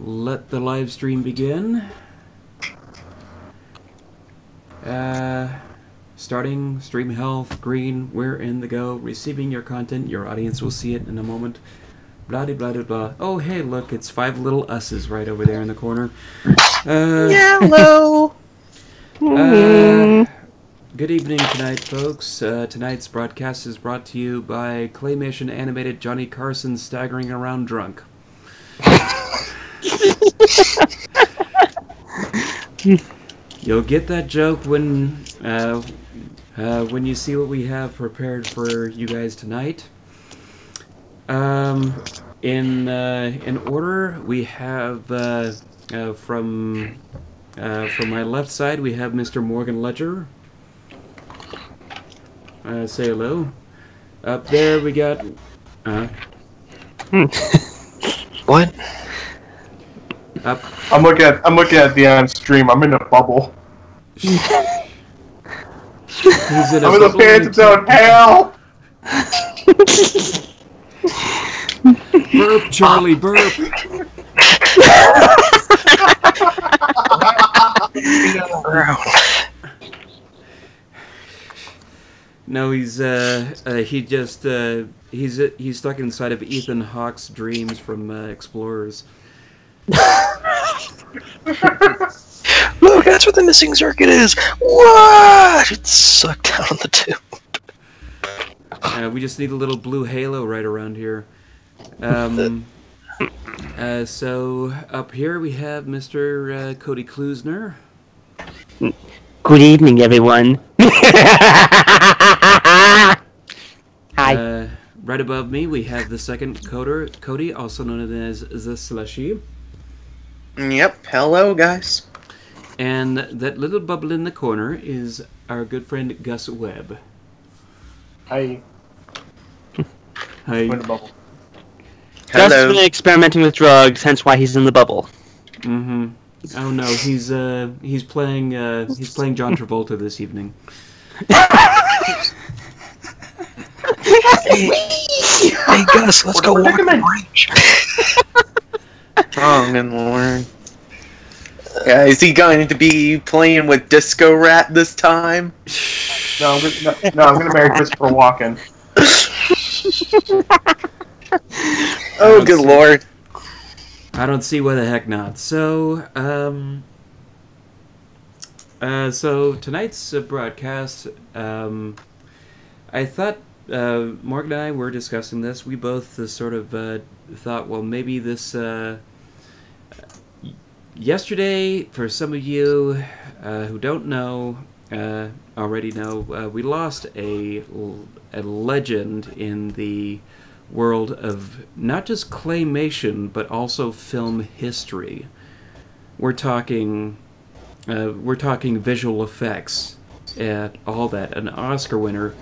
Let the live stream begin. Starting, stream health, green, we're in the go, receiving your content, your audience will see it in a moment. Blah de blah de blah. Oh hey, look, it's 5 little us's right over there in the corner. Hello! Good evening tonight, folks. Tonight's broadcast is brought to you by claymation animated Johnny Carson staggering around drunk. You'll get that joke when you see what we have prepared for you guys tonight. In order, we have from my left side we have Mr. Morgan Ledger. Say hello. Up there we got. What? Up. I'm looking at the on stream. I'm in a bubble. He's in I'm in the phantom zone. Hell! Burp, Charlie, burp. No, he's stuck inside of Ethan Hawke's dreams from Explorers. Look, that's where the missing circuit is. What? It's sucked down on the tube. We just need a little blue halo right around here. So up here we have Mr. Cody Klusner. Good evening, everyone. Hi. Right above me we have the second coder, Cody, also known as the Slushy. Yep, hello, guys. And that little bubble in the corner is our good friend Gus Webb. Hi. Hi. I'm in a bubble. Gus has Hello. been experimenting with drugs, hence why he's in the bubble. Mm-hmm. Oh no, he's playing John Travolta this evening. Hey, Gus, let's go walk the bridge. Strong and learn. Yeah, is he going to be playing with Disco Rat this time? No, I'm gonna marry Christopher Walken. Oh, good lord. I don't see why the heck not. So, so tonight's broadcast, I thought, Morgan and I were discussing this. We both sort of thought, well, maybe this, yesterday, for some of you who don't know, already know, we lost a legend in the world of not just claymation, but also film history. We're talking visual effects and all that. An Oscar winner,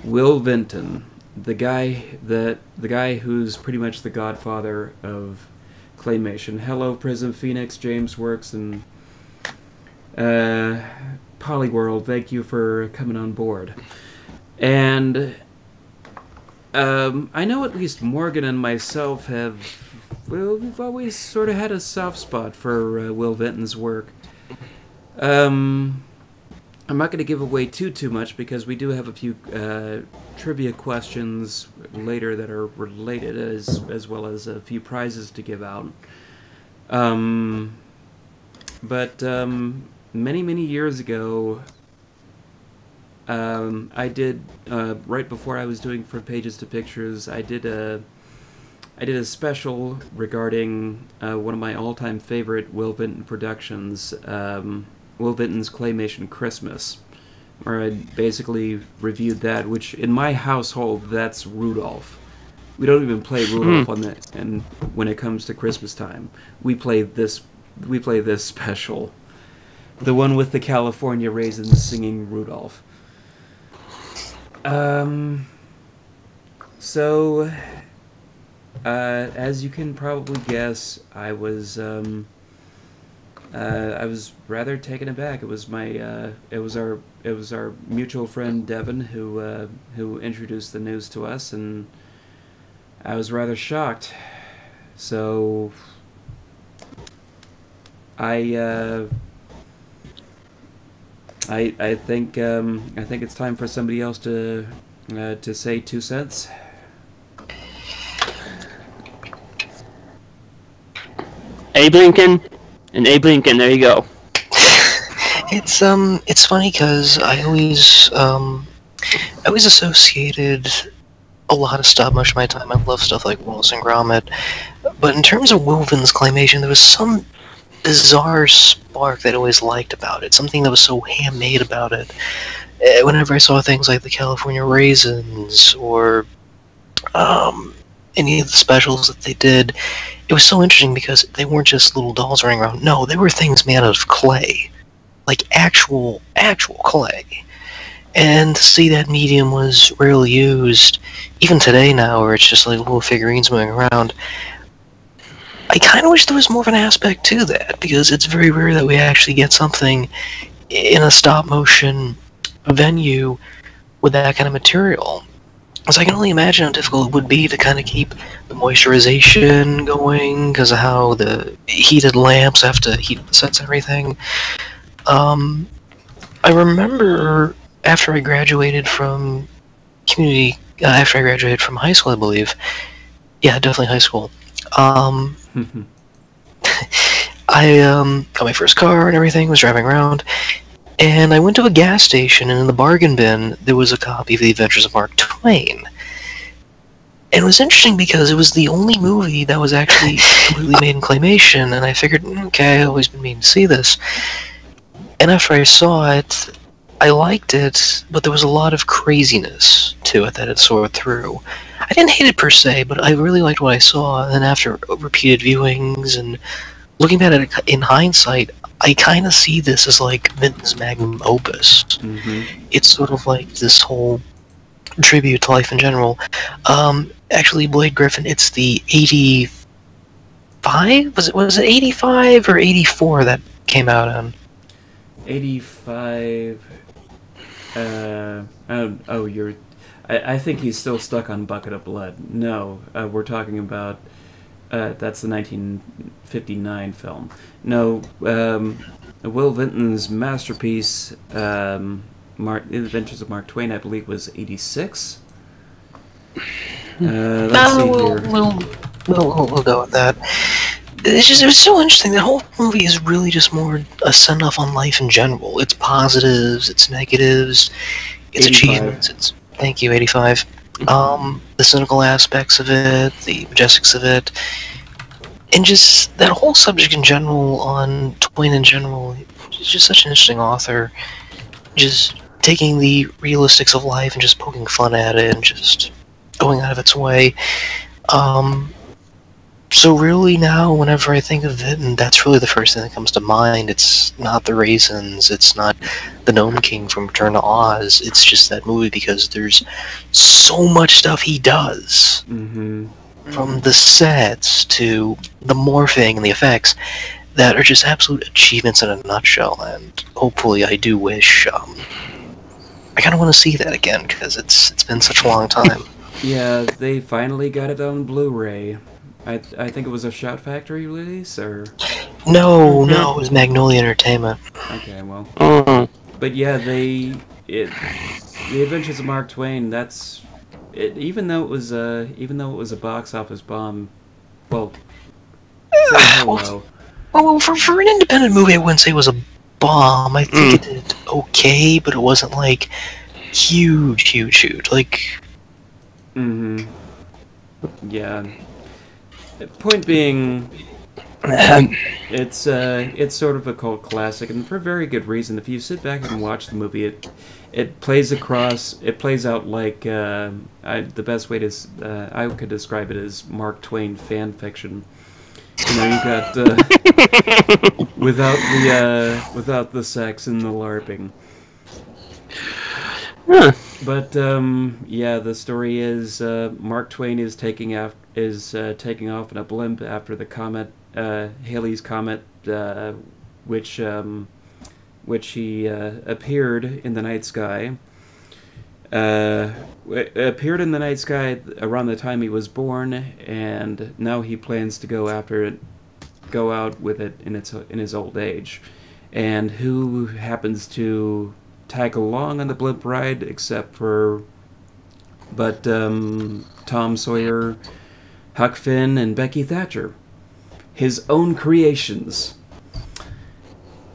Will Vinton, the guy who's pretty much the godfather of claymation. Hello, Prism Phoenix, James Works, and Polyworld. Thank you for coming on board. And I know at least Morgan and myself we've always sort of had a soft spot for Will Vinton's work. I'm not going to give away too much because we do have a few trivia questions later that are related, as well as a few prizes to give out. But many years ago, I did right before I was doing From Pages to Pictures, I did a special regarding one of my all-time favorite Will Vinton productions, Will Vinton's Claymation Christmas, where I basically reviewed that, which in my household, that's Rudolph. We don't even play Rudolph on that, and when it comes to Christmas time, we play this special, the one with the California raisins singing Rudolph. So, as you can probably guess, I was rather taken aback. It was our mutual friend Devin who introduced the news to us, and I was rather shocked. So I think it's time for somebody else to say 2 cents. Abe Lincoln and Abe Lincoln. There you go. It's funny because I always associated a lot of stuff. Much of my time, I love stuff like Wallace and Gromit. But in terms of Will Vinton's claymation, there was some bizarre spark that I always liked about it. Something that was so handmade about it. Whenever I saw things like the California Raisins or any of the specials that they did, it was so interesting because they weren't just little dolls running around. No, they were things made out of clay. Like actual clay. And to see that medium was rarely used, even today now, where it's just like little figurines moving around, I kind of wish there was more of an aspect to that, because it's very rare that we actually get something in a stop-motion venue with that kind of material. So I can only imagine how difficult it would be to kind of keep the moisturization going, because of how the heated lamps have to heat the sets and everything. I remember after I graduated from high school, I believe. Yeah, definitely high school. I got my first car and everything, was driving around, and I went to a gas station, and in the bargain bin, there was a copy of The Adventures of Mark Twain. And it was interesting because it was the only movie that was actually completely made in claymation, and I figured, okay, I've always been meaning to see this. And after I saw it, I liked it, but there was a lot of craziness to it that it soared through. I didn't hate it per se, but I really liked what I saw, and then after repeated viewings and looking at it in hindsight, I kind of see this as like Vinton's magnum opus. Mm-hmm. It's sort of like this whole tribute to life in general. Actually, Blade Griffin, it's the 85? Was it 85 or 84 that came out on? 85. I think he's still stuck on Bucket of Blood. No, we're talking about that's the 1959 film. No, Will Vinton's masterpiece, The Adventures of Mark Twain, I believe, was 86. Let's see here. We'll go with that. It was so interesting. The whole movie is really just more a send-off on life in general. Its positives, its negatives, its 85. achievements. Thank you, 85. The cynical aspects of it, the majestics of it, and just that whole subject in general on Twain in general. He's just such an interesting author. Just taking the realistics of life and just poking fun at it and just going out of its way. So really now, whenever I think of it, and that's really the first thing that comes to mind, it's not the Raisins, it's not the Gnome King from Return to Oz, it's just that movie because there's so much stuff he does. Mm-hmm. From the sets to the morphing and the effects that are just absolute achievements in a nutshell, and hopefully I do wish, I kind of want to see that again, because it's been such a long time. Yeah, they finally got it on Blu-ray. I think it was a Shout Factory release, or... No, it was Magnolia Entertainment. Okay, well... Oh. But yeah, The Adventures of Mark Twain, that's... Even though it was a box office bomb, well... Say hello. Well, for an independent movie, I wouldn't say it was a bomb. I think it did okay, but it wasn't, like, huge. Like... Mm-hmm. Yeah. Point being, it's sort of a cult classic, and for a very good reason. If you sit back and watch the movie, it plays out like the best way to I could describe it as Mark Twain fan fiction. You know, you got without the sex and the LARPing. Huh. But yeah, the story is Mark Twain is taking off in a blimp after the comet, Halley's Comet, which he appeared in the night sky. Appeared in the night sky around the time he was born, and now he plans to go after it go out with it in his old age. And who happens to tag along on the blimp ride except for Tom Sawyer, Huck Finn, and Becky Thatcher. His own creations.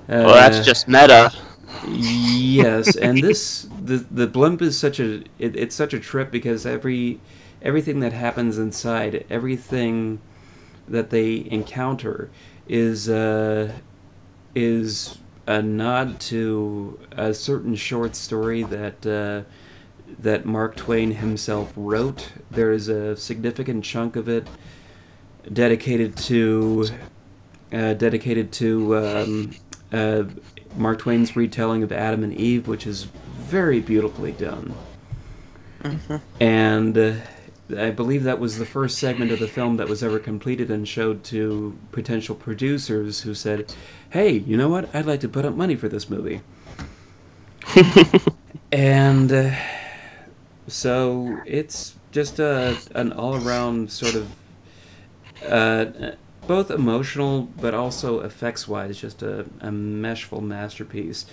Well, that's just meta. Yes, and the blimp is it's such a trip because everything that happens inside, everything that they encounter is a nod to a certain short story that Mark Twain himself wrote. There is a significant chunk of it dedicated to Mark Twain's retelling of Adam and Eve, which is very beautifully done. Mm-hmm. And I believe that was the first segment of the film that was ever completed and showed to potential producers who said, "Hey, you know what? I'd like to put up money for this movie." And so it's just an all-around sort of both emotional but also effects-wise, just a meshful masterpiece.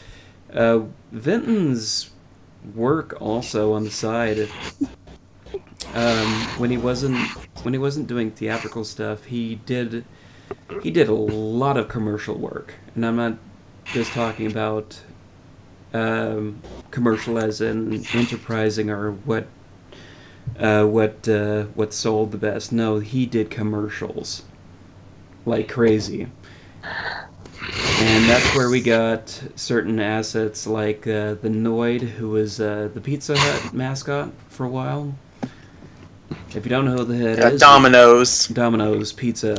Vinton's work also on the side, when he wasn't doing theatrical stuff, he did a lot of commercial work, and I'm not just talking about commercial as in enterprising or what sold the best. No, he did commercials like crazy. And that's where we got certain assets like the Noid, who was the Pizza Hut mascot for a while. If you don't know who the head is... Domino's Pizza.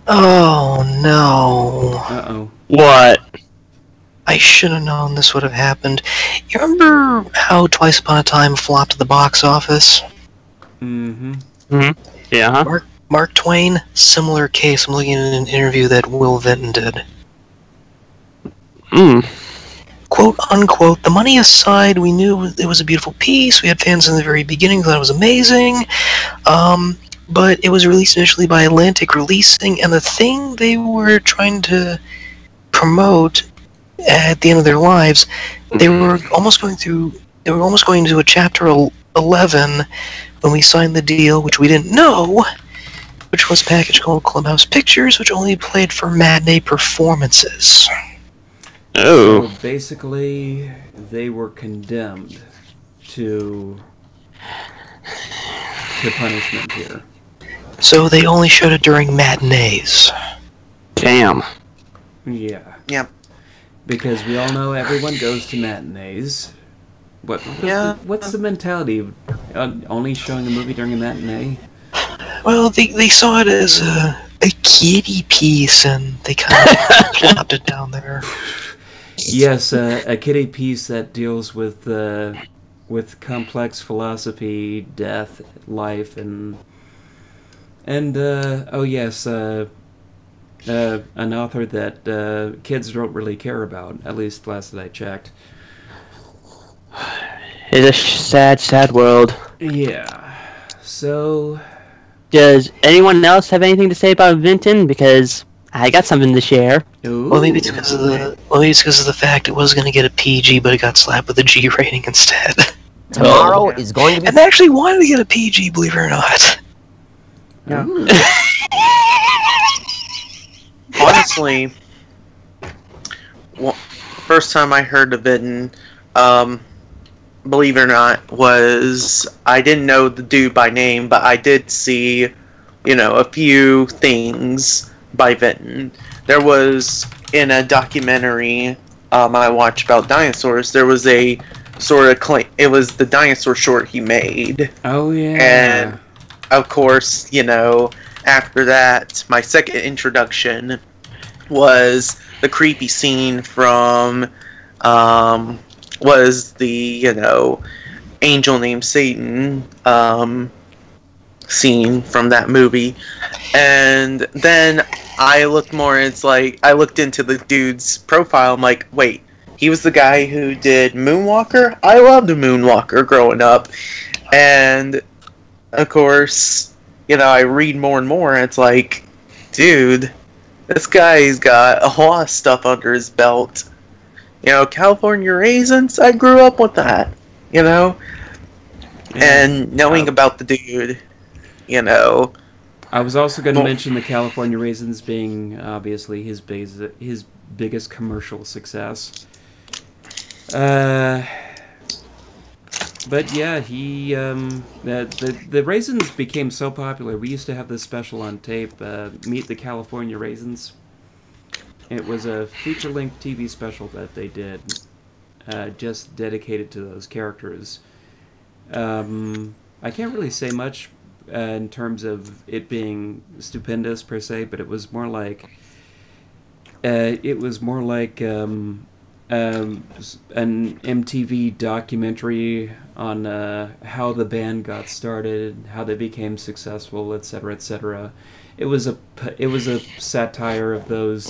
Oh, no. Uh-oh. What? I should have known this would have happened. You remember how Twice Upon a Time flopped at the box office? Mm-hmm. Mm-hmm. Yeah, huh? Mark Twain, similar case. I'm looking at an interview that Will Vinton did. Quote, unquote, the money aside, we knew it was a beautiful piece. We had fans in the very beginning who thought it was amazing. But it was released initially by Atlantic Releasing, and the thing they were trying to promote at the end of their lives, they were almost going to a chapter 11 when we signed the deal, which we didn't know, which was a package called Clubhouse Pictures, which only played for matinee performances. Oh. So basically, they were condemned to punishment here. So they only showed it during matinees. Damn. Yeah. Yep. Because we all know everyone goes to matinees. What's the mentality of only showing a movie during a matinee? Well, they saw it as a kiddie piece, and they kind of plopped it down there. Yes, a kiddie piece that deals with complex philosophy, death, life, and oh yes, an author that kids don't really care about. At least last that I checked. It's a sad, sad world. Yeah. So, does anyone else have anything to say about Vinton? Because I got something to share. ooh. Well, maybe it's because of the fact it was going to get a PG, but it got slapped with a G rating instead. Tomorrow is going to be... And they actually wanted to get a PG, believe it or not. Ooh. Honestly, first time I heard of Vinton, believe it or not, was I didn't know the dude by name, but I did see, a few things by Vinton. There was, in a documentary I watched about dinosaurs, there was a sort of it was the dinosaur short he made. Oh yeah. And of course, after that, my second introduction was the creepy scene from was the angel named Satan scene from that movie. And then I looked more, it's like I looked into the dude's profile. I'm like, wait, he was the guy who did Moonwalker? I loved Moonwalker growing up. And of course, I read more and more, and it's like, dude, this guy's got a lot of stuff under his belt. You know, California Raisins, I grew up with that, you know? And knowing about the dude, you know... I was also going to mention the California Raisins being, obviously, his biggest commercial success. But yeah, the raisins became so popular. We used to have this special on tape, Meet the California Raisins. It was a feature-length TV special that they did, just dedicated to those characters. I can't really say much in terms of it being stupendous per se, but it was more like an MTV documentary on how the band got started, how they became successful, etc., etc. It was a satire of those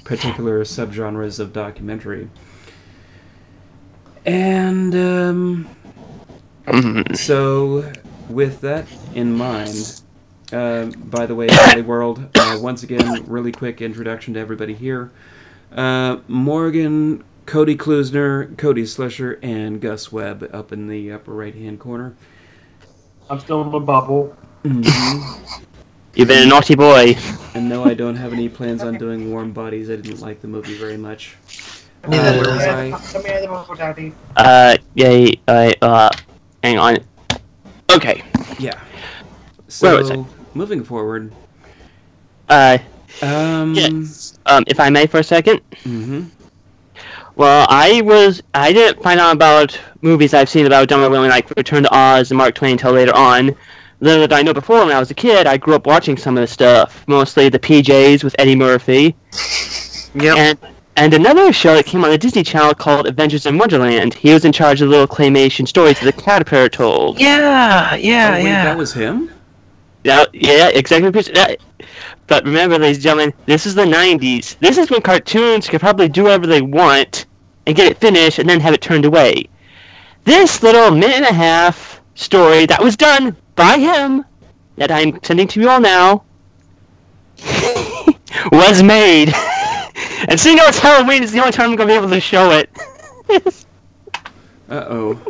particular subgenres of documentary. And so, with that in mind, by the way, Holly World, once again, really quick introduction to everybody here. Morgan, Cody Klusner, Cody Slusher, and Gus Webb up in the upper right-hand corner. I'm still in my bubble. Mm-hmm. You've been a naughty boy. And no, I don't have any plans on doing Warm Bodies. I didn't like the movie very much. Neither Where did was I? Let me add the bubble, Daddy. Hang on. Okay. Yeah. Where was I? So, moving forward. Yes. If I may for a second. Mm-hmm. Well, I didn't find out about movies I've seen about Dumber Women like Return to Oz and Mark Twain until later on. Little did I know before, when I was a kid, I grew up watching some of the stuff, mostly the PJs with Eddie Murphy. Yep. And another show that came on the Disney Channel called Adventures in Wonderland. He was in charge of the little claymation stories that the caterpillar told. Yeah. That was him? Yeah, exactly. But remember, ladies and gentlemen, this is the 90s. This is when cartoons could probably do whatever they want and get it finished and then have it turned away. This little minute-and-a-half story that was done by him, that I'm sending to you all now, was made. And seeing how it's Halloween is the only time I'm going to be able to show it. Uh-oh.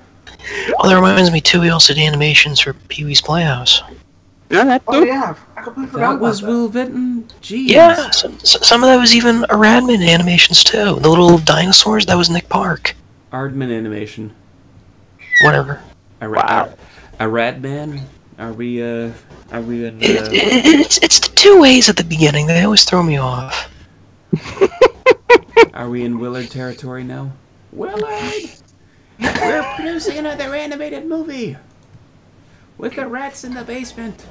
Oh, that reminds me, too, we also did animations for Pee-wee's Playhouse. Yeah, that Oh, yeah. I completely forgot That about was that. Will Vinton? Jeez. Yeah, some of that was even Aradman animations, too. The little dinosaurs, that was Nick Park. Aardman animation. Whatever. Aradman? Are we in... It's the two ways at the beginning. They always throw me off. Are we in Willard territory now? Willard! We're producing another animated movie! With the rats in the basement!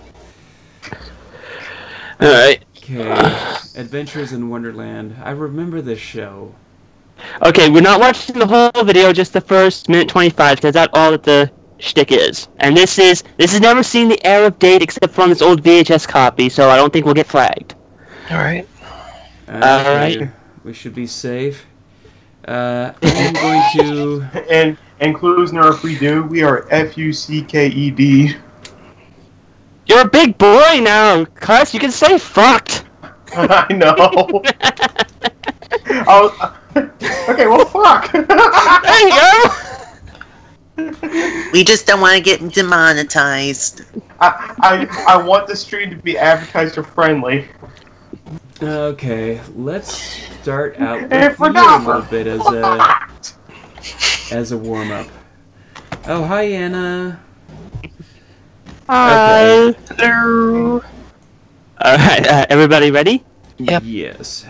Alright. Okay. Adventures in Wonderland. I remember this show. Okay, we're not watching the whole video, just the first minute 25, because that's all that the shtick is. And this has never seen the air of date except for on this old VHS copy, so I don't think we'll get flagged. Alright. Alright. We should be safe. I'm going to... And Klusner, if we do, we are F-U-C-K-E-D. You're a big boy now, Cuss. You can say fucked. I know. Okay, well, fuck. There you go. We just don't want to get demonetized. I want the stream to be advertiser friendly. Okay, let's start out with If you we're a not, little bit as a warm-up. Oh, hi, Anna. Hi. Okay. Hello. Alright, everybody ready? Yep. Yes.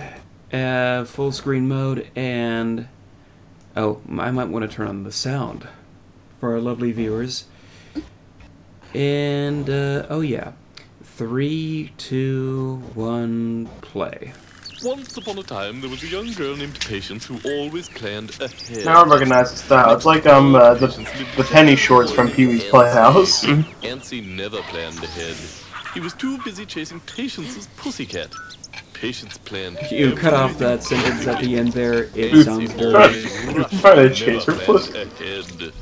Full screen mode and... Oh, I might want to turn on the sound for our lovely viewers. And, oh yeah. 3, 2, 1, play. Once upon a time, there was a young girl named Patience who always planned ahead. Now I recognize the style. It's like the penny shorts from Pee-wee's Playhouse. Ansi never planned ahead. He was too busy chasing Patience's pussycat. Patience planned. You cut off that sentence at the end there. It sounds very... Trying to chase her pussy. Ahead.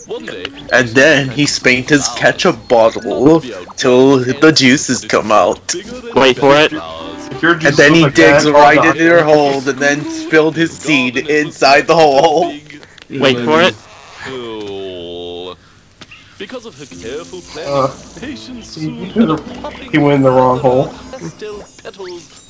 One day, And then he spanked his ketchup bottle till the juices come out. Wait for it. And then he digs right into her hole and then spilled his seed inside the hole. Wait for it. Because of her careful planning, patience soon He went in the wrong hole. pastel petals.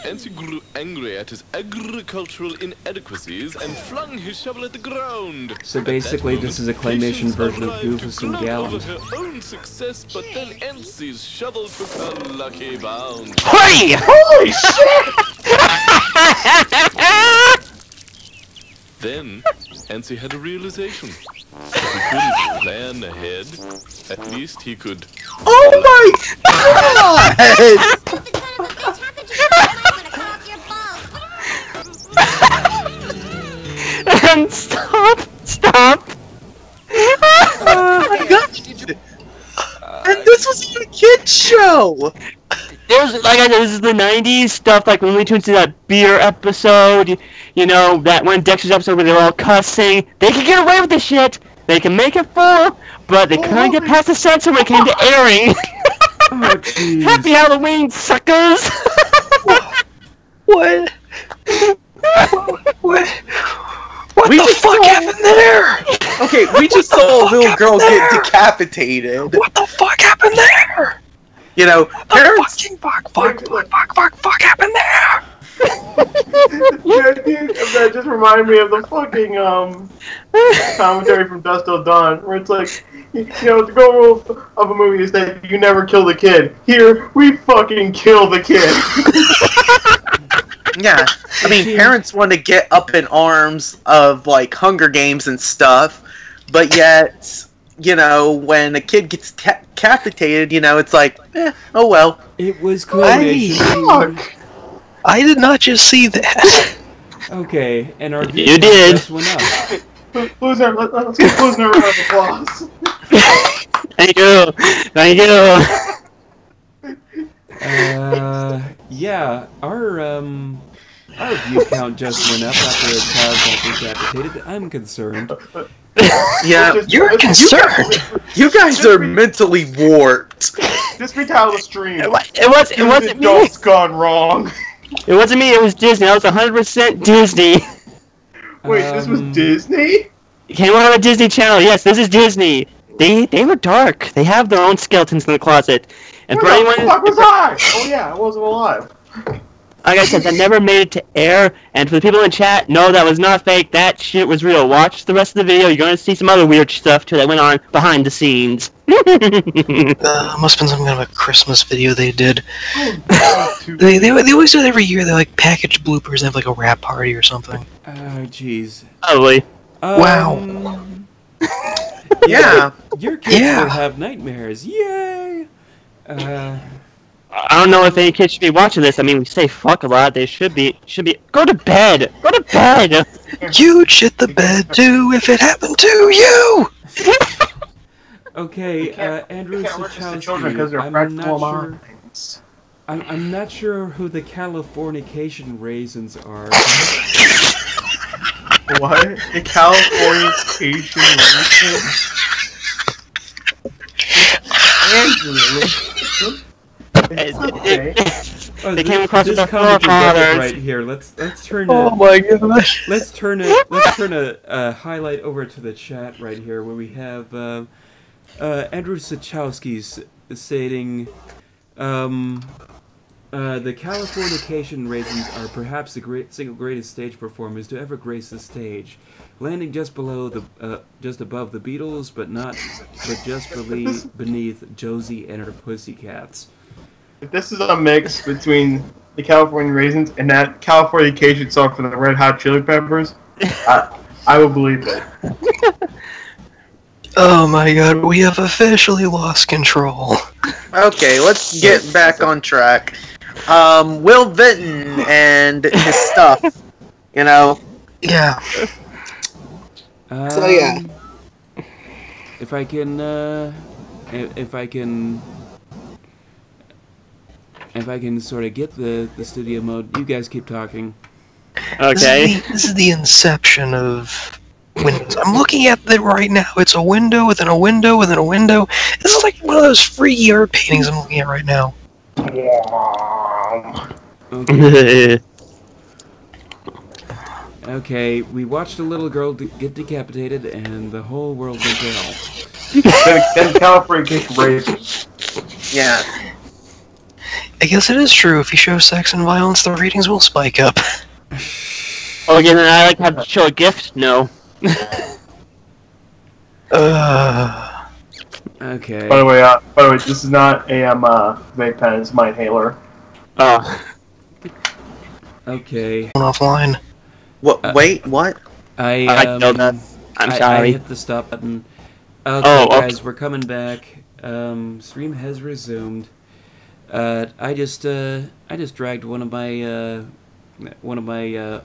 Nancy grew angry at his agricultural inadequacies and flung his shovel at the ground. So basically, this is a claymation version of Goofus and Gallant. Her own success, but then Nancy's shovel took her lucky bound. Hey! Holy shit! Then, Nancy had a realization. If he couldn't plan ahead, at least he could. Oh my god! And stop! Oh my god! And this was a kid's show! There's, like I said, this is the 90s stuff, like Looney Tunes did that beer episode, you know, that one Dexter's episode where they're all cussing. They can get away with this shit! They can make it full, but they couldn't get past the censor when it came to airing. Oh, jeez. Happy Halloween, suckers! What? What the fuck happened there? Okay, we just saw a little girl get decapitated. What the fuck happened there? You know, parents. Fuck happened there? Yeah, dude, that just reminded me of the fucking commentary from Dust Till Dawn, where it's like, you know, the goal rule of a movie is that you never kill the kid. Here, we fucking kill the kid. Yeah, I mean, parents want to get up in arms of, like, Hunger Games and stuff, but yet, you know, when a kid gets decapitated, you know, it's like, oh well. It was claymation. I did not just see that. Okay, and our You did. just went up. Let's get closing a round of applause. Thank you! Yeah, our view count just went up after a child got decapitated. I'm concerned. Yeah, You're concerned. you guys are mentally warped. Just retitle the stream. It wasn't me! Adults gone wrong. It wasn't me, it was Disney. I was 100% Disney. Wait, this was Disney? It came out on the Disney Channel. Yes, this is Disney. They were dark. They have their own skeletons in the closet. And for Where anyone, the fuck was I? Oh yeah, I wasn't alive. like I said, that never made it to air. And for the people in chat, no, that was not fake. That shit was real. Watch the rest of the video. You're going to see some other weird stuff too that went on behind the scenes. Must have been some kind of a Christmas video they did. They always do it every year. They like package bloopers and have like a rap party or something. Oh, jeez. Probably. Wow. Yeah. Your kids will have nightmares. Yay! I don't know if any kids should be watching this. I mean, we say fuck a lot. They should be. Go to bed. Go to bed. You'd shit the bed too if it happened to you. Okay, Andrew Children, I'm not sure who the Californication raisins are. What? The Californication They came across this with their comic forefathers. right here. Let's turn. Oh my gosh. Let's turn a highlight over to the chat right here, where we have Andrew Sachowski's stating, the Californication raisins are perhaps the single greatest stage performers to ever grace the stage, landing just above the Beatles, but just beneath Josie and her Pussycats. If this is a mix between the California Raisins and that Californication song from the Red Hot Chili Peppers, I will believe it. Oh my god, we have officially lost control. Okay, let's get back on track. Will Vinton and his stuff, you know. Yeah. So yeah. If I can sort of get the studio mode, you guys keep talking. Okay. This is the inception of windows. I'm looking at it right now. It's a window within a window within a window. This is like one of those freaky art paintings I'm looking at right now. Okay. Okay, we watched a little girl get decapitated, and the whole world went to hell. Then California gets racist. Yeah. I guess it is true. If you show sex and violence, the ratings will spike up. Oh, again, I like have to show a gift? No. Okay. By the way, this is not a vape pen. It's my inhaler. Oh. Okay. Offline. What? Wait, what? I know that. I'm sorry. I hit the stop button. Okay, okay. guys, we're coming back. Stream has resumed. I just dragged one of my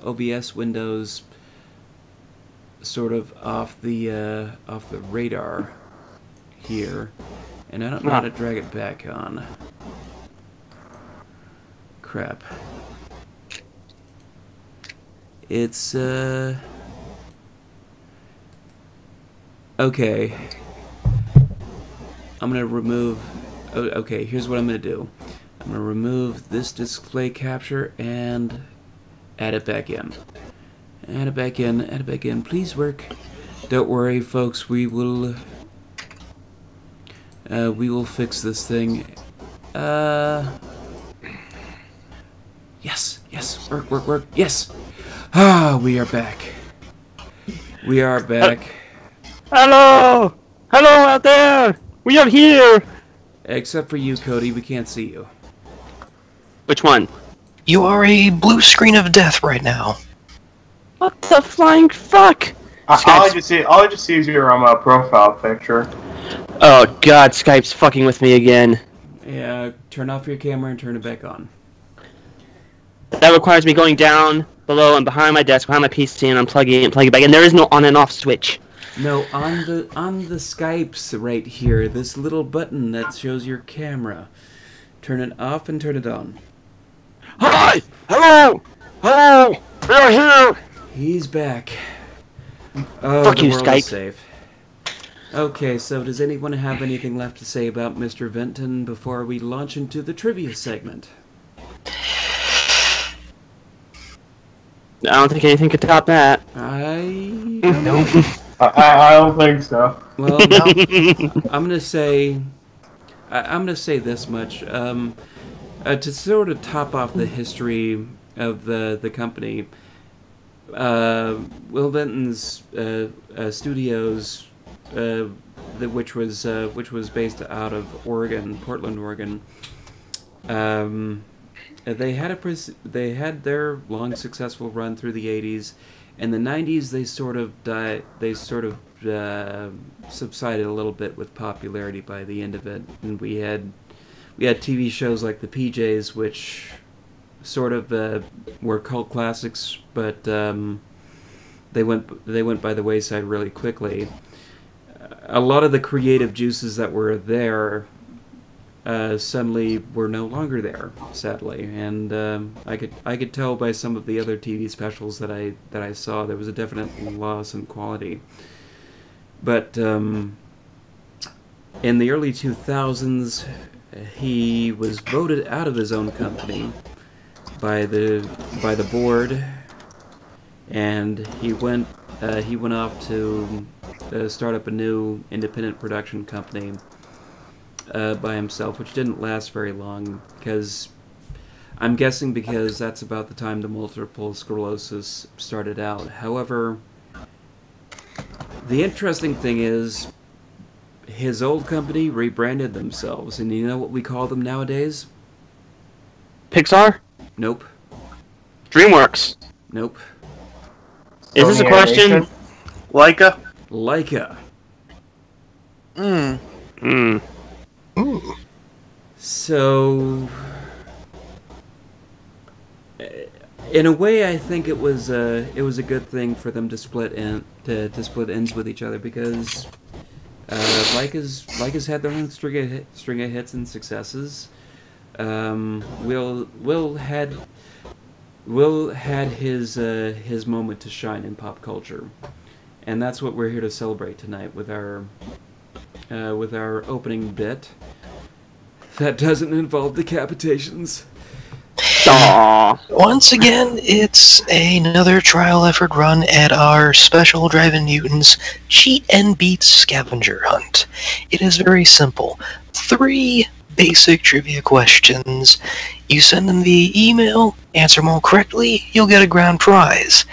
OBS windows sort of off the radar here, and I don't know how to drag it back on. Crap. It's okay. I'm gonna remove. Okay, here's what I'm gonna do. I'm gonna remove this display capture and add it back in. Add it back in. Add it back in. Please work. Don't worry, folks. We will fix this thing. Yes. Yes. Work. Yes. Ah, we are back. We are back. Hello! Hello out there! We are here! Except for you, Cody. We can't see you. Which one? You are a blue screen of death right now. What the flying fuck? All I just see is your profile picture. Oh god, Skype's fucking with me again. Yeah, turn off your camera and turn it back on. That requires me going down, below, and behind my desk, behind my PC, and unplugging it and plugging it back. And there is no on and off switch. No, on the Skypes right here, this little button that shows your camera. Turn it off and turn it on. Hi! Hello! Hello! We are here! He's back. Oh, Fuck the you, world Skype. is safe. Okay, so does anyone have anything left to say about Mr. Vinton before we launch into the trivia segment? I don't think anything could top that. I don't know. I don't think so. Well, I'm gonna say this much. To sort of top off the history of the company, Will Vinton's studios, which was based out of Oregon, Portland, Oregon. They had their long successful run through the 80s. In the 90s, they sort of subsided a little bit with popularity by the end of it, and we had TV shows like the PJs, which sort of were cult classics, but they went by the wayside really quickly. A lot of the creative juices that were there suddenly were no longer there, sadly, and I could tell by some of the other TV specials that I saw there was a definite loss in quality. But in the early 2000s, he was voted out of his own company by the board, and he went off to start up a new independent production company by himself, which didn't last very long, because I'm guessing because that's about the time the multiple sclerosis started out. However, the interesting thing is his old company rebranded themselves, and you know what we call them nowadays? Pixar? Nope. DreamWorks? Nope. Is this a question? Leica? Leica. So, in a way, I think it was a good thing for them to split ends with each other, because Leica's had their own string of hits and successes. Will had his moment to shine in pop culture, and that's what we're here to celebrate tonight with our opening bit. That doesn't involve decapitations. Aww. Once again, it's another trial effort run at our special Drive-In Mutants Cheat and Beat Scavenger Hunt. It is very simple. 3 basic trivia questions. You send them via email, answer them all correctly, you'll get a grand prize.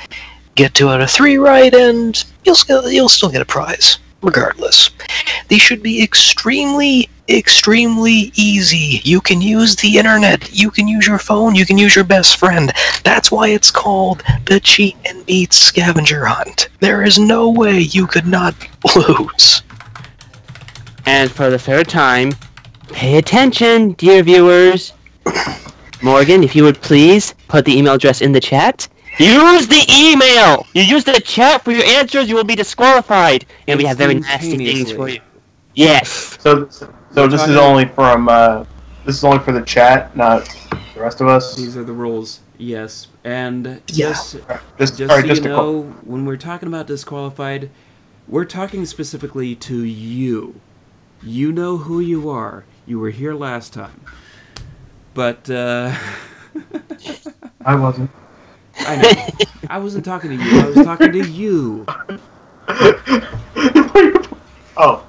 Get 2 out of 3 right, and you'll still get a prize, regardless. These should be extremely easy. You can use the internet, you can use your phone, you can use your best friend. That's why it's called the Cheat and Beat Scavenger Hunt. There is no way you could not lose. And for the third time, pay attention, dear viewers. Morgan, if you would please put the email address in the chat. Use the email! You use the chat for your answers, you will be disqualified. And we have very nasty things for you. Yes. So this is only from this is only for the chat, not the rest of us. These are the rules. Yes, and Yeah. just so you know, when we're talking about disqualified, we're talking specifically to you. You know who you are. You were here last time. But I wasn't. I know. I wasn't talking to you. I was talking to you. Oh.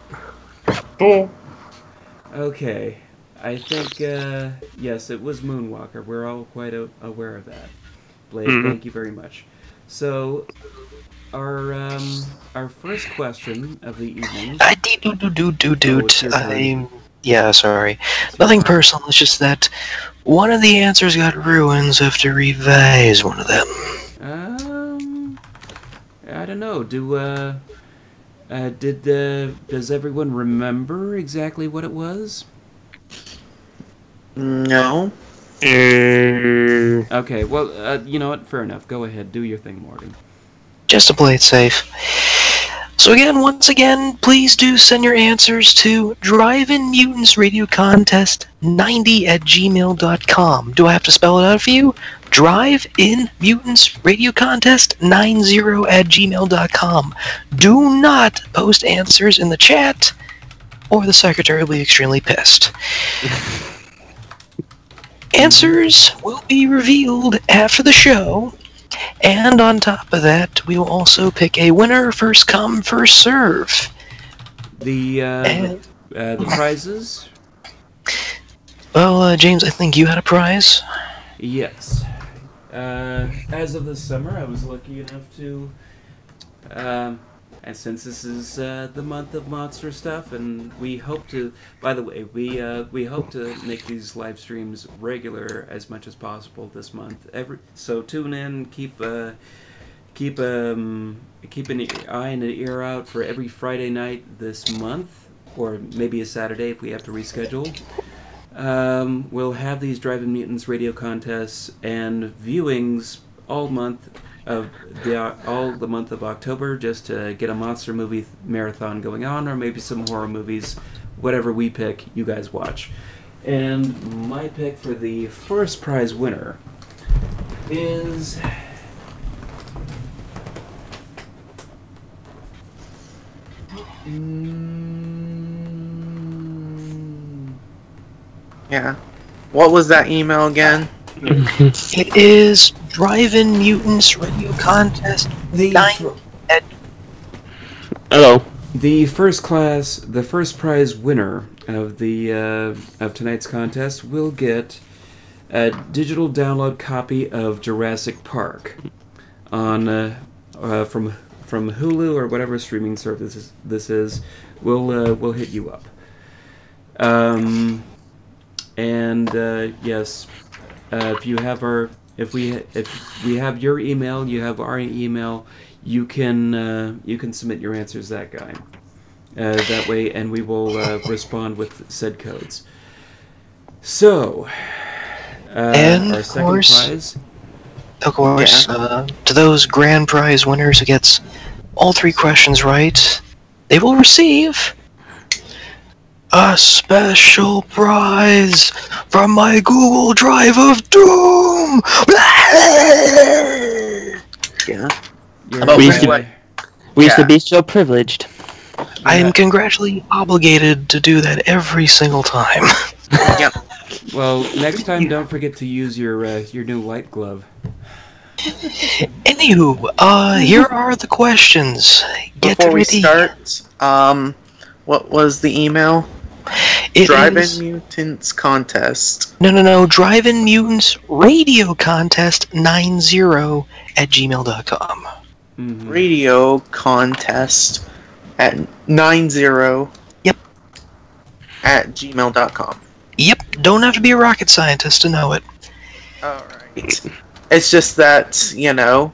Okay. I think, yes, it was Moonwalker. We're all quite aware of that. Blade, thank you very much. So, our first question of the evening... Yeah, sorry. Nothing personal, it's just that one of the answers got ruined, so I have to revise one of them. I don't know. Does everyone remember exactly what it was? No. Okay, well, you know what? Fair enough. Go ahead. Do your thing, Morgan. Just to play it safe. So again, once again, please do send your answers to Drive-In Mutants Radio Contest 90@gmail.com. Do I have to spell it out for you? Drive-In Mutants Radio Contest 90@gmail.com. Do not post answers in the chat, or the secretary will be extremely pissed. Answers will be revealed after the show. And on top of that, we will also pick a winner, first come, first serve. The prizes? Well, James, I think you had a prize. Yes. As of this summer, I was lucky enough to, and since this is the month of monster stuff, and we hope to, by the way, we hope to make these live streams regular as much as possible this month. So tune in, keep an eye and an ear out for every Friday night this month, or maybe a Saturday if we have to reschedule. We'll have these Drive-In Mutants radio contests and viewings all the month of October, just to get a monster movie marathon going on, or maybe some horror movies, whatever we pick, you guys watch. And my pick for the first prize winner is Yeah. What was that email again? It is Drive-In Mutants Radio Contest 9. Hello. The first prize winner of the of tonight's contest will get a digital download copy of Jurassic Park on from Hulu or whatever streaming service this is. We'll hit you up. Yes, if we have your email, you have our email, you can submit your answers that way, and we will respond with said codes. So, and our second prize. Of course, to those grand prize winners who gets all 3 questions right, they will receive a special prize from my Google Drive of Doom! Yeah. We used to be so privileged. I am congratulatingly obligated to do that every single time. Yep. Well, next time, don't forget to use your new light glove. Anywho, here are the questions. Get Before we ready. start, what was the email? It Drive-In is- Mutants Contest. No. Drive-In Mutants Radio Contest 90 at gmail.com. Mm-hmm. Radio Contest at 90. Yep. At gmail.com. Yep, don't have to be a rocket scientist to know it. Alright. It's just that, you know,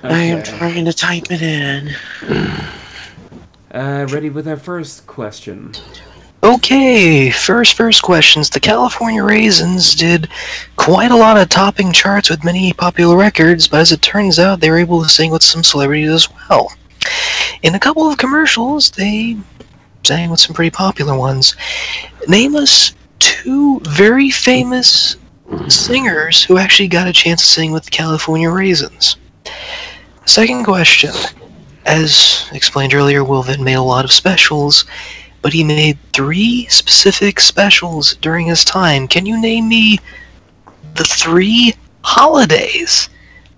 I am Okay. trying to type it in. Ready with our first question. Okay, first questions. The California Raisins did quite a lot of topping charts with many popular records, but as it turns out, they were able to sing with some celebrities as well. In a couple of commercials, they sang with some pretty popular ones. Name us two very famous singers who actually got a chance to sing with the California Raisins. Second question. As explained earlier, Will Vinton made a lot of specials, but he made 3 specific specials during his time. Can you name me the 3 holidays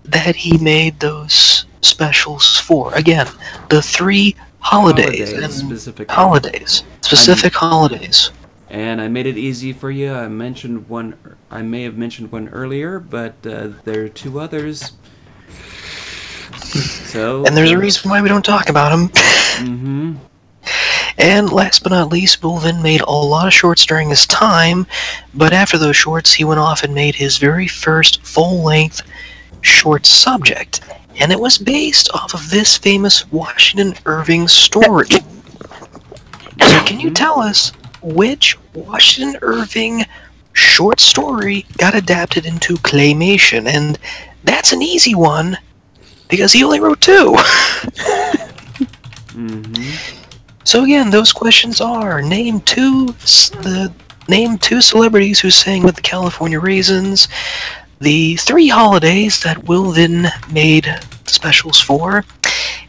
that he made those specials for? Again, the 3 holidays. Specifically. Specific holidays. And I made it easy for you. I mentioned one. I may have mentioned one earlier, but there are 2 others. So. And there's a reason why we don't talk about them. Mm-hmm. And last but not least, Will Vinton made a lot of shorts during his time, but after those shorts, he went off and made his very first full-length short subject, and it was based off of this famous Washington Irving story. So can you tell us which Washington Irving short story got adapted into claymation? And that's an easy one, because he only wrote 2. Mm-hmm. So again, those questions are: name two celebrities who sang with the California Raisins, the 3 holidays that Will Vinton made specials for,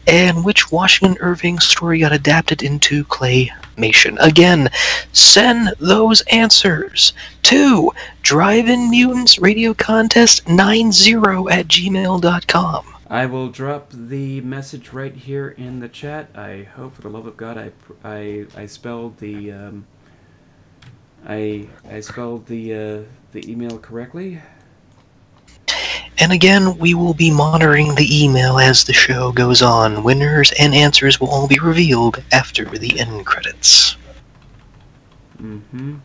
and which Washington Irving story got adapted into claymation. Again, send those answers to Drive-In Mutants Radio Contest 90 at gmail.com. I will drop the message right here in the chat. I hope, for the love of God, I spelled the I spelled the email correctly. And again, we will be monitoring the email as the show goes on. Winners and answers will all be revealed after the end credits. Mm-hmm.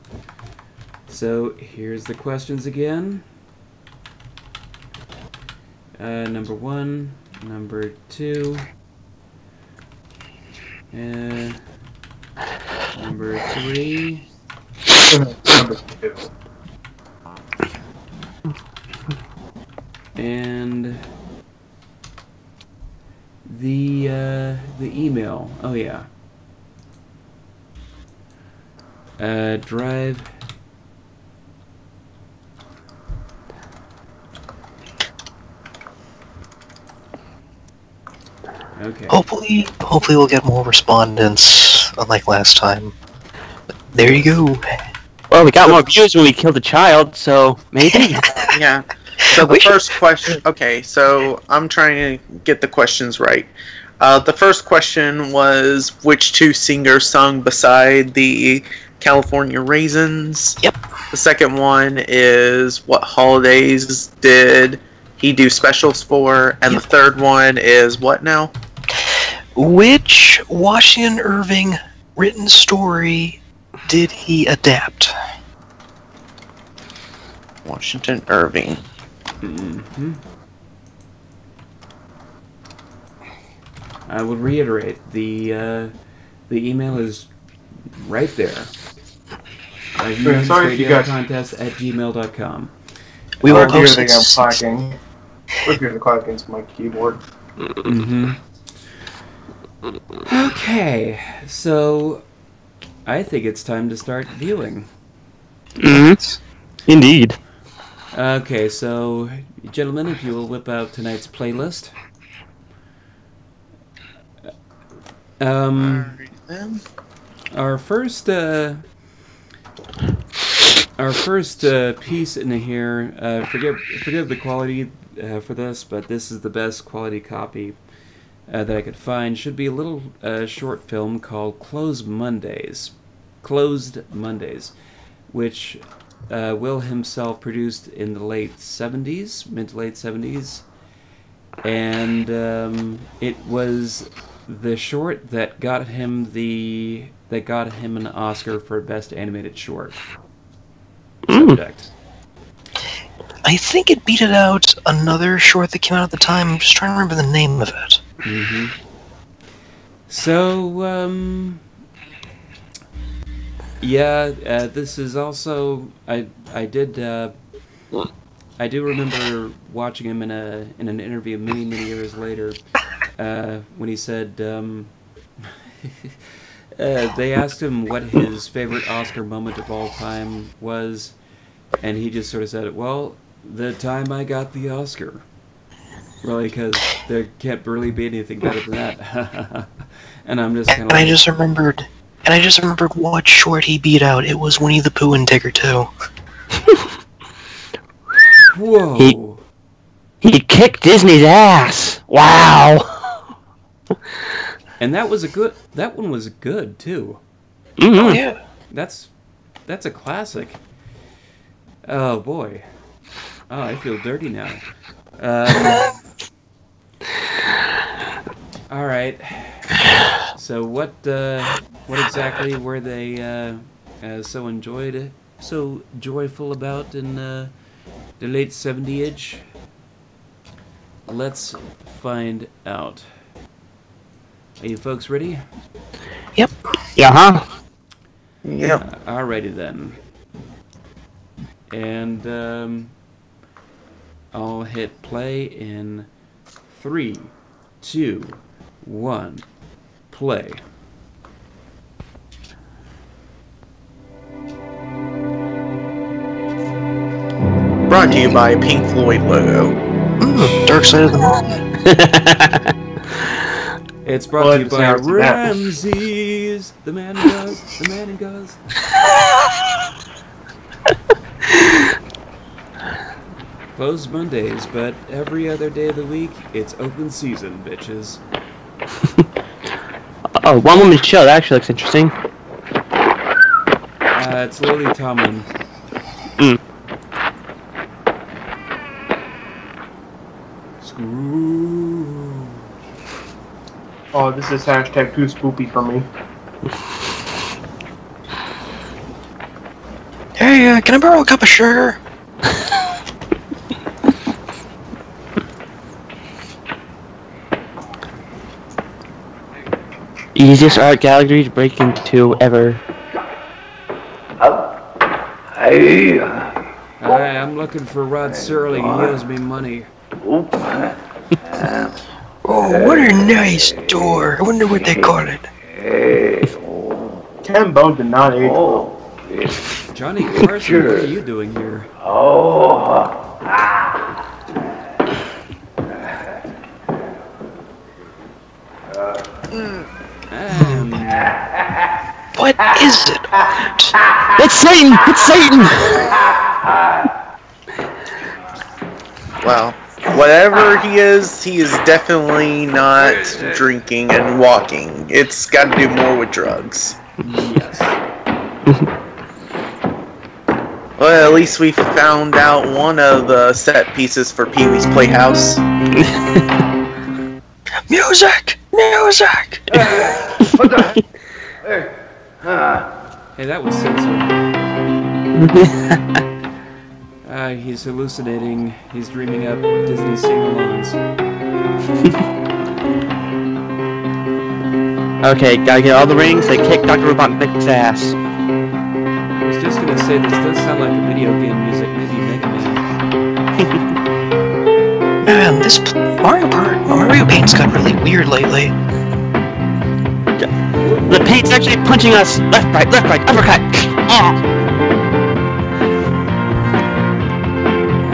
So here's the questions again. Number 1, number 2, number 3. Number 2. And the email. Oh yeah. Drive. Okay. Hopefully we'll get more respondents, unlike last time. But there you go. Well, we got more views when we killed a child, so maybe. Yeah. So the first question... Okay, so I'm trying to get the questions right. The first question was, which 2 singers sung beside the California Raisins? Yep. The second one is, what holidays did he do specials for? And Yep. the third one is what now? Which Washington Irving written story did he adapt? Washington Irving. Mm-hmm. I will reiterate, the email is right there. Sorry if you guys... Contest at gmail.com. We will Sorry if you post think it. I'm clacking. If you're clacking to my keyboard. Mm-hmm. Okay, so I think it's time to start viewing. Mm-hmm. Indeed. Okay, so gentlemen, if you will whip out tonight's playlist. Alright, then. Our first piece in here. Forgive the quality for this, but this is the best quality copy that I could find. Should be a little short film called Closed Mondays, which Will himself produced in the mid to late 70s, and it was the short that got him an Oscar for Best Animated Short. Subject. I think it beat it out another short that came out at the time. I'm just trying to remember the name of it. Mm-hmm. So, this is also I do remember watching him in an interview many years later when he said they asked him what his favorite Oscar moment of all time was, and he just sort of said, "Well, the time I got the Oscar." Really, because there can't really be anything better than that. And I'm just kind of. I just remembered what short he beat out. It was Winnie the Pooh and Tigger 2. Whoa! He kicked Disney's ass. Wow. And that one was good too. Mm-hmm. Oh yeah. That's a classic. Oh boy. Oh, I feel dirty now. All right. So what exactly were they so joyful about in the late 70s? Let's find out. Are you folks ready? Yep. Yeah. Yep. Alrighty then. And I'll hit play in 3, 2, 1, play. Brought to you by Pink Floyd logo. Dark Side of the Moon. It's brought to you by Ramses, the man who does. Closed Mondays, but every other day of the week, it's open season, bitches. Oh, one-woman show. That actually looks interesting. It's Lily Tomlin. Scrooge. Oh, this is hashtag too spoopy for me. Hey, can I borrow a cup of sugar? Easiest art gallery to break into ever. Hi, I'm looking for Rod Serling. He owes me money. Oh, what a nice door. I wonder what they call it. Ken Bone did not age well. Johnny Carson, what are you doing here? What is it, Art? It's Satan! It's Satan! Well, whatever he is definitely not drinking and walking. It's got to do more with drugs. Yes. Well, at least we found out one of the set pieces for Pee-wee's Playhouse. Music! Music! What the? Hey, that was censored. He's hallucinating. He's dreaming up Disney sing-alongs. Okay, gotta get all the rings. They kick Dr. Robotnik's ass. I was just gonna say, this does sound like a video game music, maybe Mega Man. Man, this Mario Paint's got really weird lately. The paint's actually punching us. Left, right, uppercut.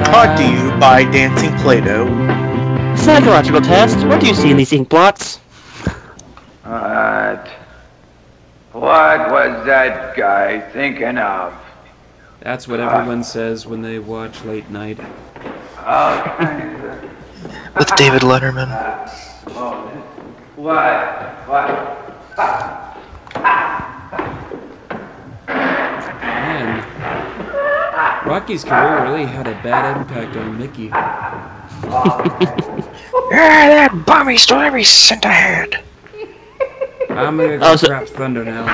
Brought to you by Dancing Play-Doh. Psychological test. What do you see in these ink blots? What was that guy thinking of? That's what everyone says when they watch late night. With David Letterman. What? Man, Rocky's career really had a bad impact on Mickey. Yeah, that bummy stole every cent I had. I'm gonna go crap thunder now.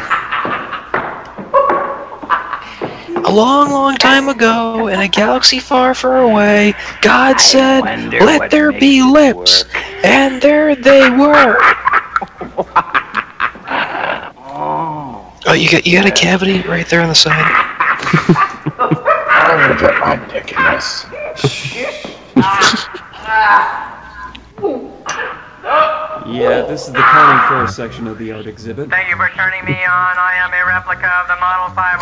A long, long time ago, in a galaxy far, far away, God said, "Let there be lips," and there they were. Oh, you got a cavity right there on the side. I'm gonna get my dick in this. Yeah, this is the counting floor section of the art exhibit. Thank you for turning me on. I am a replica of the Model 505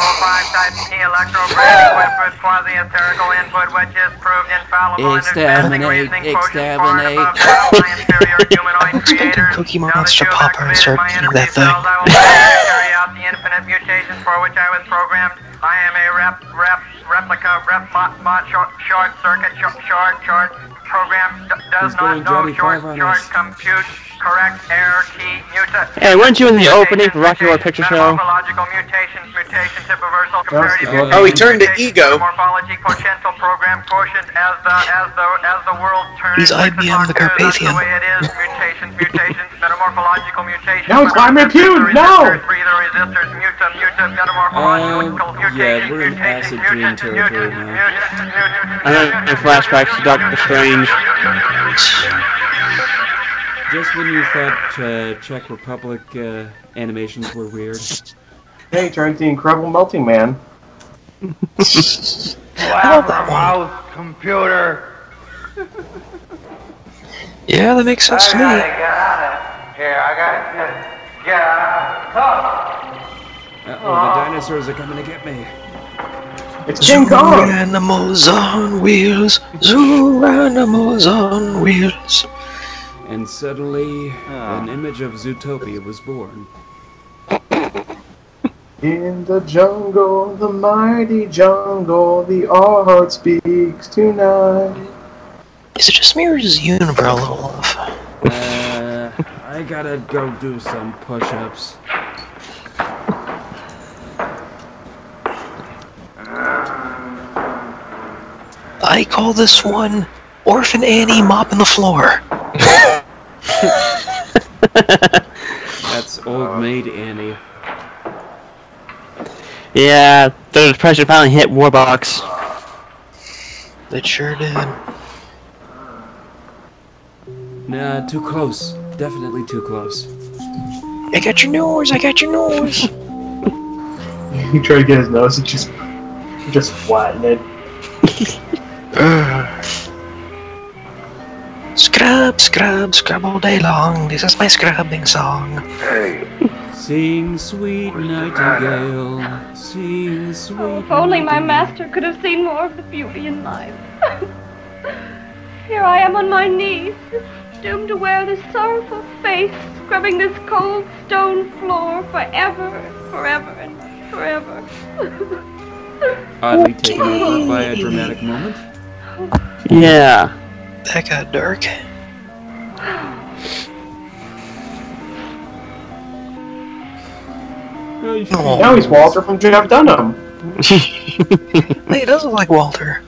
Type P electrobread equipped with quasi-hysterical input, which is proved infallible in dispensing reasoning quotients far and above that of my inferior humanoid creators. Cookie Monster Popper and start eating that thing. I will carry out the infinite mutations for which I was programmed. I am a replica, short circuit, short program does not know short compute, correct error key, muta. Hey, weren't you in the opening for Rocky Horror Picture Show? Morphological mutations to reversal, comparative mutations. Oh, he turned to ego. Morphology, potential program quotient as the world turns. He's IBM the Carpathian. That's the way it is. Mutations, metamorphological mutations. No, it's Jaimetud, no! Resistors, metamorphological Yeah, we're in acid dream territory now. And flashbacks to Doctor Strange. Just when you thought Czech Republic animations were weird. Hey, turns the Incredible Melting Man. Mouse computer. Yeah, that makes sense to me. Here, I gotta get out. Uh-oh, the dinosaurs are coming to get me. It's King Kong! Animals on wheels, zoo animals on wheels. And suddenly, an image of Zootopia was born. In the jungle, the mighty jungle, the art speaks tonight. Is it just me or is Unibrow a little off? I gotta go do some push-ups. I call this one Orphan Annie mopping the floor. That's Old Maid Annie. Yeah, the pressure finally hit Warbox. It sure did. Nah, too close. Definitely too close. I got your nose, I got your nose. You try to get his nose and just flatten it. Scrub, scrub, scrub all day long. This is my scrubbing song. Sing, sweet nightingale. Sing, sweet. Oh, if only my master could have seen more of the beauty in life. Here I am on my knees, doomed to wear this sorrowful face, scrubbing this cold stone floor forever, forever, and forever. Oddly taken over by a dramatic moment. Yeah. That got dark. Now he's Walter from Jeff Dunham. Hey, he does look like Walter.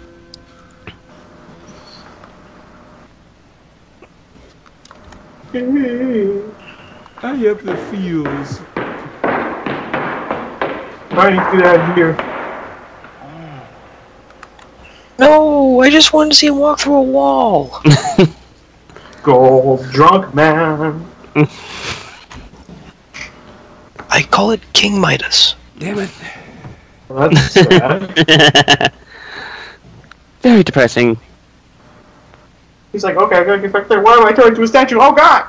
I have the feels. Trying to get out of here. No, I just wanted to see him walk through a wall. Gold drunk man. I call it King Midas. Damn it. Well, that's sad. Very depressing. He's like, okay, I gotta get back there. Why am I turning into a statue? Oh god!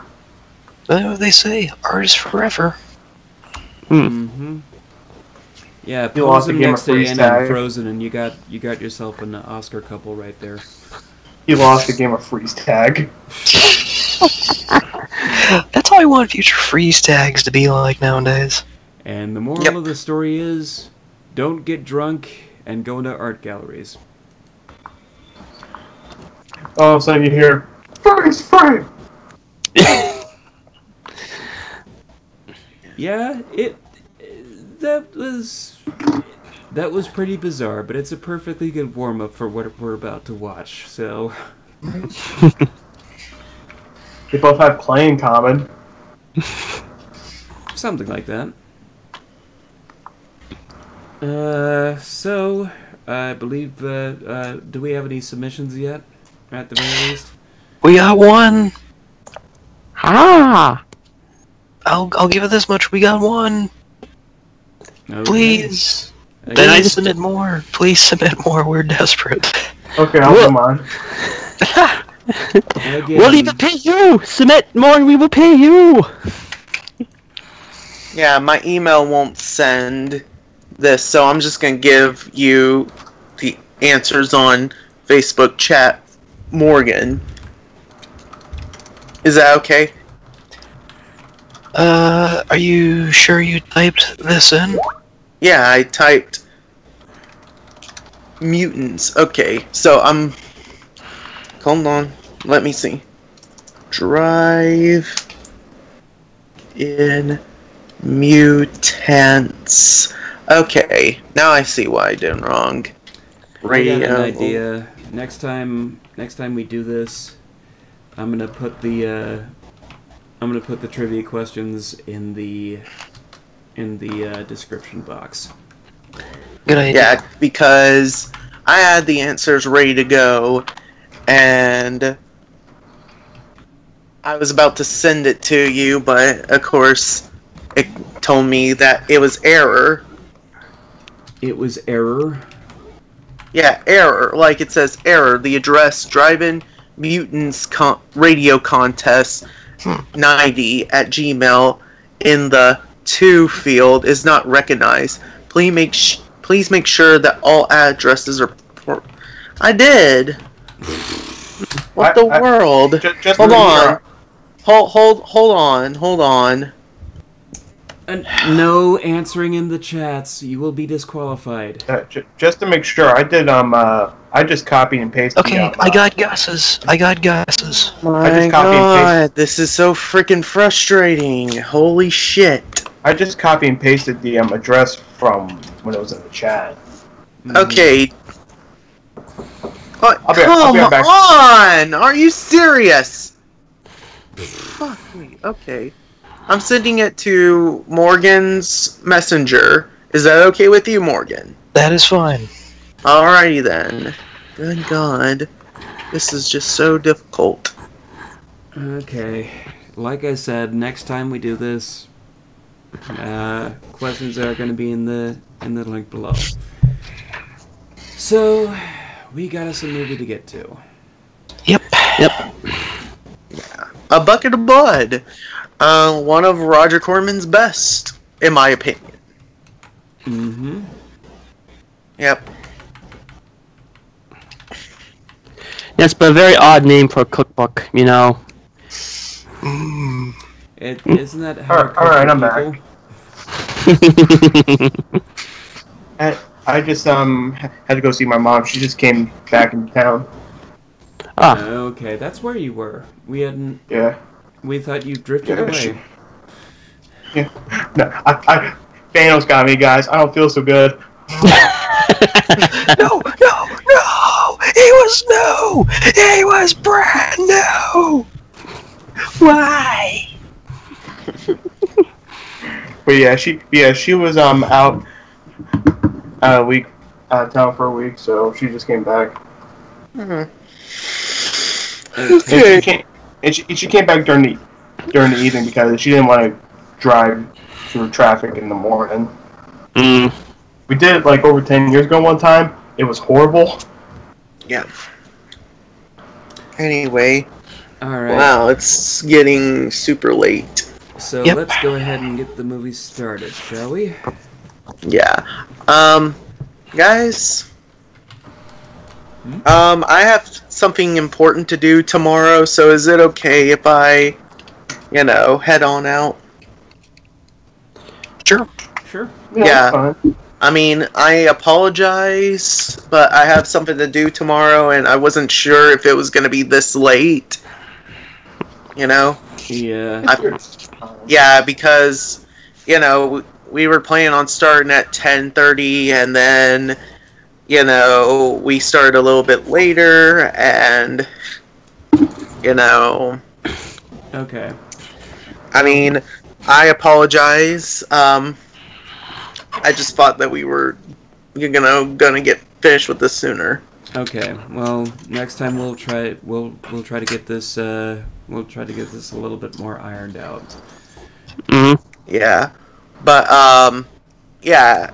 That's what they say. Art is forever. Mm-hmm. Yeah, You lost pose the him game next of to freeze Anna tag. and Frozen, and you got yourself an Oscar couple right there. He lost the game of freeze tag. That's all I want future freeze tags to be like nowadays. And the moral of the story is, don't get drunk and go into art galleries. All of a sudden you hear, freeze frame! Yeah, that was pretty bizarre, but it's a perfectly good warm-up for what we're about to watch, so... They both have clay in common. Something like that. So, I believe, do we have any submissions yet? At the very least? We got one! Ah! I'll give it this much. We got one. Okay. Please. Then Please submit more. Please submit more. We're desperate. Okay, I'll come on. We'll even pay you! Submit more and we will pay you! Yeah, my email won't send this, so I'm just gonna give you the answers on Facebook chat, Morgan. Is that okay? Are you sure you typed this in? Yeah, I typed mutants. Okay, so hold on, let me see. Drive-In Mutants. Okay, now I see what I did wrong. I got an idea. Next time we do this, I'm gonna put the trivia questions in the description box. Good idea. Yeah, because I had the answers ready to go, and I was about to send it to you, but of course it told me that it was error. It was error? Yeah, error. Like it says error. The address Drive-In Mutants Radio Contest 90 at Gmail in the to field is not recognized. Please make sure that all addresses are. I did. What the world? Just hold on. Hold on. No answering in the chats. You will be disqualified. Just to make sure, I did. I just copied and pasted. Okay, I got guesses. My God, this is so freaking frustrating. Holy shit. I just copy and pasted the address from when it was in the chat. Okay. I'll be Come back. on! Are you serious? Fuck me. Okay. I'm sending it to Morgan's Messenger. Is that okay with you, Morgan? That is fine. Alrighty then. Good God. This is just so difficult. Okay. Like I said, next time we do this, questions are going to be in the link below. So, we got us a movie to get to. Yep. Yeah. A Bucket of Blood. One of Roger Corman's best, in my opinion. Mm-hmm. Yep. Yes, but a very odd name for a cookbook, you know. Isn't that how Alright, I'm back. I just had to go see my mom. She just came back in town. Ah. Okay, that's where you were. We hadn't. Yeah. We thought you drifted away. Yeah. No, Thanos got me, guys. I don't feel so good. No! He was brand new! Why? But she was out a week, out of town for a week, so she just came back. Mm-hmm. Okay. And she came back during the evening because she didn't want to drive through traffic in the morning. Mm. We did it like over 10 years ago one time. It was horrible. Yeah. Anyway. Alright. Wow, it's getting super late. So let's go ahead and get the movie started, shall we? Yeah. Guys. I have something important to do tomorrow, so is it okay if I, head on out? Sure. Sure. Yeah. That's fine. I mean, I apologize, but I have something to do tomorrow, and I wasn't sure if it was going to be this late. You know? Yeah. Yeah, because, you know, we were planning on starting at 10:30, and then, you know, we started a little bit later, and, you know... Okay. I mean, I apologize. I just thought that we were, gonna get finished with this sooner. Okay. Well, next time we'll try to get this we'll try to get this a little bit more ironed out. Yeah, but yeah.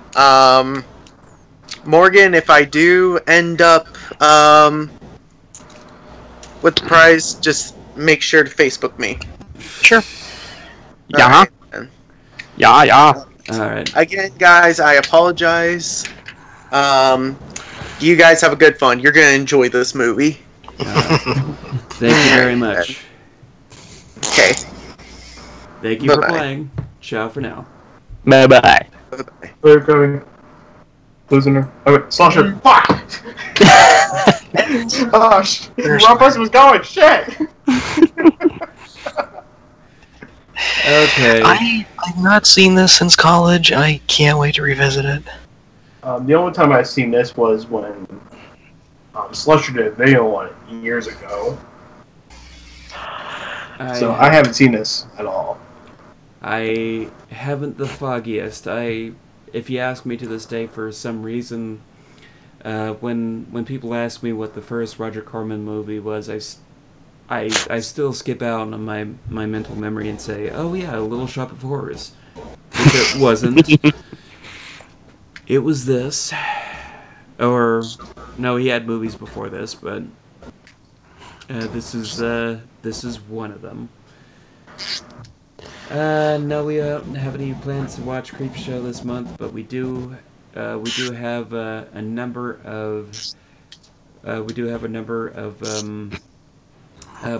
Morgan, if I do end up with the prize, just make sure to Facebook me. Sure. Yeah. Right. Yeah. Alright. Again, guys, I apologize. You guys have a good fun. You're gonna enjoy this movie. Thank you very much. Okay. Thank you for playing. Ciao for now. Bye-bye. We're going. Losing her. Oh, wait. Slasher. Fuck! Gosh. Wrong person was going. Shit! Okay. I've not seen this since college, and I can't wait to revisit it. The only time I've seen this was when Slusher did a video on it years ago. So I haven't seen this at all. I haven't the foggiest. If you ask me to this day, for some reason, when people ask me what the first Roger Corman movie was, I still skip out on my mental memory and say, oh yeah, A Little Shop of Horrors. Which it wasn't. It was this. Or, no, he had movies before this, but this is one of them. No, we don't have any plans to watch Creepshow this month, but we do have a number of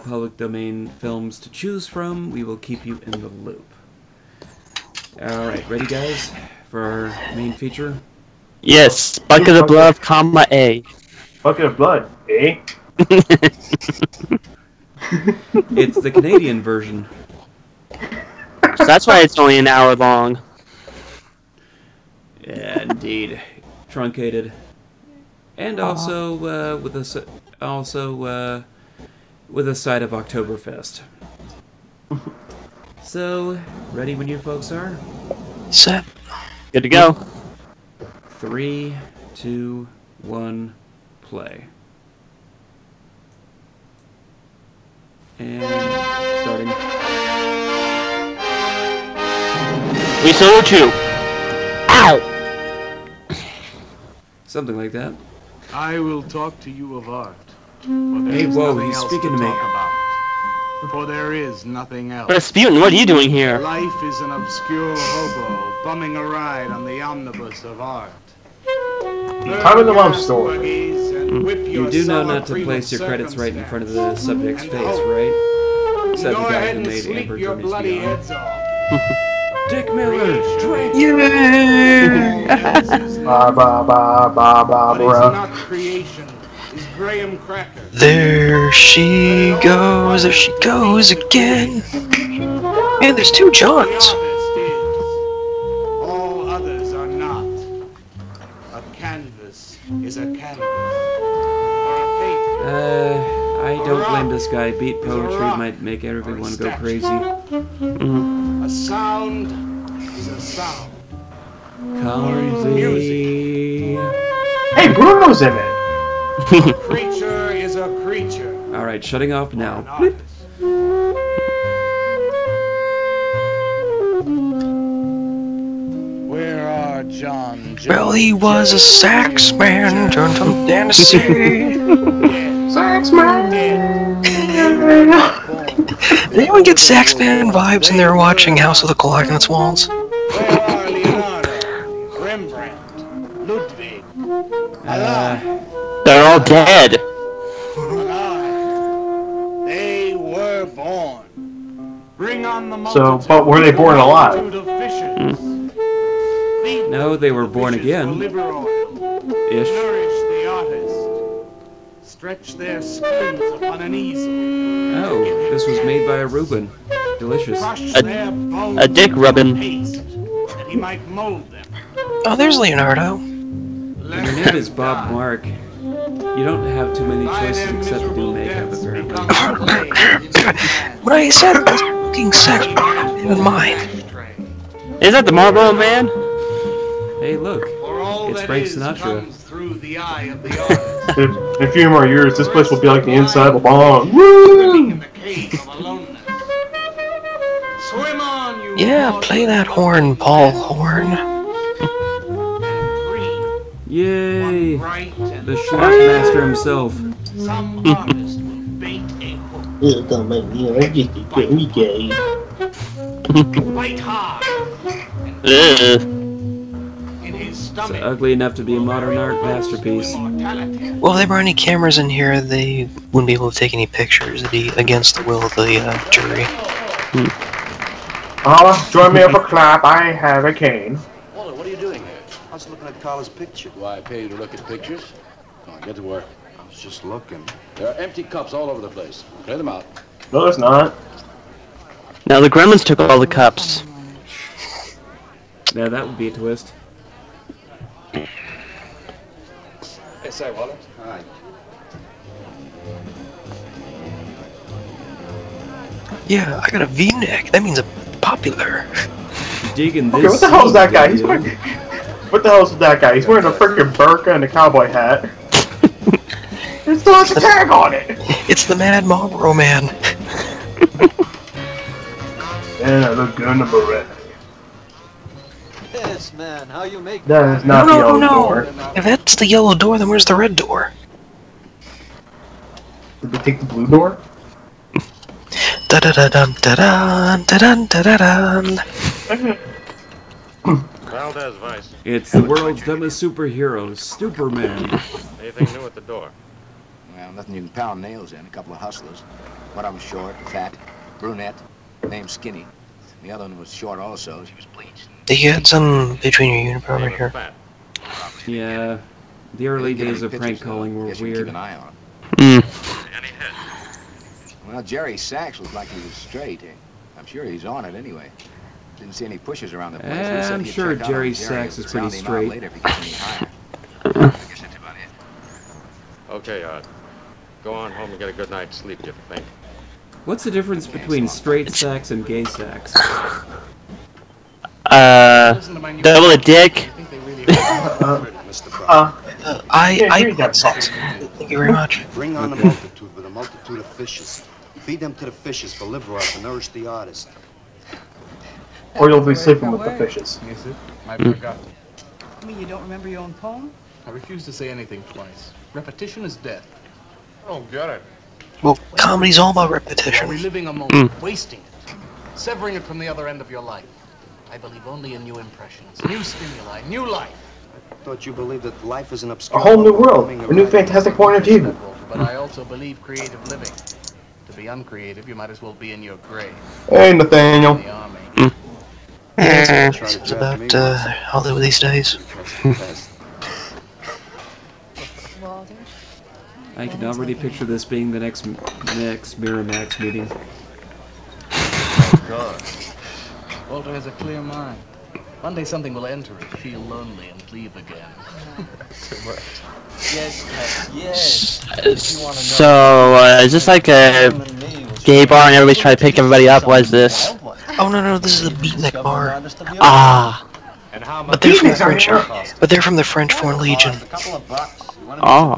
public domain films to choose from. We will keep you in the loop. Alright, ready guys for our main feature? Yes, Bucket of Blood, comma A. Bucket of Blood, eh? It's the Canadian version. So that's why it's only an hour long. Yeah, indeed. Truncated. And also with a side of Oktoberfest. So, ready when you folks are? Set. Good to go. 3, 2, 1, play. And starting. We salute you. Ow! Something like that. I will talk to you of art. Hey, whoa, he's speaking to me. For there is nothing else. Rasputin, what are you doing here? Life is an obscure hobo bumming a ride on the omnibus of art. Time in the love story. You do know not to place your credits right in front of the subject's face, right? Said the guy who made Amber Journeys Beyond. Dick Miller, drink! Yay! Ba ba ba ba ba bro. There she goes again. Man, there's 2 Johns. All others are not. A canvas is a canvas. I don't blame this guy. Beat poetry might make everyone go crazy. A sound is a sound. Comfy. Hey, Bruno's in it. A creature is a creature. Alright, shutting off now. Where are John? Well, he was a sax man turned from Tennessee. Sax man. Did anyone get sax man vibes when they were watching House of the Clock on its Walls? Where are Leonardo, Rembrandt, Ludwig? They're all dead. They were born. Bring on the So, but were they born alive? No, they were born again. Ish. Nourish the artist. Stretch their skins upon an easel. Oh, this was made by a Reuben. Delicious. A dick rubbin. That he might mold them. Oh, there's Leonardo. Your name is Bob Mark. You don't have too many choices except to do makeup, apparently. What I said was fucking sex. Even mine. Is that the Marlboro Man? Hey, look. It's Frank Sinatra. In a few more years, this place will be like the inside of a bomb. Woo! Yeah, play that horn, Paul Horn. Yay! The Schlock Master himself. It's ugly enough to be a modern art masterpiece. Well, if there were any cameras in here, they wouldn't be able to take any pictures. It'd be against the will of the jury. Join me up a clap. I have a cane. Walter, what are you doing here? I was looking at Carla's picture. Do I pay you to look at pictures? Come on, get to work. I was just looking. There are empty cups all over the place. Clear them out. No, there's not. Now the Gremlins took all the cups. Yeah, that would be a twist. Hey, say, Walter. Hi. Yeah, I got a V-neck. That means a popular. Digging this. Okay, what the hell is that guy? He's wearing... What the hell is that guy? He's wearing a freaking burqa and a cowboy hat. It still has a tag on it. It's the Mad Marlboro Man. And I look good in the beret. Yes, man. How you make That is not the yellow door. If that's the yellow door, then where's the red door? Did they take the blue door? Da da da dun da dun da dun da da dun. Valdez Vice. It's the world's dumbest superhero, Superman. Anything new at the door? Well, nothing you can pound nails in. A couple of hustlers. One of them short, fat, brunette, named Skinny. The other one was short also. She was bleached. You had some between your uniform and here. Yeah, the early days of prank calling were Keep weird. an eye on. Any hit? Well, Jerry Sachs looked like he was straight. I'm sure he's on it anyway. Didn't see any pushes around the place. He said I'm he'd sure check out on Jerry Jerry Sachs and is pretty sound him out straight. later if he gets any higher. I guess that's about it. Okay, go on home and get a good night's sleep, you think? What's the difference between straight sax and gay sax? Double a dick. I got sauce. Thank you very much. Bring on the multitude with a multitude of fishes. Feed them to the fishes for liver oil to nourish the artist. Or you'll be sleeping with the fishes. Yes, it might be forgotten. You mean you don't remember your own poem? I refuse to say anything twice. Repetition is death. Oh, get it. Well, comedy's all about repetition. Reliving a moment, wasting it, severing it from the other end of your life. I believe only in new impressions, new stimuli, new life. I thought you believed that life is an obscure... A whole new world, a new fantastic point of view. But I also believe creative living. To be uncreative, you might as well be in your grave. Hey, Nathaniel. In the army. Yeah, it's about Hollywood these days. I can already picture this being the next Miramax meeting. Oh, God. Walter has a clear mind. One day something will enter it, feel lonely, and leave again. Yes, yes. So, is this like a gay bar and everybody's trying to pick everybody up? What is this? Oh no, this is the Beatnik bar. Ah. But they're from the French. But they're from the French Foreign Legion. Oh.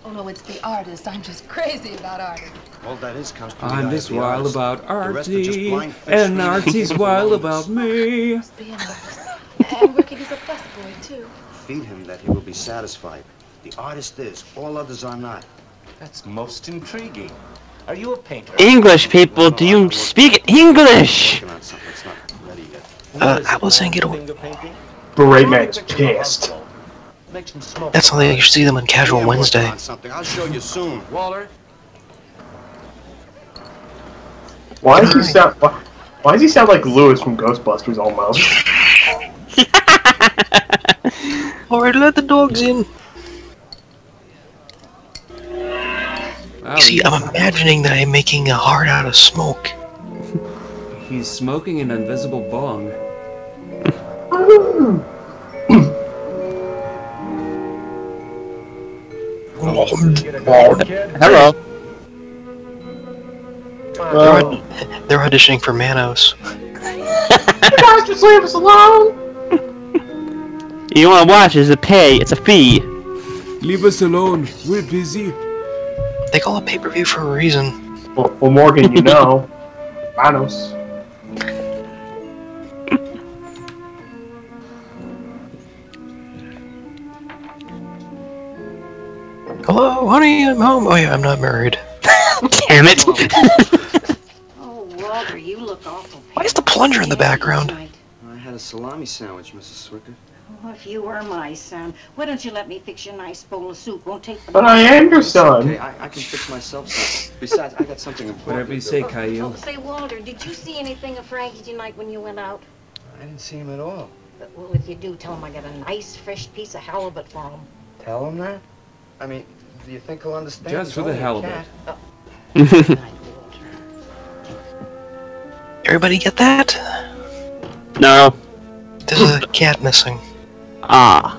Oh no, it's the artist. I'm just crazy about artists. All that is comes to I'm just wild about Artie, and Artie's wild about me. Be an artist. And working as a busboy too. Feed him that he will be satisfied. The artist is, all others are not. That's most intriguing. Are you a painter? English people, do you speak English? I was saying it. Beret Man is pissed. That's how you see them on Casual Wednesday. I'll show you soon. Waller. Why does he sound? Why does he sound like Lewis from Ghostbusters almost? Alright, let the dogs in. Wow, You see, I'm imagining that I'm making a heart out of smoke. He's smoking an invisible bong. Hello. They're auditioning for Manos. You guys just leave us alone! You want to watch? It's a pay. It's a fee. Leave us alone. We're busy. They call it pay-per-view for a reason. Well, Morgan, you know. Manos. Hello, honey, I'm home. Oh yeah, I'm not married. Damn it. Oh, Walter, you look awful. Why is the plunger in the background? I had a salami sandwich, Mrs. Swicker. Oh, if you were my son, why don't you let me fix you a nice bowl of soup? Won't take But I am your son. Okay, I can fix myself something. Besides, I got something important. Whatever you say, Caillou. Oh, say, Walter, did you see anything of Frankie tonight when you went out? I didn't see him at all. But, well, if you do, tell him I got a nice, fresh piece of halibut for him. Tell him that? I mean, do you think he'll understand? Just for the halibut. Everybody get that? No. There's a cat missing. Ah.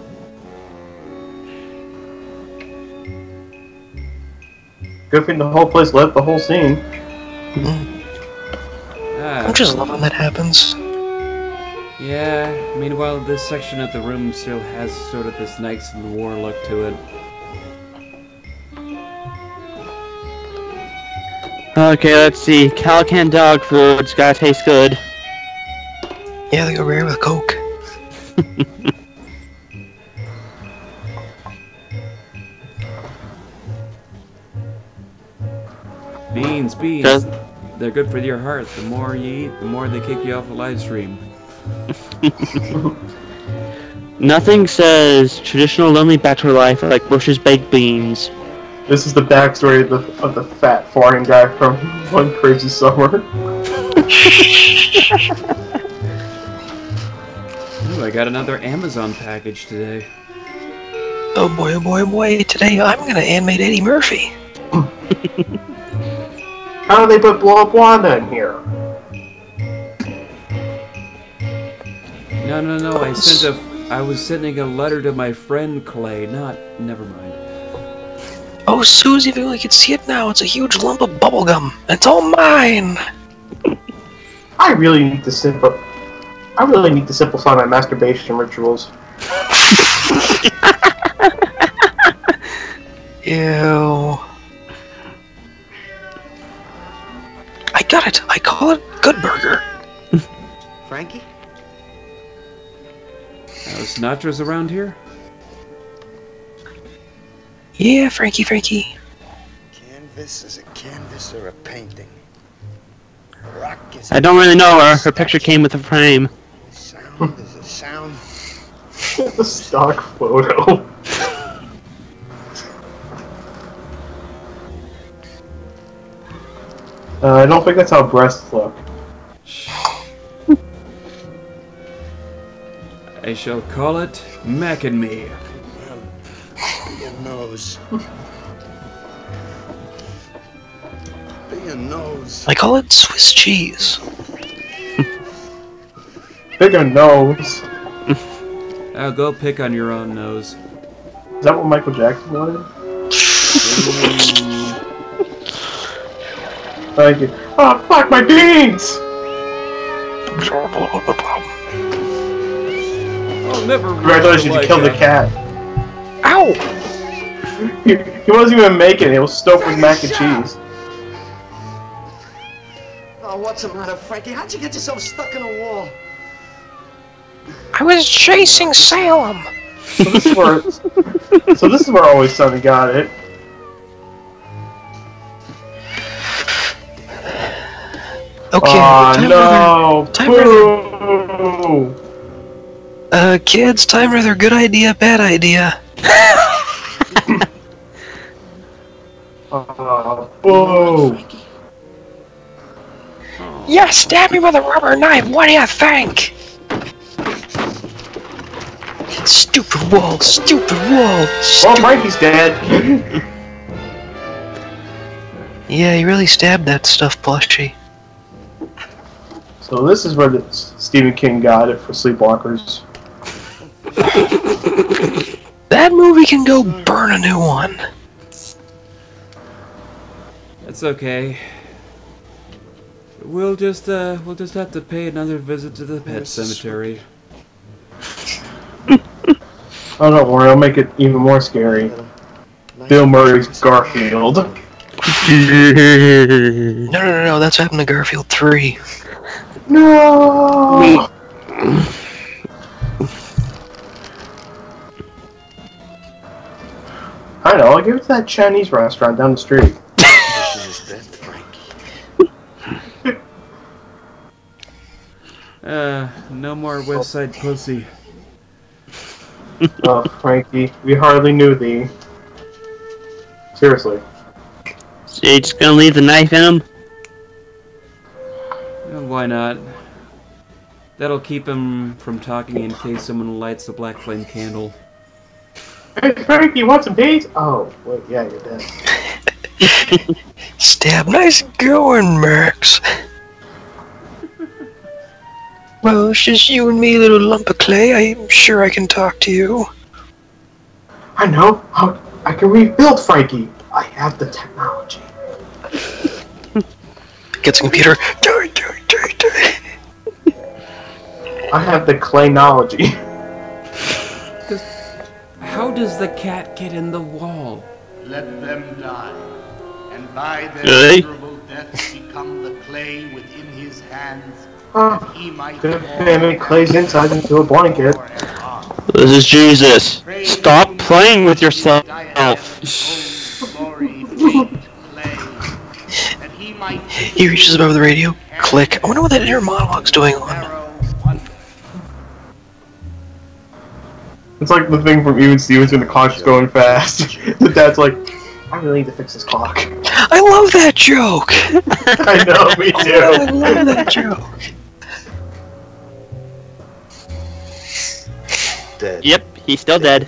Good thing the whole place left the whole scene. I'm just loving that happens. Yeah, meanwhile this section of the room still has sort of this nice noir look to it. Okay, let's see. Calican dog food's gotta taste good. Yeah, they go rare with Coke. Beans. Does- They're good for your heart. The more you eat, the more they kick you off the live stream. Nothing says traditional lonely bachelor life like Bush's baked beans. This is the backstory of the fat foreign guy from One Crazy Summer. Ooh, I got another Amazon package today. Oh boy, oh boy, oh boy. Today I'm gonna animate Eddie Murphy. How do they put Blah Wanda in here? No. I was sending a letter to my friend Clay. Never mind. Oh, Susie, if you only could see it now, it's a huge lump of bubblegum. It's all mine. I really need to simplify my masturbation rituals. Ew. I got it. I call it Good Burger. Frankie? Sinatra's around here? Yeah, Frankie. Canvas is a canvas or a painting. Rock is I don't really know her. Her picture came with a frame. sound is a sound. The stock photo. I don't think that's how breasts look. I shall call it Mac and Me. Your nose. Your nose. I call it Swiss cheese. Bigger nose. Oh, go pick on your own nose. Is that what Michael Jackson wanted? Thank you. Oh, fuck my beans! I'll never. Congratulations, you killed the cat. Ow! He wasn't even making it. It was stoked with mac and cheese. Oh, what's the matter, Frankie? How'd you get yourself stuck in a wall? I was chasing Salem. So this is where Always Sunny got it. Okay. Oh no! Boo! Kids, time rather good idea, bad idea. Boo! Yeah, stab me with a rubber knife. What do you think? Stupid wall, stupid wall. Well, Frankie's dead. Yeah, he really stabbed that stuffed plushie. So this is where the Stephen King got it for Sleepwalkers. That movie can go burn a new one. That's okay. We'll just have to pay another visit to the pet cemetery. Oh, don't worry, I'll make it even more scary. Bill Murray's Garfield. No, that's happened to Garfield 3. No! I know, I'll give it to that Chinese restaurant down the street. This is dead, Frankie. No more West Side pussy. Oh, Frankie, we hardly knew thee. Seriously. So you just gonna leave the knife in him? Why not? That'll keep him from talking in case someone lights the black flame candle. Hey, Frankie, you want some dates? Oh, wait, yeah, you're dead. Stab, nice going, Max. Well, it's just you and me, little lump of clay. I'm sure I can talk to you. I know. I can rebuild Frankie. I have the technology. Gets a computer. I have the claynology. How does the cat get in the wall? Let them die, and by their Really? miserable deaths become the clay within his hands. He might Make clay's inside into a blanket. This is Jesus. Stop playing with yourself. He reaches above the radio. Click. I wonder what that inner monologue's doing on. It's like the thing from Even Stevens when the clock's going fast. The dad's like, I really need to fix this clock. I love that joke! I know, me too. I love that joke. Dead. Yep, he's still dead.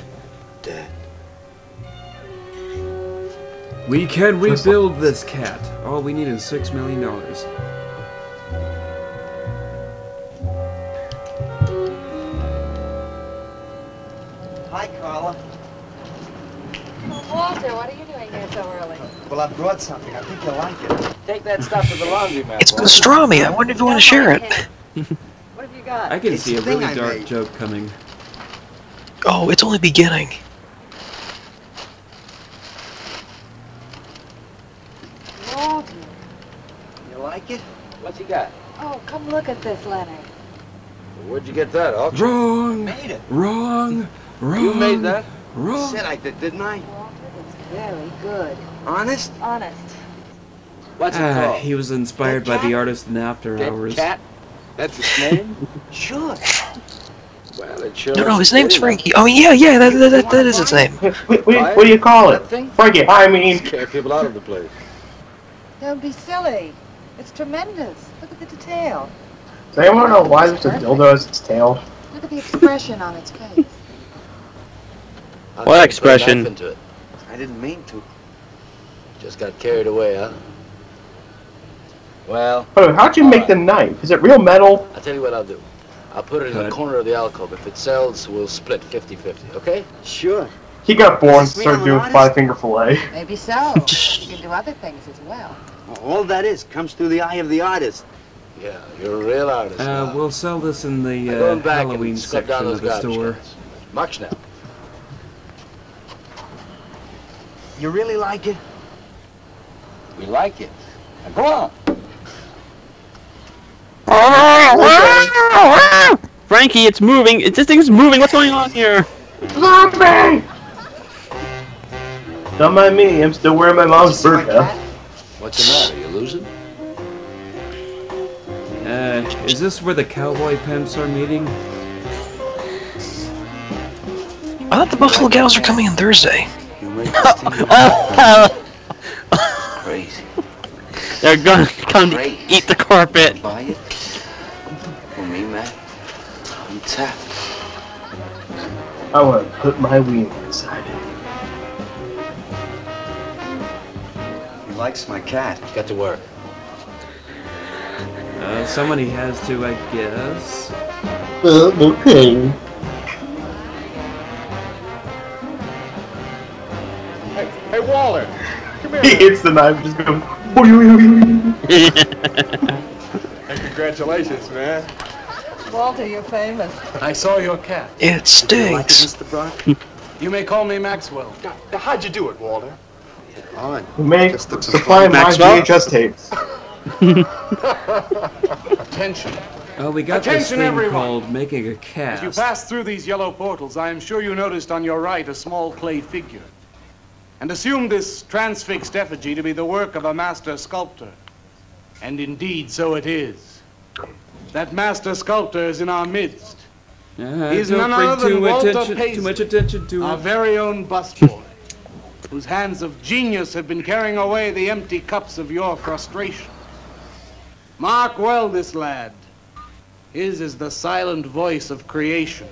We can rebuild this cat. All we need is $6 million. Hi, Carla. Walter, what are you doing here so early? Well, I brought something. I think you'll like it. Take that stuff to the laundromat. It's pastrami. I wonder if you want to share it. What have you got? I can It's see a the thing really I dark made. joke coming. Oh, it's only beginning. Walter. You like it? What's he got? Oh, come look at this, Leonard. Where'd you get that, auction? Wrong! Made it. Wrong! Wrong! You made that? Wrong! Said I did, didn't I? Walter, it's very good. Honest? Honest. What's it called? He was inspired by the artist in After Dead Hours. cat? That's its name? Sure. Well, it sure No, is his name's good. Frankie. Oh, yeah, that is its name. What do you call it? Frankie, I mean... Scare people out of the place. Don't be silly. It's tremendous. Look at the detail. Does anyone know why there's a dildo as its tail? Look at the expression on its face. What expression? Into it. I didn't mean to. Just got carried away, huh? Well, Oh, how'd you make the knife? Is it real metal? I'll tell you what I'll do. I'll put it in the Cut. corner of the alcove. If it sells, we'll split 50-50, okay? Sure. He got bored and Is this started real doing honest? five-finger fillet. Maybe so. You can do other things as well. All that is comes through the eye of the artist. Yeah, you're a real artist now. We'll sell this in the Now go back Halloween and scrub section down those of the garbage store. cans. March now. You really like it? We like it. Now go on. Frankie, it's moving. This thing's moving. What's going on here? Zombie! Don't mind me, I'm still wearing my mom's burqa. What's the matter? You losing? Is this where the cowboy pimps are meeting? I thought the Buffalo Gals are coming on Thursday. Crazy. They're gonna come eat the carpet. Buy it? For me, man. I'm tapped. I want to put my wiener inside it. He likes my cat. Get to work. Somebody has to, I guess. Okay. Hey, Waller! Come here. He hits the knife and just goes. Hey, congratulations, man. Walter, you're famous. I saw your cat. It stinks. Mr. Brock? You may call me Maxwell. Now, how'd you do it, Walter? Odd. Make Just looks supply my Maxwell? VHS tapes. Attention. Oh, we got this Attention, thing everyone. called making a As you cast. pass through these yellow portals, I am sure you noticed on your right a small clay figure. And assume this transfixed effigy to be the work of a master sculptor. And indeed, so it is. That master sculptor is in our midst. He is Don't none bring other than Walter too much attention to our it. very own busboy, whose hands of genius have been carrying away the empty cups of your frustration. Mark well this lad. His is the silent voice of creation.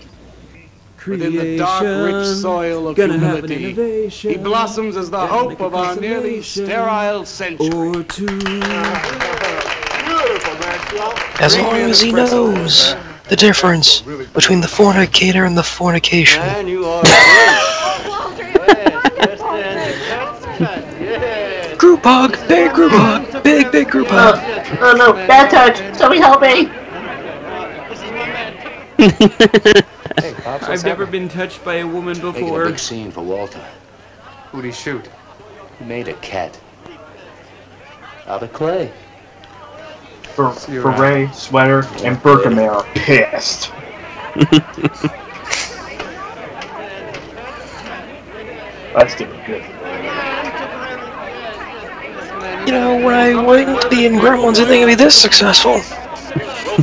Within the dark, rich soil of Gonna have an humility, innovation. he blossoms as the Gotta hope make a of our nearly consummation sterile century. or two. Beautiful, Maxwell. As long as he knows the difference between the fornicator and the fornication. Man, you are Group hug, big group hug, big group hug. Oh no, bad touch. Somebody help me. I've never been touched by a woman Making a before. big scene for Walter. Who'd he shoot? He made a cat. Out of clay. Beret, sweater, and Berkemare are pissed. That's doing good. You know, when I went to be in Gremlins, I didn't think it'd be this successful.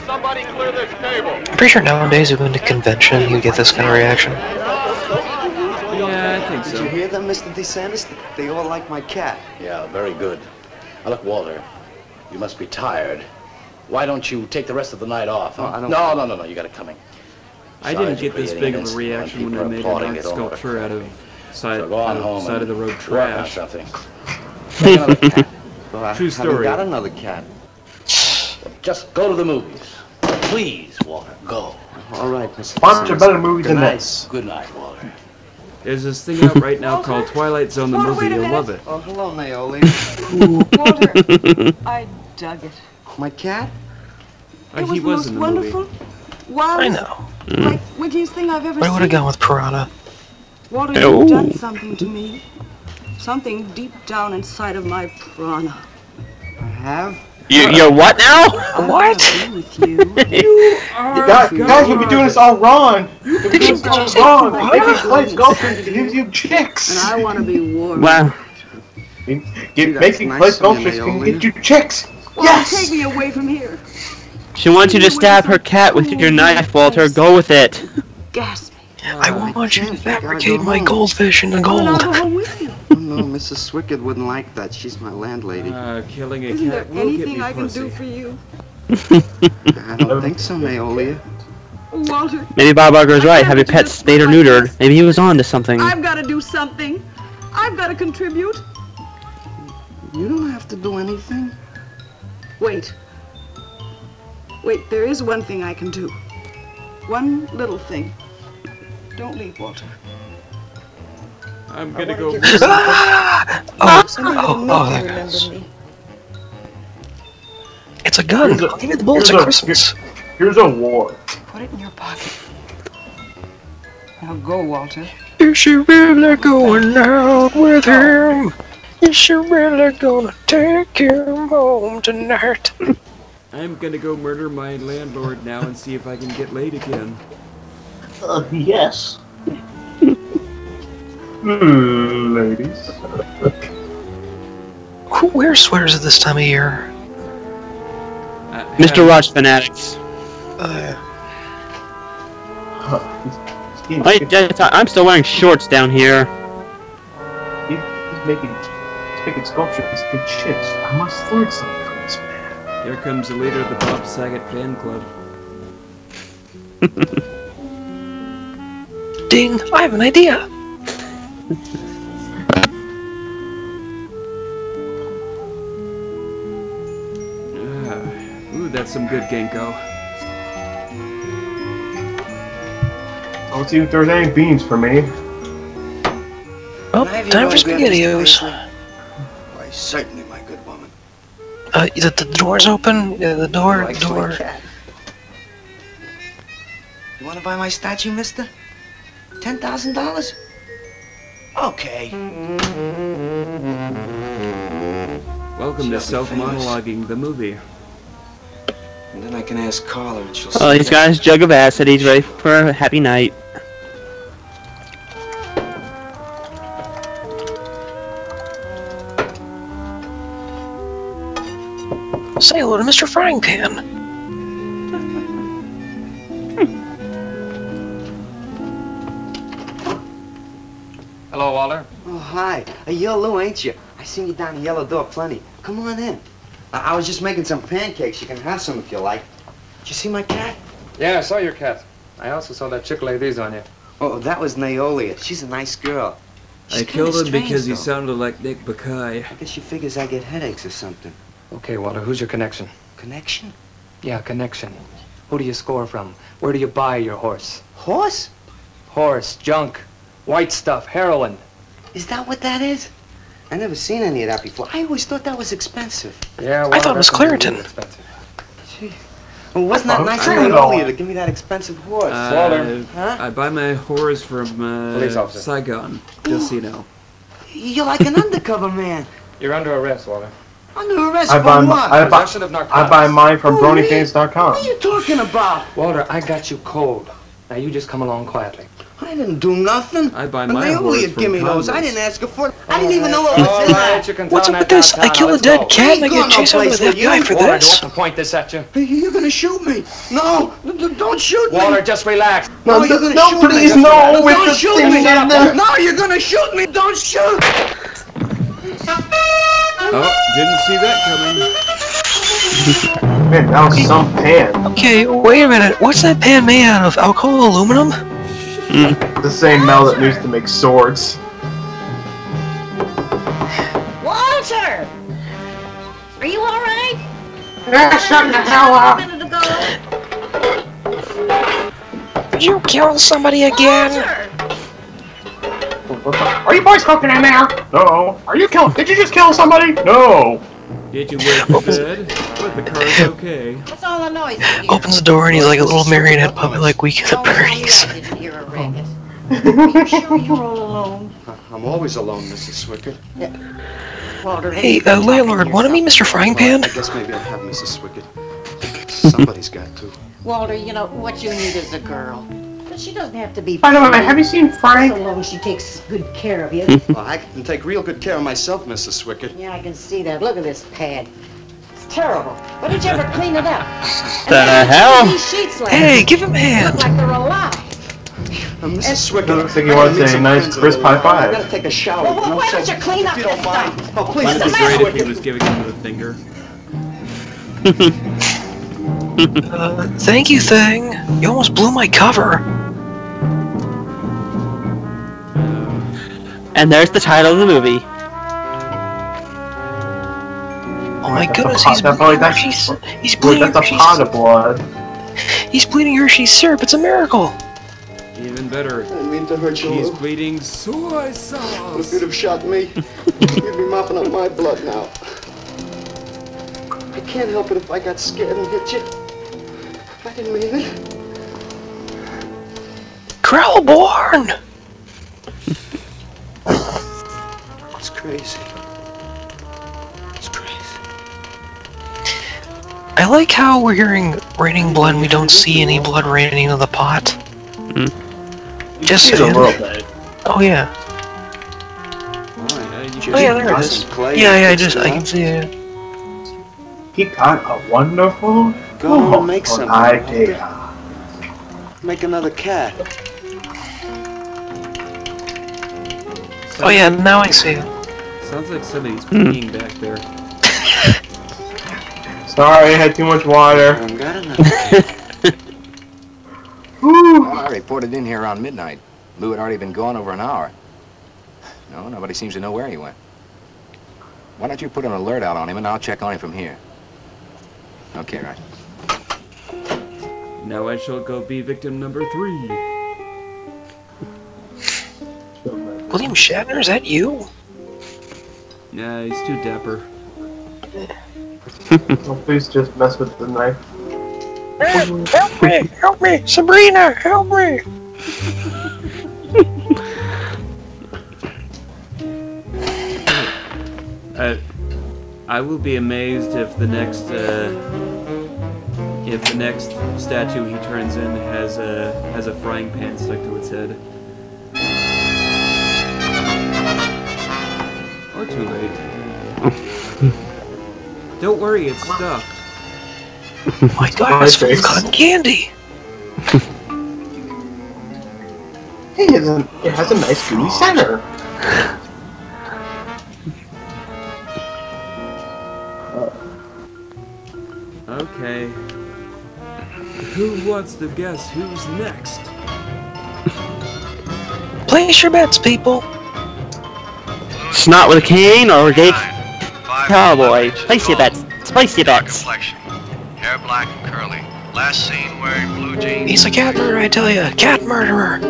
I'm pretty sure nowadays, if you went to convention, you'd get this kind of reaction. Yeah, I think Did you so. hear them, Mr. DeSantis? They all like my cat. Yeah, very good. Now look, Walter, you must be tired. Why don't you take the rest of the night off? Huh? Oh, I don't- No, you gotta come in. I didn't Besides, get you're this creating big an of a incident when reaction when people I are made applauding an it art all over. sculpture out of So go on home side of the road work on trash. something. Make another cat. Well, I True haven't story. got another cat. Just go to the movies. Please, Walter, go. All right, Mr. Bunch of DeSantis. better movies Good than night. this. Good night, Walter. There's this thing out right now called Twilight Zone the movie. You'll love it. Oh, hello, Naomi. Walter, I dug it. My cat? He was most in the wonderful, movie. wild, I know. like wittiest thing I've ever But I would have seen. gone with Piranha. Walter, Oh. you've done something to me. Something deep down inside of my prana. I have? You're what now? What? Guys, you've been doing this all wrong. You've been doing this all wrong. Making clay sculptures gives you chicks. And I want to be warm. Wow. Making clay sculptures can get you chicks. Well, Yes. take me away from here. She wants you to stab her cat with your knife, Walter. Go with it. Gas me. I want you to fabricate my goldfish into I'll gold. go home with you. Oh, no, Mrs. Swickard wouldn't like that. She's my landlady. Killing a Isn't there cat will get anything me I can pussy. do for you? I don't think so, Naolia. Walter, Maybe Bob Barker's right. Have your pet spayed or neutered. Maybe he was on to something. I've got to do something. I've got to contribute. You don't have to do anything. Wait. Wait, there is one thing I can do. One little thing. Don't leave, Walter. I'm gonna go. There it is. It's a gun. I'll give you the bullets at Christmas. Here's a war. Put it in your pocket. Now go, Walter. Is she really going out with him? Is she really gonna take him home tonight? I'm gonna go murder my landlord now and see if I can get laid again. Yes. Ladies. Who wears sweaters at this time of year? Mr. Raj Fanatics. I'm still wearing shorts down here. He's making sculptures. Good chicks. I must learn something from this man. Here comes the leader of the Bob Saget fan club. Ding! I have an idea! Ooh, that's some good ginkgo. Let's see if there's any beans for me. Oh, time for SpaghettiOs. Why, certainly, my good woman. The door's open? The door. You want to buy my statue, mister? $10,000? Okay. Welcome to Self-Monologuing the Movie. And then I can ask Carla and she'll Oh, he's got his jug of acid. He's ready for a happy night. Say hello to Mr. Frying Pan. Hello, Walter. Oh, hi. You're Lou, ain't you? I seen you down the yellow door plenty. Come on in. I was just making some pancakes. You can have some if you like. Did you see my cat? Yeah, I saw your cat. I also saw that chick lay these on you. Oh, that was Naolia. She's a nice girl. She's I killed him strange, because he though. sounded like Nick Bakay. I guess she figures I get headaches or something. Okay, Walter, who's your connection? Connection? Yeah, connection. Who do you score from? Where do you buy your horse? Horse? Horse, junk, white stuff, heroin. Is that what that is? I never seen any of that before. I always thought that was expensive. Yeah, well, I thought it was that's gonna be Claritin. really expensive. Gee. Well, wasn't that nice of I know. Naolia to give me that expensive horse? Walter. Huh? I buy my horse from Police officer. Saigon, just so you know. You're like an undercover man. You're under arrest, Walter. Under arrest I for buy, what? Possession of narcotics. I buy mine from Who, me? BronyFans.com. What are you talking about? Walter, I got you cold. Now you just come along quietly. I didn't do nothing. I buy And my horse Naolia from give me those. I Congress. didn't ask her for it. I didn't even know what was All in right, that. you can What's tell up with that this? I downtown. kill a Let's dead go. cat and I Ain't get going chased no out by place that with you. guy for Walter, do you this. want to point this at you? You're gonna shoot me. No, don't shoot me. Walter, just relax. No, you're gonna no, shoot please, me. no, with Don't the shoot thing me. in there. No, you're gonna shoot me. Don't shoot. Oh, didn't see that coming. Man, that was some pan. Okay, wait a minute. What's that pan made out of? Alcohol aluminum? The same metal that used to make swords. Walter! Are you all right? Shut the hell up! A minute ago. Did you kill somebody again? Walter! Are you boys cooking in there? No. Are you killing? Did you just kill somebody? No. Did you wake the bed? But the car's okay. What's all the noise? Opens the door and he's like a little marionette puppet like Weekend at Bernie's. I didn't hear a racket. Are you sure you're all alone? I'm always alone, Mrs. Swicket. Walter, Hey, landlord, wanna meet Mr. Frying Pan? I guess maybe I'll have Mrs. Swicket. Somebody's got to. Walter, you know, what you need is a girl. But she doesn't have to be... By the way, have you seen Frank? So long as she takes good care of you. Well, I can take real good care of myself, Mrs. Swicket. Yeah, I can see that. Look at this pad. It's terrible. Why did you ever clean it up? The hell? These sheets like Hey, give him a hand. look like they're alive. Mrs. Swicket. Looks like you want to say a nice crisp high I five. gotta take a shower. Well, you know, why so don't you clean up if you don't this mind. stuff? Oh, please, Wouldn't it be Mrs. great if Swicket. he was giving him the finger? Thank you, thing. You almost blew my cover. And there's the title of the movie. Oh my That's a goodness, pot- he's that's bleeding probably- Hershey's. He's Wait, bleeding that's a pot of blood. He's bleeding Hershey's syrup. It's a miracle. Even better. I didn't mean to hurt you. He's Lou. bleeding soy sauce. If you'd have shot me, you'd be mopping up my blood now. I can't help it if I got scared and hit you. I didn't mean it. Growlborn! It's crazy. It's crazy. I like how we're hearing raining blood and we don't see any blood raining into the pot. Just a saying. little bit. Oh yeah. Oh yeah, there it is. Yeah, I can see it. He got a wonderful, Go and make something. idea. Make another cat. Oh yeah, now I see it. Sounds like somebody's peeing back there. Sorry, I had too much water. Got another cat. I reported in here around midnight. Lou had already been gone over an hour. No, nobody seems to know where he went. Why don't you put an alert out on him and I'll check on him from here. Okay, right. Now I shall go be victim number 3. William Shatner, is that you? Yeah, he's too dapper. Oh, please just mess with the knife. Help me! Help me! Sabrina, help me! I will be amazed if the next statue he turns in has a frying pan stuck to its head. Or too late. Don't worry, it's stuffed. Oh my god, it's full of cotton candy! Hey, it has a nice gooey center. Okay. Who wants to guess who's next? Place your bets, people! Snot with a cane or a gay cowboy? Place your bets. Place your bets. Hair black and curly. Last seen wearing blue jeans. He's a cat murderer, I tell ya! Cat murderer!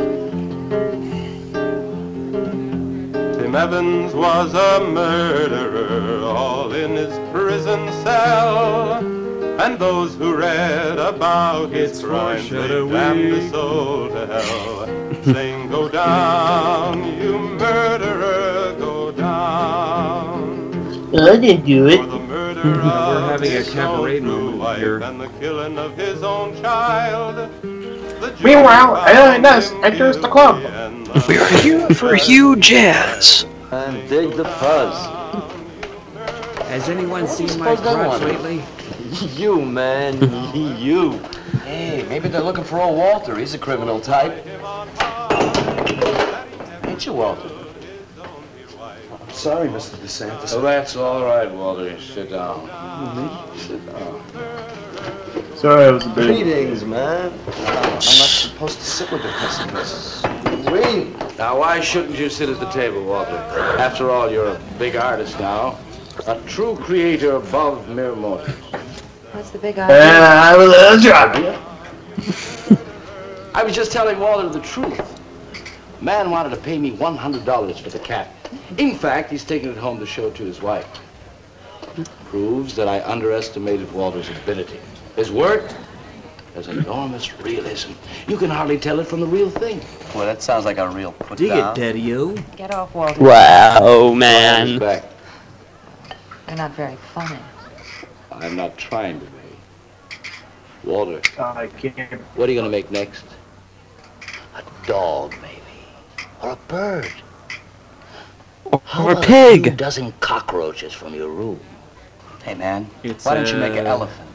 Tim Evans was a murderer, all in his prison cell. And those who read about his crimes, they damned the soul to hell, saying, "Go down, you murderer, go down." I didn't do it. We're having a cabaret moment here. And the killing of his own child. Meanwhile, ALNS enters the club. We're here for huge jazz. And dig the fuzz. Has anyone seen my crotch lately? You, man. You. Hey, maybe they're looking for old Walter. He's a criminal type. Ain't you, Walter? I'm sorry, Mr. DeSantis. Oh, that's all right, Walter. Sit down. Sit down. Sorry, I was a bit. Greetings, man. I'm not supposed to sit with the customers. Green. Now, why shouldn't you sit at the table, Walter? After all, you're a big artist now. A true creator above mere mortals. What's the big idea? I was a job. I was just telling Walter the truth. Man wanted to pay me $100 for the cat. In fact, he's taking it home to show to his wife. Proves that I underestimated Walter's ability. His work has enormous realism. You can hardly tell it from the real thing. Well, that sounds like a real put Dig down. it, Daddy-o. Get off, Walter. Wow, man. You're not very funny. I'm not trying to be. Walter, I can't. what are you going to make next? A dog, maybe. Or a bird. Or a pig. A few dozen cockroaches from your room. Hey, man. It's Why don't you make an elephant?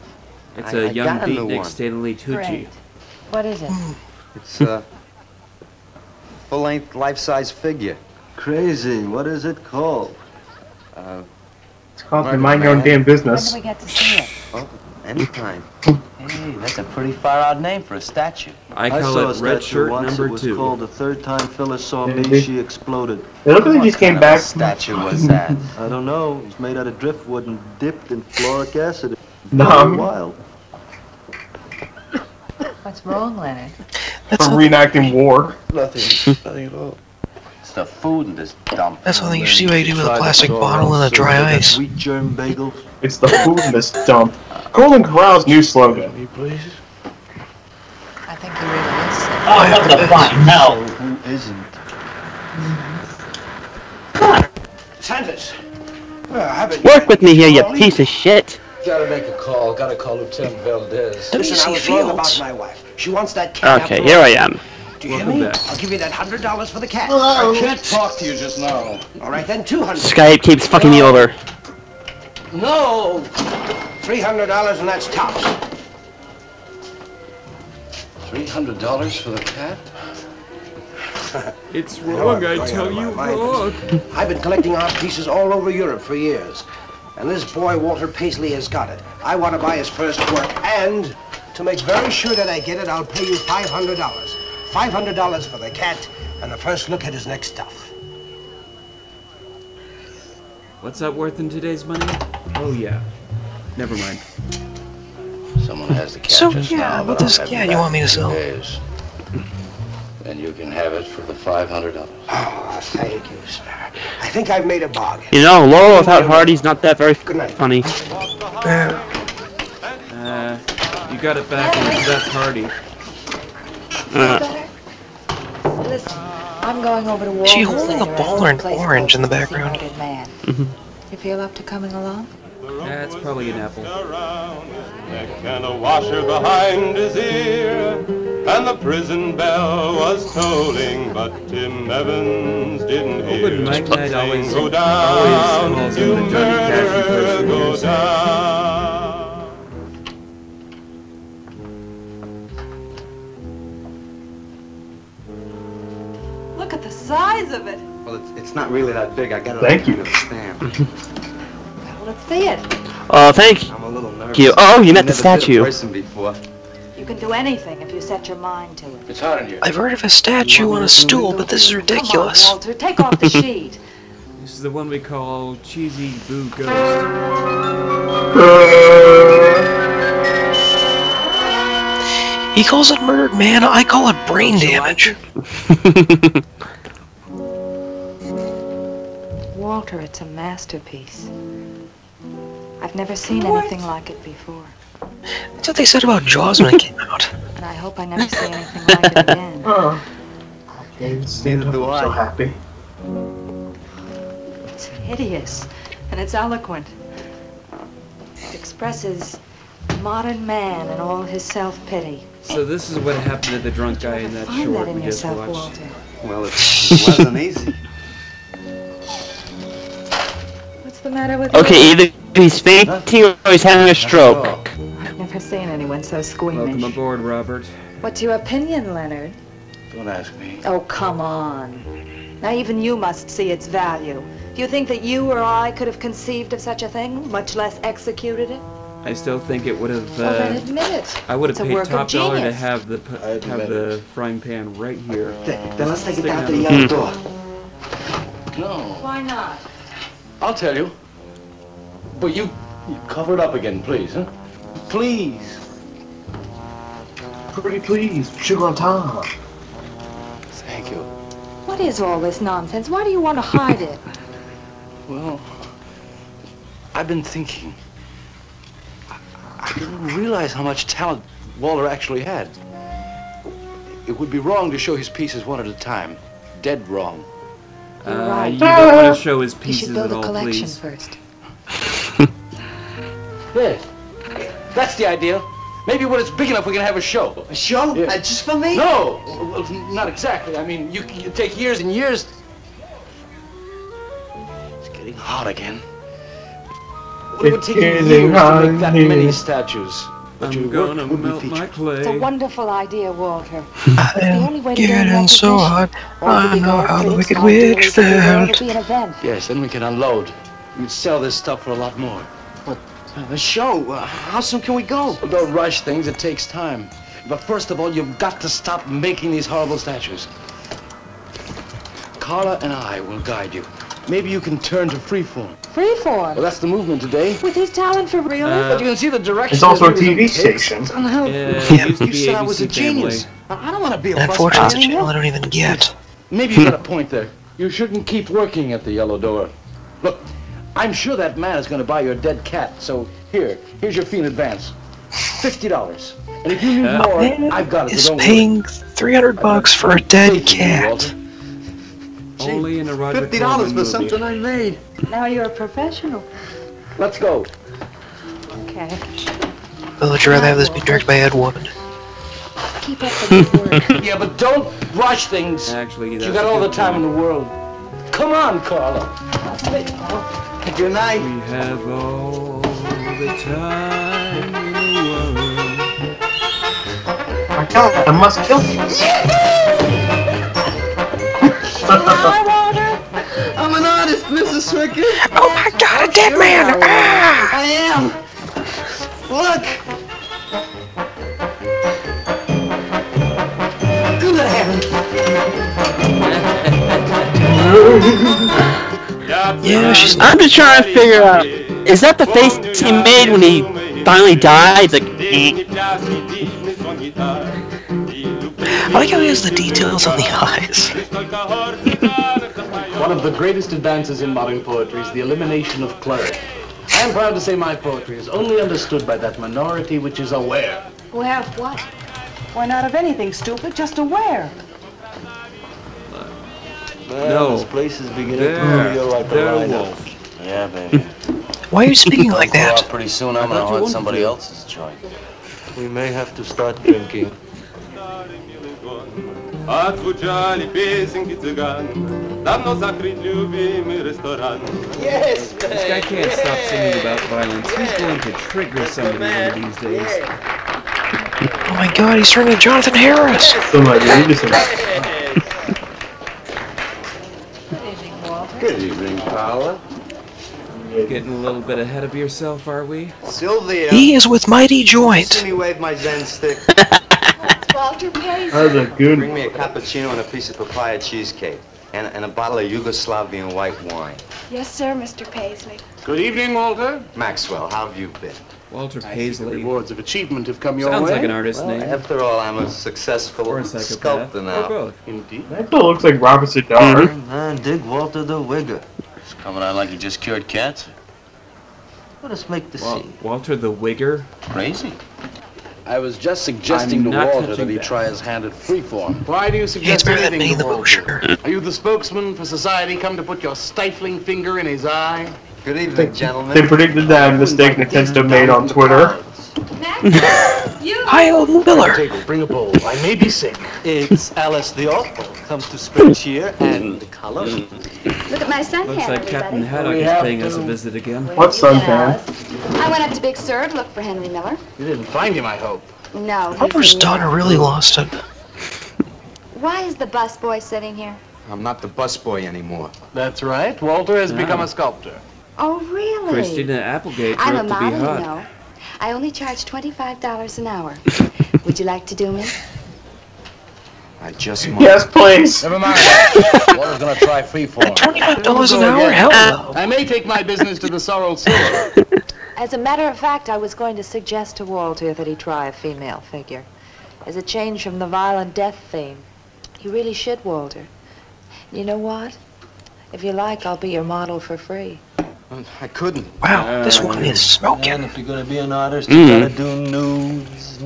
It's I a young got a new beatnik one. Stanley Tucci. Great. What is it? It's a full-length, life-size figure. Crazy. What is it called? It's called the Mind Your Own Damn Business. When do we get to see it? Oh, anytime. Hey, that's a pretty far-out name for a statue. I call it Red Shirt number 2. It was called The Third Time Phyllis Saw Me, She Exploded. It looked like he just came back. What statue was that? I don't know. It was made out of driftwood and dipped in fluoric acid. Numb. Wild. What's wrong, Leonard? For reenacting war. Nothing. Nothing at all. It's the food in this dump. That's something you see what you do with a plastic bottle and a dry ice. Wheat germ bagels. It's the food in this dump. Golden Corral's new slogan. Please. I think you really is sick. Oh, what the fuck? No. Who isn't? Sanders. Work with me here, you piece of shit. Gotta make a call. Gotta call Lieutenant Valdez. Listen, I was wrong about my wife. She wants that cat. Okay, here I am. Do you hear me? I'll give you that $100 for the cat. I can't talk to you just now. All right, then $200. Skype keeps fucking me over. No. $300 and that's tops. $300 for the cat? It's wrong, I tell you, wrong. I've been collecting art pieces all over Europe for years. And this boy, Walter Paisley, has got it. I want to buy his first work. And to make very sure that I get it, I'll pay you $500. $500 for the cat And the first look at his neck stuff. What's that worth in today's money? Oh yeah. Never mind. Someone has to catch So, us yeah, now, about but this I'll have cat it you back want me to in 2 sell? days. And you can have it for the $500. Oh, thank you, sir. I think I've made a bargain. You know, Laurel without Hardy's not that very funny. You got it back, and that's Hardy. Listen, I'm going over to Is she Walter's holding a later ball after or a an place orange in the called background? Sea-Hearted Man. You feel up to coming along? That's probably an apple. And a washer behind his ear, and the prison bell was tolling, but Tim Evans didn't hear. But Mike Knight always Go down, calls you him the Johnny Cash murderer, go impersonator. down. Look at the size of it. Well, it's not really that big. I got it Thank you. to stand. Well, let's see it. Oh, thank I'm a little nervous. you. Oh, you met the I've never bit a statue. person before. You can do anything if you set your mind to it. It's hot in here. I've heard of a statue on a stool, but this is ridiculous. Come on, Walter, take off the sheet. This is the one we call Cheesy Boo Ghost. He calls it murdered man, I call it brain damage. Walter, it's a masterpiece. I've never seen anything like it before. That's what they said about Jaws when it came out. And I hope I never see anything like it again. Neither do I. So happy. It's hideous, and it's eloquent. It expresses modern man and all his self-pity. So this is what happened to the drunk guy in that Find short that in we just yourself, watched. Walter. Well, it wasn't easy. What's the matter with you? Okay, either he's fainting or he's having a stroke. I've never seen anyone so squeamish. Welcome aboard, Robert. What's your opinion, Leonard? Don't ask me. Oh, come on. Now even you must see its value. Do you think that you or I could have conceived of such a thing, much less executed it? I still think it would have. Well, then admit it. I would have It's a paid work of top dollar to genius. have the frying pan right here. Then let's take it down to the Sticking yellow out. door. No. Why not? I'll tell you. But you cover it up again, please, huh? Please. Pretty please, sugar on top. Thank you. What is all this nonsense? Why do you want to hide it? Well, I've been thinking. I didn't realize how much talent Walter actually had. It would be wrong to show his pieces one at a time. Dead wrong. You're right. You don't want to show his You pieces should build at a all, collection please. first. There. That's the idea. Maybe when it's big enough, we can have a show. A show? Yeah. Just for me? No, well, not exactly. I mean, you take years and years. It's getting hot again. Well, it would take you years to make that many statues. But your I'm work gonna would be melt my featured. It's a clay. wonderful idea, Walter. I The only am way to gain getting so hot. I know how the Wicked Witch felt. It'll be an event. Yes, then we can unload. We'd sell this stuff for a lot more. A show? How soon can we go? Well, don't rush things. It takes time. But first of all, you've got to stop making these horrible statues. Carla and I will guide you. Maybe you can turn to freeform. Freeform. Well, that's the movement today. With his talent for real. But you can see the direction. It's also a that he was TV in. station. It's unhealthy. Yeah, it used to You be said I was a ABC Family. genius. I don't want to be a bus Unfortunately, it's a driver. channel I don't even get. Maybe you got a point there. You shouldn't keep working at the Yellow Door. Look, I'm sure that man is going to buy your dead cat. So here's your fee in advance, $50. And if you need more, I've got it. Is So don't paying $300 for a dead cat. Only in a Roger $50 Corman for movie. something I made. Now you're a professional. Let's go. Okay. Well, would you rather have this be directed by Ed Wood? Keep up the good work. Yeah, but don't rush things. Actually, You that's got a all the good time in point. the world. Come on, Carla. Good night. We have all the time in the world. I must kill you. Hi, Walter. I'm an artist, Mrs. Swicket. Oh my God, a dead man! Ah! I am. Look. Good heavens. Yeah, she's. I'm just trying to figure out, is that the face he made when he finally died? Like, I like how he has the details on the eyes. One of the greatest advances in modern poetry is the elimination of clutter. I am proud to say my poetry is only understood by that minority which is aware. Aware of what? Why, not of anything, stupid, just aware. Man, this place is beginning to feel like a rhino. Yeah, baby. Why are you speaking like that? Pretty soon I'm gonna haunt somebody else's joint. We may have to start drinking. Yes, this guy can't stop singing about violence. He's going to trigger somebody one of these days. Oh my god, he's turning to Jonathan Harris! Good evening, Paula. Getting a little bit ahead of yourself, are we? Sylvia. He is with Mighty Joint. See me wave my Zen stick. Walter Paisley. That's a good. Bring me a cappuccino and a piece of papaya cheesecake. And a bottle of Yugoslavian white wine. Yes, sir, Mr. Paisley. Good evening, Walter. Maxwell, how have you been? Walter Paisley. Rewards of achievement have come your way. Sounds like an artist Well, name. after all, I'm a successful Or a psychopath. sculptor now. Or both. Indeed. That still looks like Robert Sadar. Man, dig Walter the Wigger. He's coming out like he just cured cancer. Let us make the scene. Walter the Wigger? Crazy. I was just suggesting I'm to not Walter touching that he that. try his hand at freeform. Why do you suggest better than anything me, to the Walter? Boucher. Are you the spokesman for society come to put your stifling finger in his eye? Good evening, gentlemen. They predicted that mistake Nintendo made on Twitter. Hi, old Miller. Bring a bowl. I may be sick. It's Alice the Awful. Comes to spread cheer and color. Look at my suntan, Looks like Captain Haddock is paying us a visit again. What suntan? I went up to Big Sur to look for Henry Miller. You didn't find him, I hope. No. Where's Donna really lost it? Why is the busboy sitting here? I'm not the busboy anymore. That's right. Walter has become a sculptor. Oh, really? Christina Applegate I'm grew a up to be model, hot. you know. I only charge $25 an hour. Would you like to do me? I just might. Yes, please. Never mind. Walter's gonna try freeform. $25 an hour? Hell no. I may take my business to the sorrel sewer. As a matter of fact, I was going to suggest to Walter that he try a female figure. As a change from the violent death theme. He really should, Walter. You know what? If you like, I'll be your model for free. I couldn't. Wow, this one is smoking. And if you're gonna be an artist, you gotta do nudes.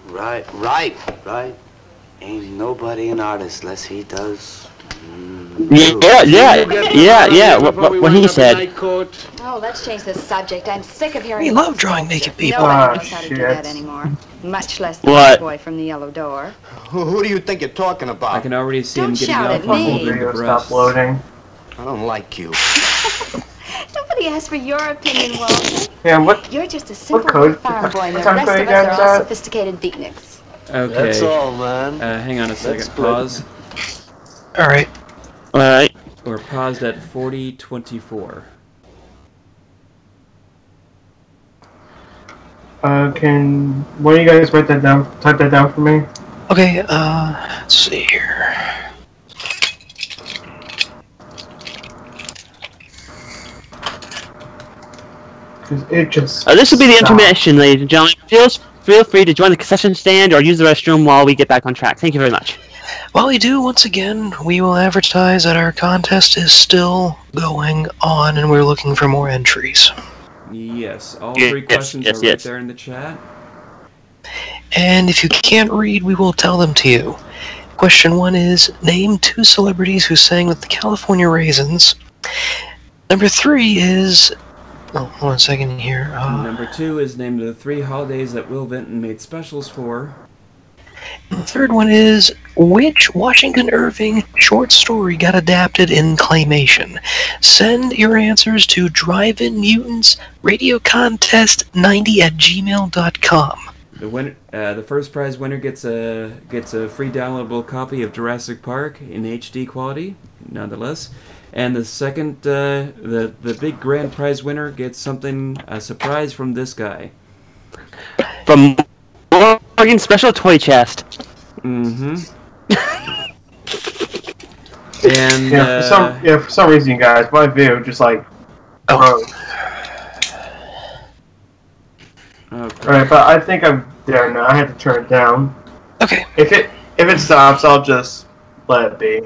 Right. Ain't nobody an artist unless he does. Yeah. What he said. Oh, let's change the subject. I'm sick of hearing. We love drawing naked people. Nobody knows how to do that anymore. Much less the What? boy from the Yellow Door. Who do you think you're talking about? I can already see him Don't getting shout off at on me. holding the Video breasts. stop loading. I don't like you. Nobody asked for your opinion, Walter. Yeah, what? You're just a simple code? farm boy, and the What time rest code of you us got are all set? sophisticated beatniks. Okay. That's all, man. Hang on a second. That's good. Pause. Alright. Alright. We're paused at 40:24. Can one of you guys write that down? Type that down for me. Okay, let's see here. Cause it just. This will be the stopped. intermission, ladies and gentlemen. Feel free to join the concession stand or use the restroom while we get back on track. Thank you very much. While we do, once again, we will advertise that our contest is still going on and we're looking for more entries. Yes, all Yes, three questions yes, are right yes. there in the chat. And if you can't read, we will tell them to you. Question 1 is, name 2 celebrities who sang with the California Raisins. Number 3 is... Oh, 1 second here. Number 2 is named the 3 holidays that Will Vinton made specials for. The third one is, which Washington Irving short story got adapted in claymation? Send your answers to Drive-In Mutants Radio Contest 90@gmail.com. The first prize winner gets a free downloadable copy of Jurassic Park in HD quality, nonetheless. And the second, the big grand prize winner gets a surprise from this guy. From Morgan Special Toy Chest. Mm-hmm. And for some reason, guys, my video just like froze. Alright, but I think I'm there now. I had to turn it down. Okay. If it stops, I'll just let it be.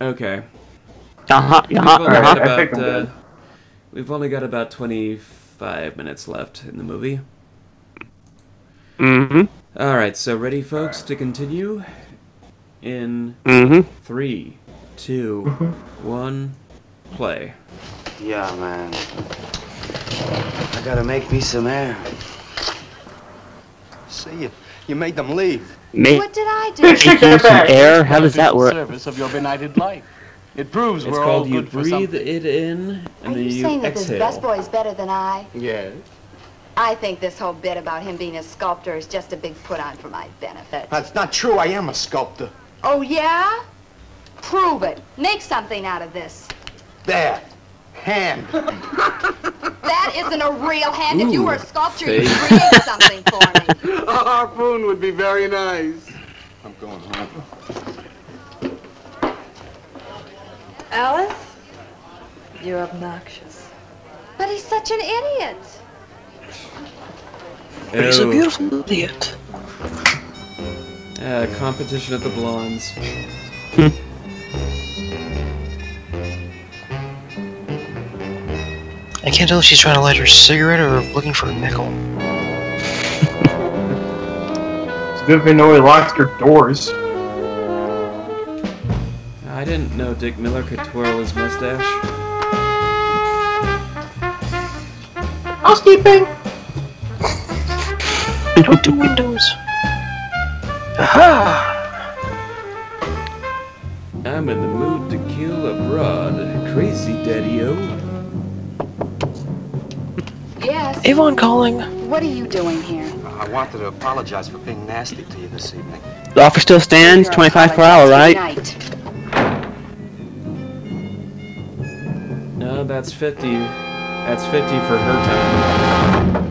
Okay. We've only got about 25 minutes left in the movie. Alright, so ready, folks, to continue? In 3, 2, 1, play. Yeah, man. I gotta make me some air. See, you made them leave. What did I do? Some air? How does that work? Service of your benighted life. It proves It's we're all called you good for breathe something. it in, and then you saying that this exhale. busboy's better than I? Yes. I think this whole bit about him being a sculptor is just a big put-on for my benefit. That's not true. I am a sculptor. Oh, yeah? Prove it. Make something out of this. There. Hand. That isn't a real hand. If you were a sculptor, fake. you'd create something for me. A harpoon would be very nice. I'm going home. Alice? You're obnoxious. But he's such an idiot. But he's a beautiful idiot. Competition of the blondes. I can't tell if she's trying to light her cigarette or looking for a nickel. It's good if you know he locked your doors. I didn't know Dick Miller could twirl his mustache. Housekeeping! Don't do windows. Aha! I'm in the mood to kill abroad. Crazy daddy-o. Yes. Avon calling. What are you doing here? I wanted to apologize for being nasty to you this evening. The offer still stands, 25 per hour, right? No, that's 50. That's 50 for her time.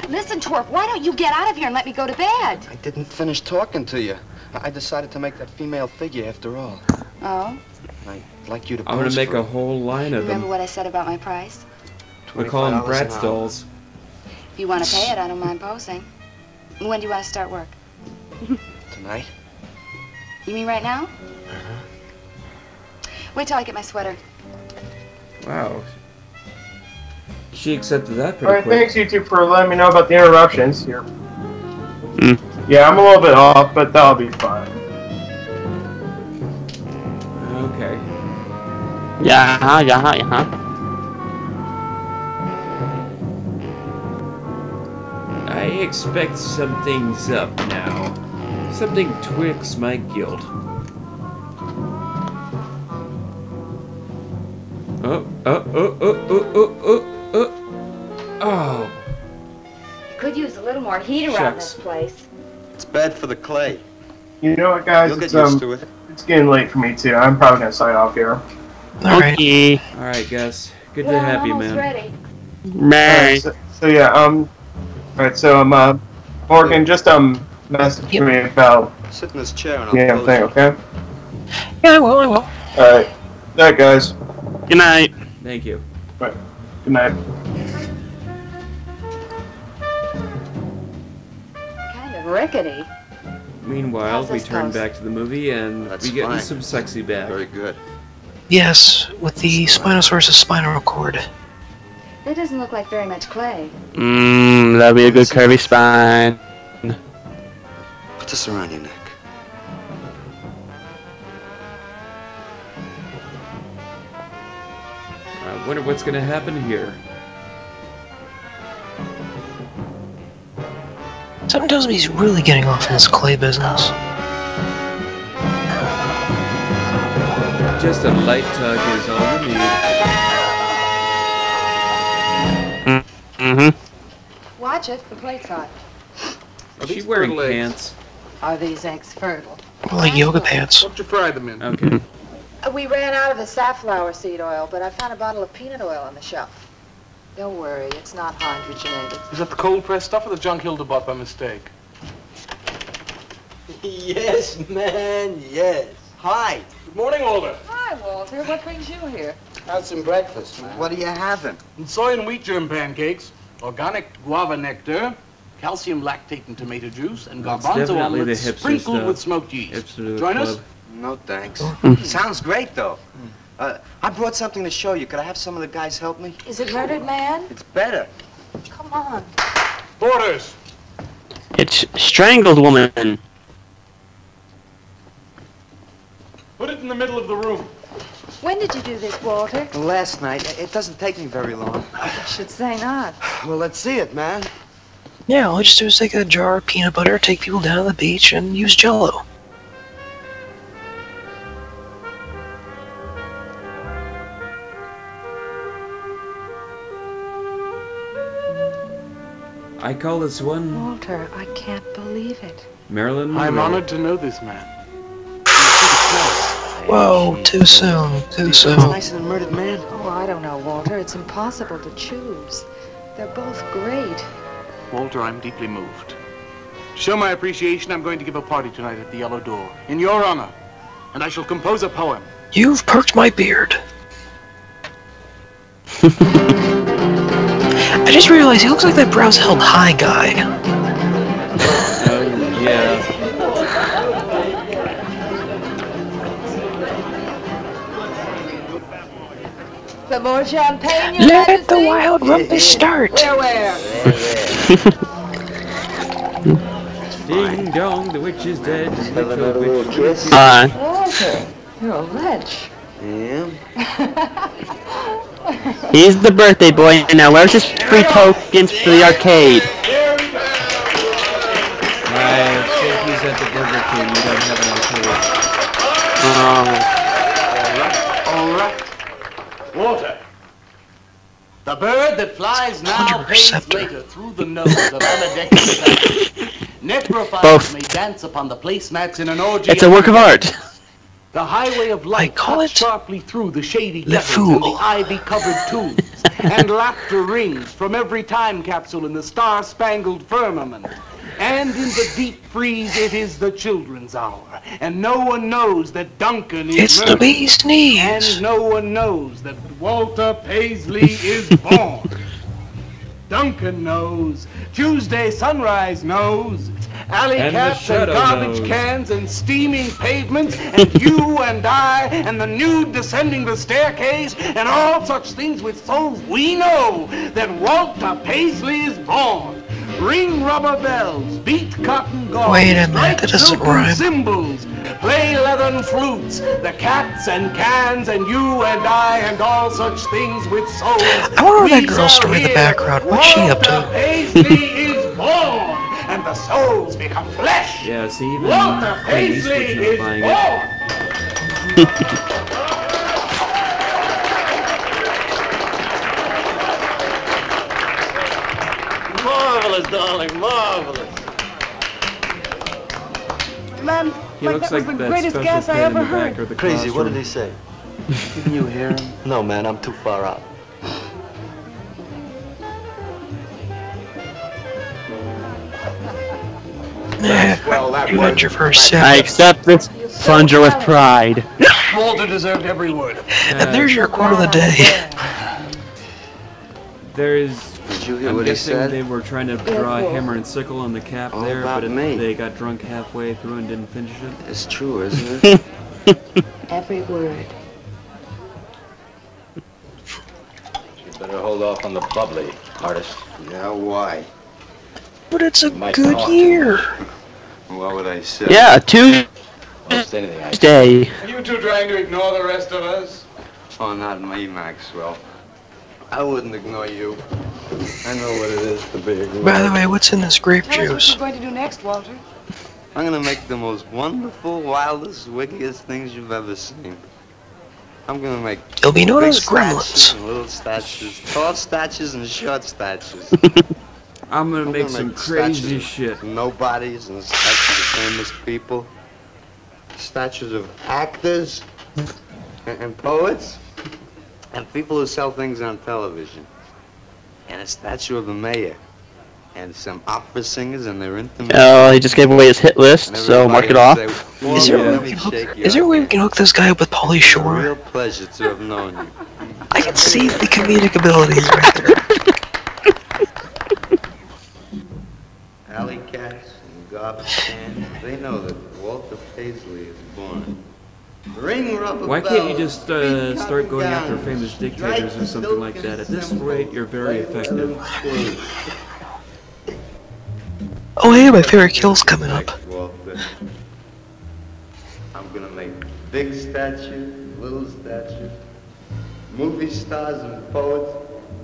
Listen, Twerp, why don't you get out of here and let me go to bed? I didn't finish talking to you. I decided to make that female figure after all. Oh? I'd like you to I'm gonna pose make for a it. whole line of Remember them. what I said about my price? We call them $25 Bratz an hour. dolls. If you want to pay it, I don't mind posing. When do you want to start work? Tonight? You mean right now? Wait till I get my sweater. Wow. She accepted that pretty Alright, quick. thanks you two for letting me know about the interruptions here. Yeah, I'm a little bit off, but that'll be fine. Okay. Yeah. I expect something's up now. Something twigs my guilt. Oh. Could use a little more heat around this place. It's bad for the clay. You know what, guys? You'll It's, get used to it. it's getting late for me, too. I'm probably gonna sign off here. Okay. Alright, Gus. Good Well, to have I'm you, almost man. ready. Right. So yeah, alright, so, Morgan, just, message me about Sit in this chair and I'll the pose thing, you. okay? Yeah, I will. Alright. Night, guys. Good night. Thank you. Right. Good night. Kind of rickety. Meanwhile, How's we this turn pose? back to the movie and That's we get fine. some sexy back. Very good. Yes, with the Spinosaurus' spinal cord. That doesn't look like very much clay. That'll be a good curvy spine. Put this around your neck. I wonder what's gonna happen here. Something tells me he's really getting off in this clay business. Just a light tug is all you need. Watch it, the plate's hot. Is she wearing pants? Are these eggs fertile? Like yoga pants. What you fry them in? Okay. We ran out of the safflower seed oil, but I found a bottle of peanut oil on the shelf. Don't worry, it's not hydrogenated. Is that the cold pressed stuff or the junk Hilda bought by mistake? Yes, man, yes. Hi. Good morning, Walter. Hi, Walter. What brings you here? Have some breakfast, man. What are you having? Soy and wheat germ pancakes, organic guava nectar, calcium lactate and tomato juice, and That's garbanzo definitely omelets the hipster sprinkled stuff. with smoked yeast. Hipster Join club. us? No, thanks. Sounds great, though. I brought something to show you. Could I have some of the guys help me? Is it Murdered Man? It's better. Come on. Orders. It's Strangled Woman. Put it in the middle of the room. When did you do this, Walter? Last night. It doesn't take me very long. I should say not. Well, let's see it, man. Yeah, all you just do is take a jar of peanut butter, take people down to the beach, and use Jell-O. I call this one Walter, I can't believe it. Marilyn Monroe. I'm honored to know this man. Whoa, too soon, too It's soon. nicer than Murdered Man. Oh, I don't know, Walter. It's impossible to choose. They're both great. Walter, I'm deeply moved. To show my appreciation, I'm going to give a party tonight at the Yellow Door, in your honor. And I shall compose a poem. You've perked my beard. I just realized he looks like that brows held high guy. Oh, yeah. The more champagne, Your Let Majesty? the wild rumpus start. Where? Ding dong, the witch is dead. Have another little kiss? Walter, you're a wretch. Yeah. He's the birthday boy, and now where's his free tokens for the arcade? My safety's at the Burger King. We don't have an arcade. All right. Walter. The bird that flies now pays later through the nose of Aladectus. Necrophiles may dance upon the placemats in an orgy. It's a work of art. The highway of light cuts sharply through the shady gutters and the ivy-covered tombs, and laughter rings from every time capsule in the star-spangled firmament. And in the deep freeze, it is the children's hour, and no one knows that Duncan is It's the bee's knees. and no one knows that Walter Paisley is born. Duncan knows. Tuesday sunrise knows. Alley And the cats and shadow garbage knows. cans and steaming pavements and you and I and the nude descending the staircase and all such things with souls we know that Walter Paisley is born. Ring rubber bells, beat cotton gauze, Wait a minute, strike that doesn't silken rhyme. cymbals, play leathern flutes, the cats and cans and you and I and all such things with souls. I wonder what that girl's story in the background. What's she up Walter to? Paisley is born, and the souls become flesh. Yeah, see, even Walter Clint Eastwood's Paisley not is buying born. it. Marvelous, darling, marvelous. Man, He like looks that was like the that greatest special gas I kid in ever the heard. back of the Crazy, what classroom. did he say? Didn't you hear him? No, man, I'm too far out. You got your first sip. I accept this plunger with pride. Walter deserved every word. And there's your quote of the day. There's. Did you hear I'm what he guessing said? they were trying to draw a hammer and sickle on the cap All there, about but me. they got drunk halfway through and didn't finish it. It's true, isn't it? Every word. You better hold off on the bubbly, artist. Yeah, why? But it's a Might good talk. year. What would I say? Yeah, Almost anything I Tuesday. Are you two trying to ignore the rest of us? Oh, not me, Maxwell. I wouldn't ignore you. I know what it is to be ignored. By the way, what's in this grape Tell us what juice? you're going to do next, Walter. I'm gonna make the most wonderful, wildest, wickedest things you've ever seen. I'm gonna make It'll be known big as gremlins. statues and little statues, tall statues and short statues. I'm gonna make some crazy statues shit. of nobodies and statues of famous people. Statues of actors and poets and people who sell things on television. And a statue of the mayor. and some opera singers, and they're into. Oh, he just gave away his hit list, so mark it off. Is there a way we can hook this guy up with Pauly Shore? Real pleasure to have known you. I can see the comedic abilities right there. Alley cats and garbage cans, they know that Walter Paisley is born. Ring rubber Why can't you just start going after famous dictators or something like that? At this rate, you're very effective. Oh hey, my favorite kill's coming up. I'm gonna make big statues, little statues, movie stars and poets,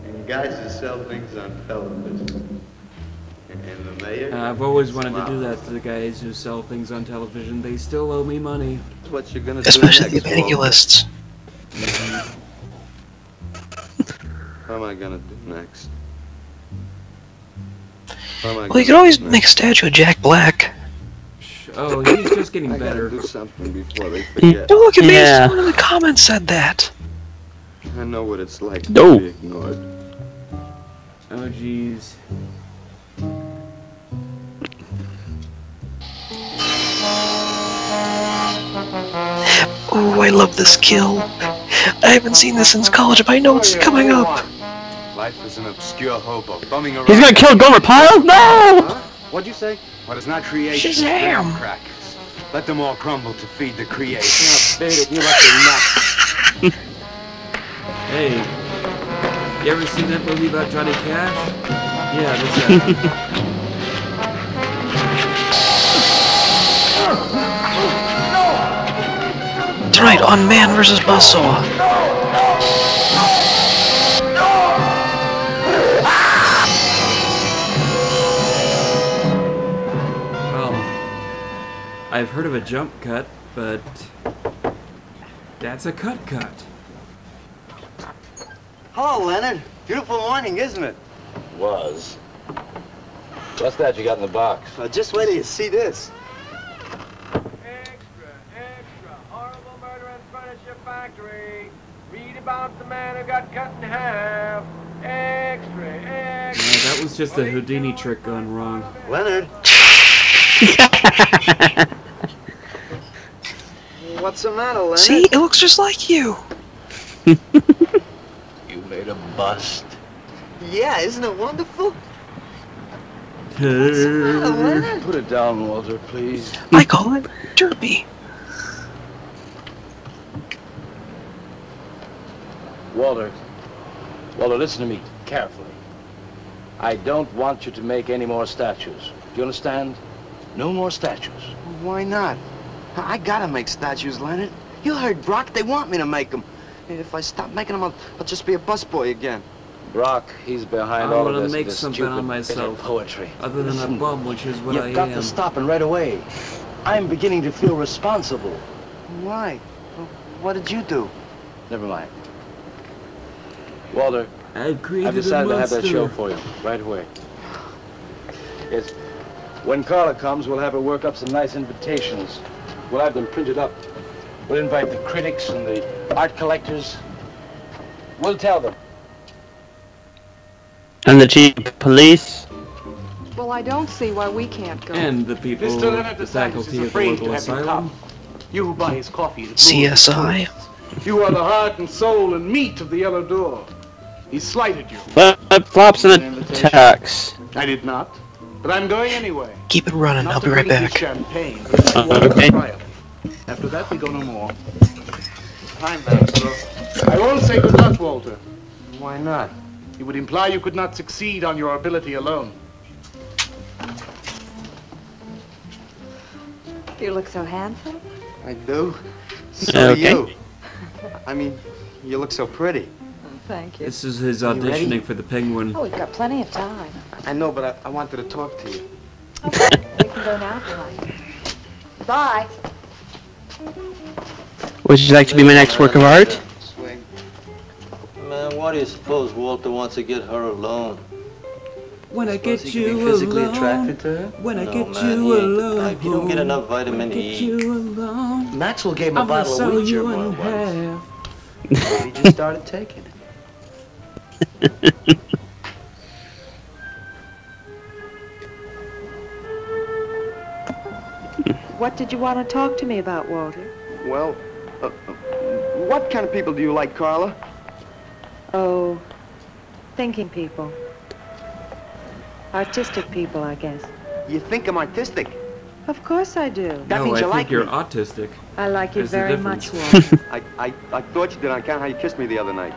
and guys who sell things on television. And the mayor. I've always wanted to do that to the guys who sell things on television. They still owe me money. What you're gonna do especially next, the evangelists. What am I gonna do next? Well, you could always make a statue of Jack Black. Oh, he's just getting better. Do something before they forget. Don't look at me, someone in the comments said that. I know what it's like No. to be ignored. Oh, jeez. Oh, I love this kill. I haven't seen this since college, but I know it's coming up. Life is an obscure hobo bumming around. He's gonna kill Gomer Pyle? No! Huh? What'd you say? What is not creation? Shazam! Crackers. Let them all crumble to feed the creation. You left your nuts. Hey, you ever seen that movie about Johnny Cash? Yeah, that's it. Tonight on Man vs. Buzzsaw. I've heard of a jump cut, but that's a cut. Hello, Leonard. Beautiful morning, isn't it? Was. What's that you got in the box? Just wait till you see this. Horrible murder in furniture factory. Read about the man who got cut in half. Extra. That was just a Houdini trick gone wrong. Leonard. What's the matter, Leonard? See, it looks just like you. You made a bust. Yeah, isn't it wonderful? What's the matter, Leonard? Put it down, Walter, please. I call it derpy. Walter, listen to me carefully. I don't want you to make any more statues. Do you understand? No more statues. Why not? I gotta make statues, Leonard. You heard Brock. They want me to make them. If I stop making them, I'll just be a busboy again. Brock, he's behind I all want of to this. make this something stupid on bit myself. of poetry. Other than Listen, a bum, which is what I am. You've got to stop and right away. I'm beginning to feel responsible. Why? What did you do? Never mind. Walter, I've created decided a to have that monster. show for you right away. Yes. When Carla comes, we'll have her work up some nice invitations. We'll have them printed up. We'll invite the critics and the art collectors. We'll tell them. And the chief of police. Well, I don't see why we can't go. And the people, Mr. Leonard the DeSantis faculty is of the afraid to local have you asylum. come. You who buy his coffee. at CSI. You are the heart and soul and meat of the Yellow Door. He slighted you. Flip-flops and attacks. I did not. But I'm going anyway. Keep it running, Not I'll to be right bring you back. champagne, but a water Okay. triumph. After that, we go no more. Time, Master. I won't say good luck, Walter. Why not? It would imply you could not succeed on your ability alone. You look so handsome. I do. So Okay. do you. I mean, you look so pretty. Thank you. This is his Are you ready? auditioning for the Penguin. Oh, we've got plenty of time. I know, but I wanted to talk to you. Okay, we can go now if you like. Bye. Would you like to be my next work of art? Swing. Man, why do you suppose Walter wants to get her alone? When I Suppose get he could be you physically alone, attracted to her? when I No, get man, you he ain't the alone, type. You don't get enough vitamin when I E. get you alone, Maxwell gave him a I'm gonna bottle of sew wheat you germ in once. half. He just started taking it. What did you want to talk to me about, Walter? Well, what kind of people do you like, Carla? Oh, thinking people. Artistic people, I guess. You think I'm artistic? Of course I do. That no, means you I like think you're me. autistic. I like you There's the very difference. much, Walter. I thought you did on account of how you kissed me the other night.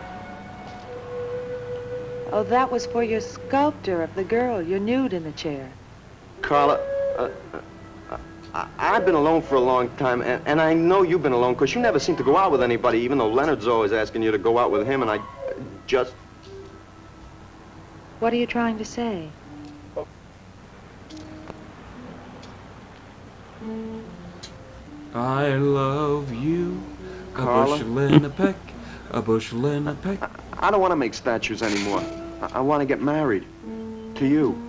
Oh, that was for your sculptor of the girl, your nude in the chair. Carla, I've been alone for a long time, and I know you've been alone, because you never seem to go out with anybody, even though Leonard's always asking you to go out with him, and I just... What are you trying to say? I love you, Carla? a bushel and a peck, a bushel and a peck. I don't want to make statues anymore. I want to get married. To you.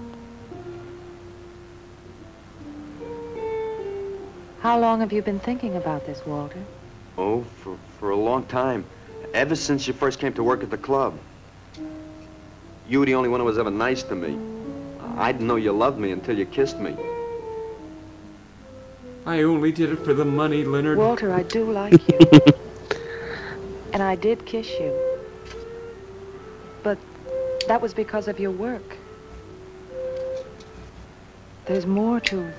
How long have you been thinking about this, Walter? Oh, for a long time. Ever since you first came to work at the club. You were the only one who was ever nice to me. I didn't know you loved me until you kissed me. I only did it for the money, Leonard. Walter, I do like you. And I did kiss you. But that was because of your work. There's more to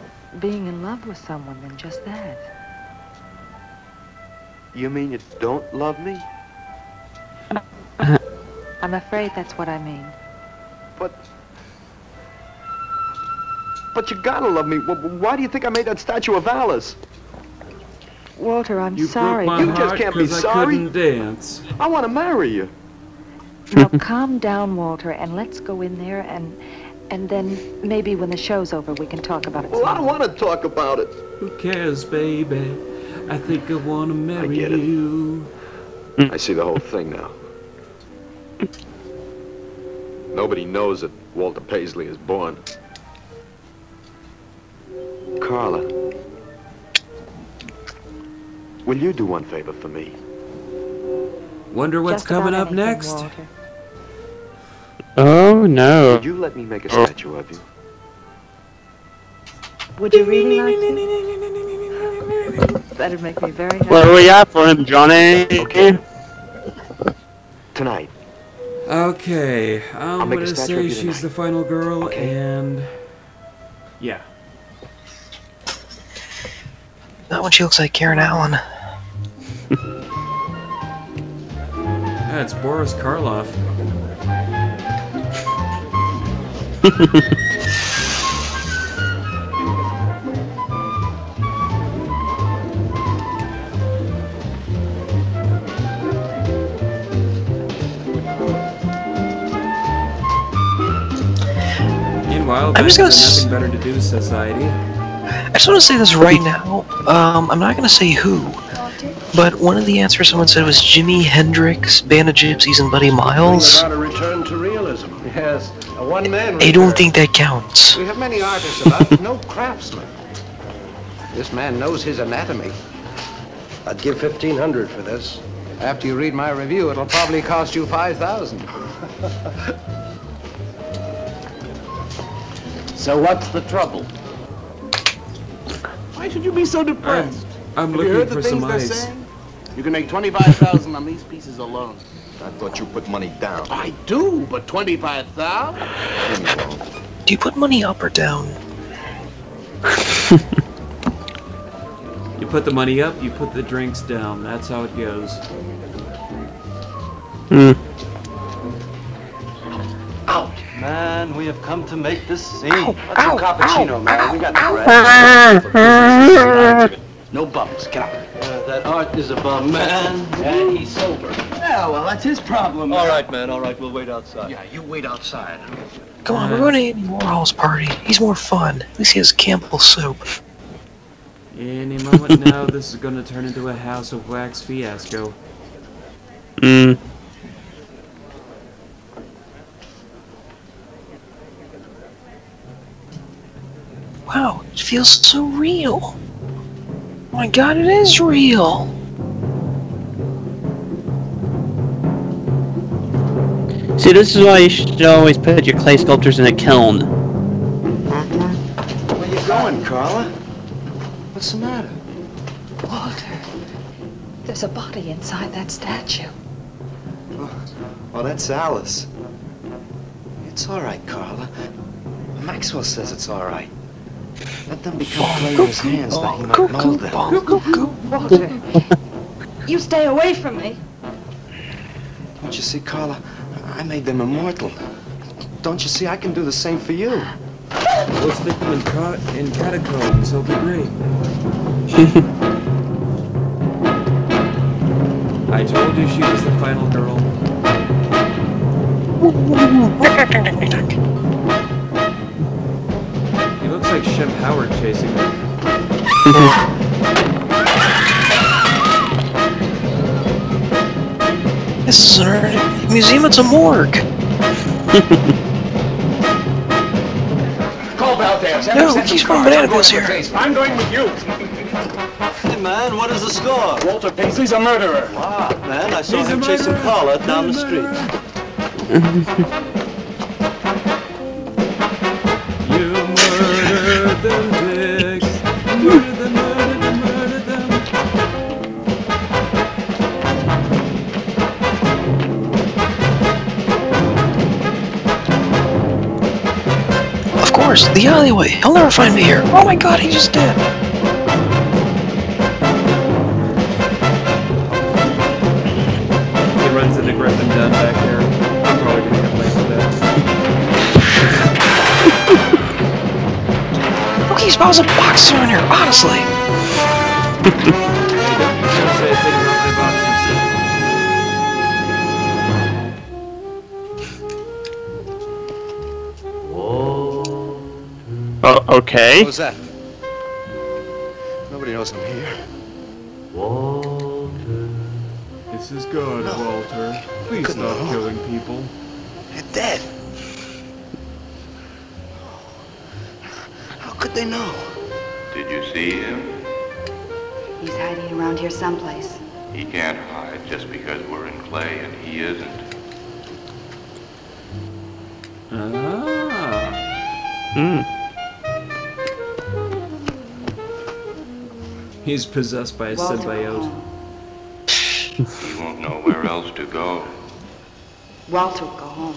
being in love with someone than just that. You mean you don't love me? I'm afraid that's what I mean. But you gotta love me. Why do you think I made that statue of Alice? Walter, I'm You sorry. broke my You just heart can't be 'cause I sorry. couldn't dance. I want to marry you. Now calm down, Walter, and let's go in there and then maybe when the show's over we can talk about it. Well, I don't want to talk about it. Who cares, baby? I think I want to marry get it. you. I see the whole thing now. Nobody knows that Walter Paisley is born. Carla, will you do one favor for me? Wonder what's Just about coming up anything, next? Walter. Oh no. Would you let me make a statue of you? Would you really like to? That'd make me very happy. What do we got for him, Johnny? Okay. Tonight. Okay, I'm make a gonna statue say of you she's tonight. the final girl, Okay. and yeah. Not when she looks like Karen Allen. Yeah, it's Boris Karloff. Meanwhile, I'm back just to gonna the Nothing Better to Do Society. I just want to say this right now. I'm not going to say who, but one of the answers someone said was Jimi Hendrix, Band of Gypsies, and Buddy Miles. About a return to realism. Yes, a one-man. I don't think that counts. We have many artists about, but no craftsmen. This man knows his anatomy. I'd give $1,500 for this. After you read my review, it'll probably cost you $5,000. So what's the trouble? Why should you be so depressed? I'm Have you looking heard the for some things they're ice. saying? You can make $25,000 on these pieces alone. I thought you put money down. I do, but $25,000? Do you put money up or down? You put the money up, you put the drinks down. That's how it goes. Out! Man, we have come to make this scene. Ow, Let's ow, have cappuccino, ow, man. ow, We got the ow. bread. No bumps. Get out. That art is a bum, man. And he's sober. Yeah, well, that's his problem. All right, man. All right. We'll wait outside. Yeah, you wait outside. Come on, we're going to Andy Warhol's party. He's more fun. At least he has Campbell's soup. Any moment now, this is gonna turn into a House of Wax fiasco. Wow, it feels so real. Oh my god, it is real. See, this is why you should always put your clay sculptures in a kiln. Where you going, Carla? What's the matter? Walter, there's a body inside that statue. Oh, that's Alice. It's all right, Carla. Maxwell says it's all right. Let them become clay in his hands that he might mold them. Walter, you stay away from me. Don't you see, Carla? I made them immortal. Don't you see? I can do the same for you. We'll stick them in catacombs. It'll be great. I told you she was the final girl. He looks like Shemp Howard chasing her. This is a museum, it's a morgue. Call Valdez. No, he's from Banana Pills here. I'm going with you. Hey, man, what is the score? Walter Paisley's a murderer. Wow, man, I saw him chasing Paula down the street. You murdered them, Dick. Murdered them, murdered them, murdered them. Of course, the alleyway. He'll never find me here. Oh my god, he just did. He runs into Griffin Dunn back there. I'm probably gonna get late for that. Look, he smells a boxer in here, honestly. Hey, don't say a thing about my boxes. Oh, okay. What was that? Nobody knows I'm here. This is good, Walter. Please stop killing people. They're dead. How could they know? Did you see him? He's hiding around here someplace. He can't hide just because we're in clay and he isn't. He's possessed by a symbiote. He won't know where else to go. Walter will go home.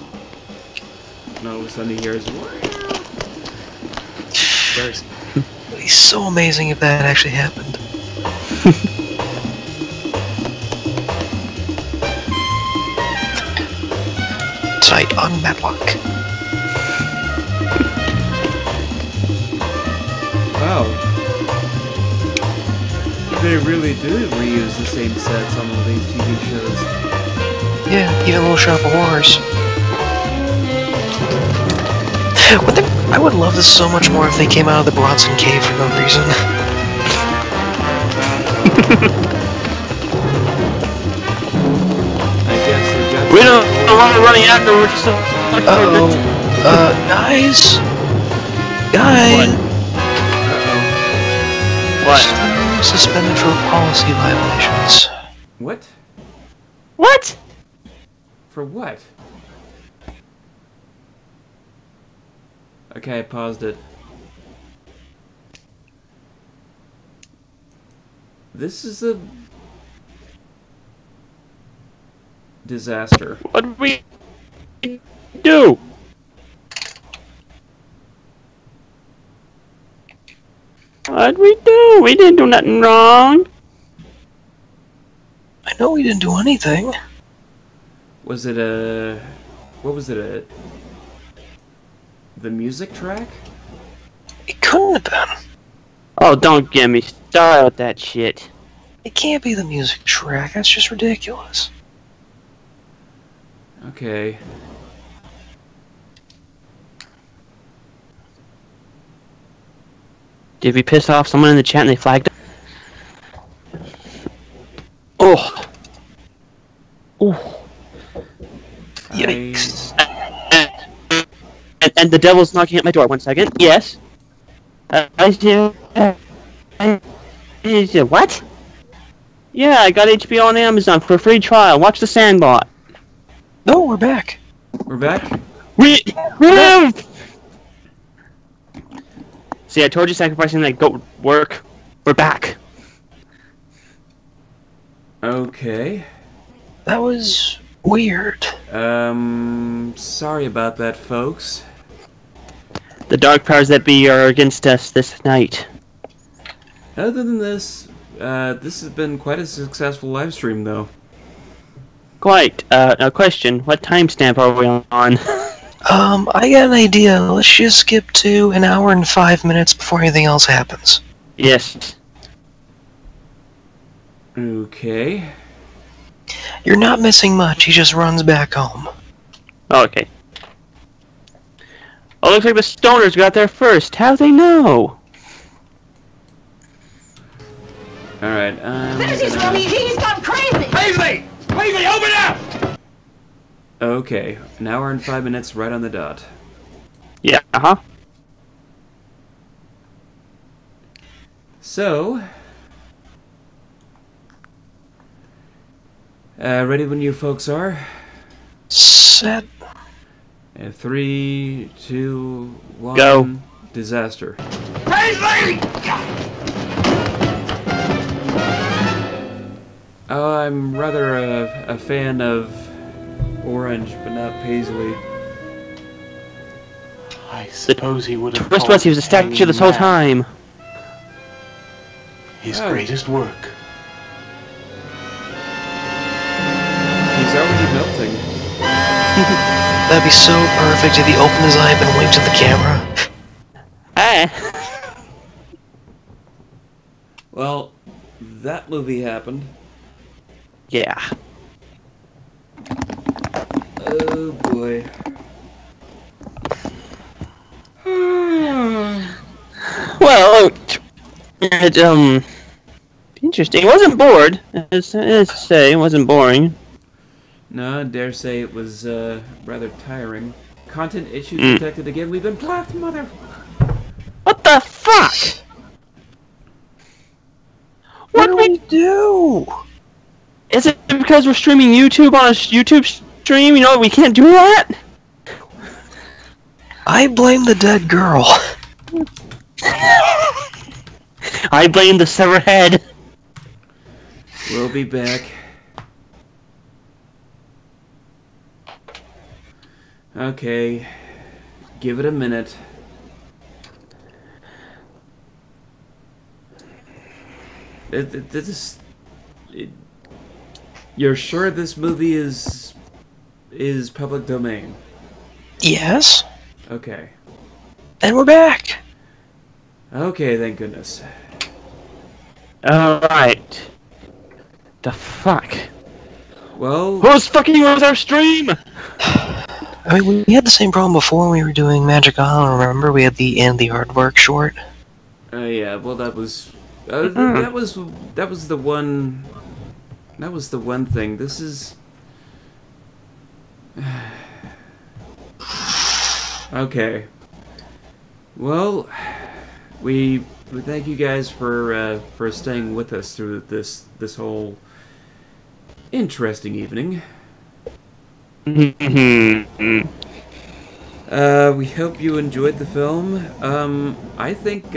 And all of a sudden he hears, It'd be so amazing if that actually happened. Tonight on Matlock. wow. They really do reuse the same sets on all these TV shows. Yeah, even Little Shop of Horrors. I would love this so much more if they came out of the Bronson Cave for no reason. I guess they're just... We don't want to running after, we're just... Guys? Guys? What? Suspended for policy violations. What? What? For what? Okay, I paused it. This is a... disaster. What did we do? What'd we do? We didn't do nothing wrong. I know we didn't do anything. Was it a... what was it, the music track? It couldn't have been. Oh, don't get me started with that shit. It can't be the music track, that's just ridiculous. Okay. Did we piss off someone in the chat and they flagged us? Oh. Oh. Yikes. And the devil's knocking at my door. 1 second. Yes. I said, what? Yeah, I got HBO on Amazon for a free trial. Watch The Sandlot. No, we're back. We're back? We moved! See, I told you sacrificing that goat would work. We're back. Okay. That was weird. Sorry about that, folks. The dark powers that be are against us this night. Other than this, this has been quite a successful live stream, though. Quite. A question. What timestamp are we on? I got an idea. Let's just skip to 1 hour and 5 minutes before anything else happens. Yes. Okay. You're not missing much. He just runs back home. Oh, okay. Oh, looks like the stoners got there first. How'd they know? Alright, He's gone crazy! Paisley! Paisley, open up! Okay, 1 hour and 5 minutes right on the dot. Yeah, uh-huh. So... ready when you folks are? Set. 3, 2, 1... Go. Disaster. Paisley! Oh, I'm rather a fan of Orange, but not Paisley. I suppose he would have Twist was he was a statue this whole time. His greatest work. He's already melting. That'd be so perfect if he opened his eye and winked at the camera. Well, that movie happened. Yeah. Oh boy. Well, it, interesting. It wasn't bored, as to say. It wasn't boring. No, I dare say it was rather tiring. Content issues detected again. We've been blocked, mother. What the fuck? What do we do? Is it because we're streaming YouTube on a YouTube stream? You know, we can't do that? I blame the dead girl. I blame the severed head. We'll be back. Okay. Give it a minute. You're sure this movie is public domain? Yes. Okay. And we're back. Okay, thank goodness. Alright. The fuck? Well... Who's fucking with our stream? I mean, we had the same problem before when we were doing Magic Island, remember? We had the Aardvark short. Yeah, well that was... that was the one... That was the one thing. This is... Okay. Well, we thank you guys for staying with us through this whole interesting evening. We hope you enjoyed the film. I think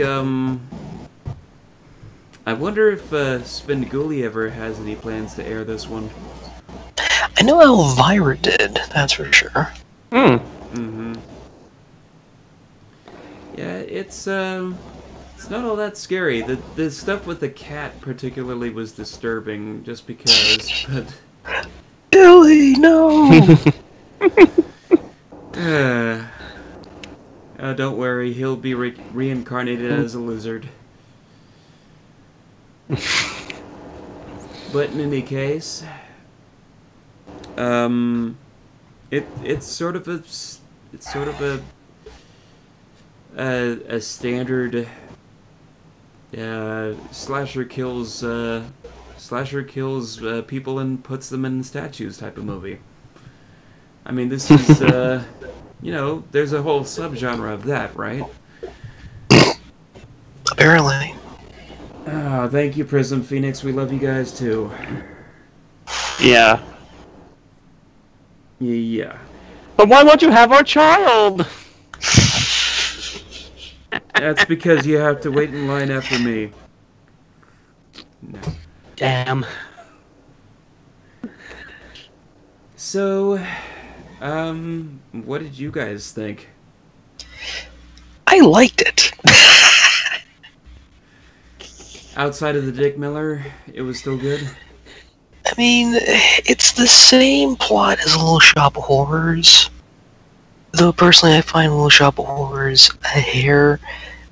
I wonder if Spindguli ever has any plans to air this one. I know Elvira did, that's for sure. Yeah, it's not all that scary. The stuff with the cat particularly was disturbing, just because. But Billy, no. Don't worry, he'll be reincarnated as a lizard. But in any case, it's sort of a standard slasher kills people and puts them in statues type of movie. I mean, this is you know, there's a whole subgenre of that, right? Apparently. Oh, thank you, Prism Phoenix. We love you guys too. Yeah. Yeah. But why won't you have our child? That's because you have to wait in line after me. No. Damn. So, what did you guys think? I liked it. Outside of the Dick Miller, it was still good? I mean, it's the same plot as Little Shop of Horrors. Though personally I find Little Shop of Horrors a hair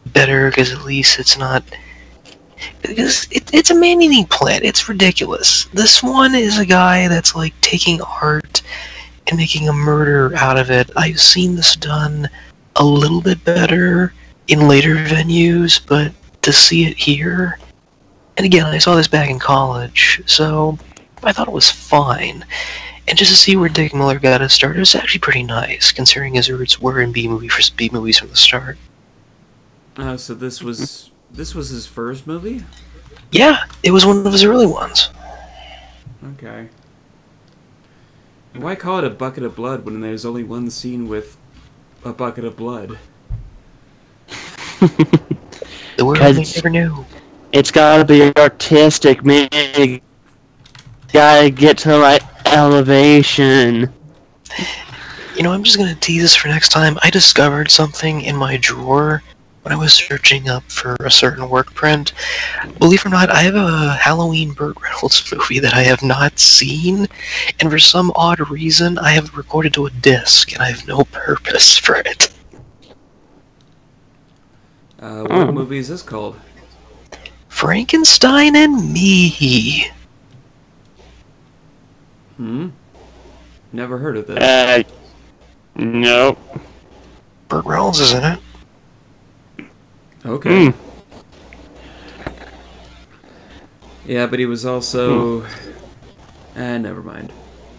better, because at least it's not... Because it's a man-eating plant. It's ridiculous. This one is a guy that's like taking art and making a murder out of it. I've seen this done a little bit better in later venues, but to see it here... And again, I saw this back in college, so I thought it was fine. And just to see where Dick Miller got his start, it was actually pretty nice, considering his roots were in B-movies from the start. So this was his first movie? Yeah, it was one of his early ones. Okay. Why call it a bucket of blood when there's only one scene with a bucket of blood? The word we never knew. It's gotta be artistic, man. You gotta get to the right elevation. You know, I'm just gonna tease this for next time. I discovered something in my drawer when I was searching up for a certain work print. Believe it or not, I have a Halloween Burt Reynolds movie that I have not seen, and for some odd reason, I have it recorded to a disc, and I have no purpose for it. What movie is this called? Frankenstein and Me. Never heard of this. Nope. Burt Reynolds is in it. Okay. Yeah, but he was also... never mind.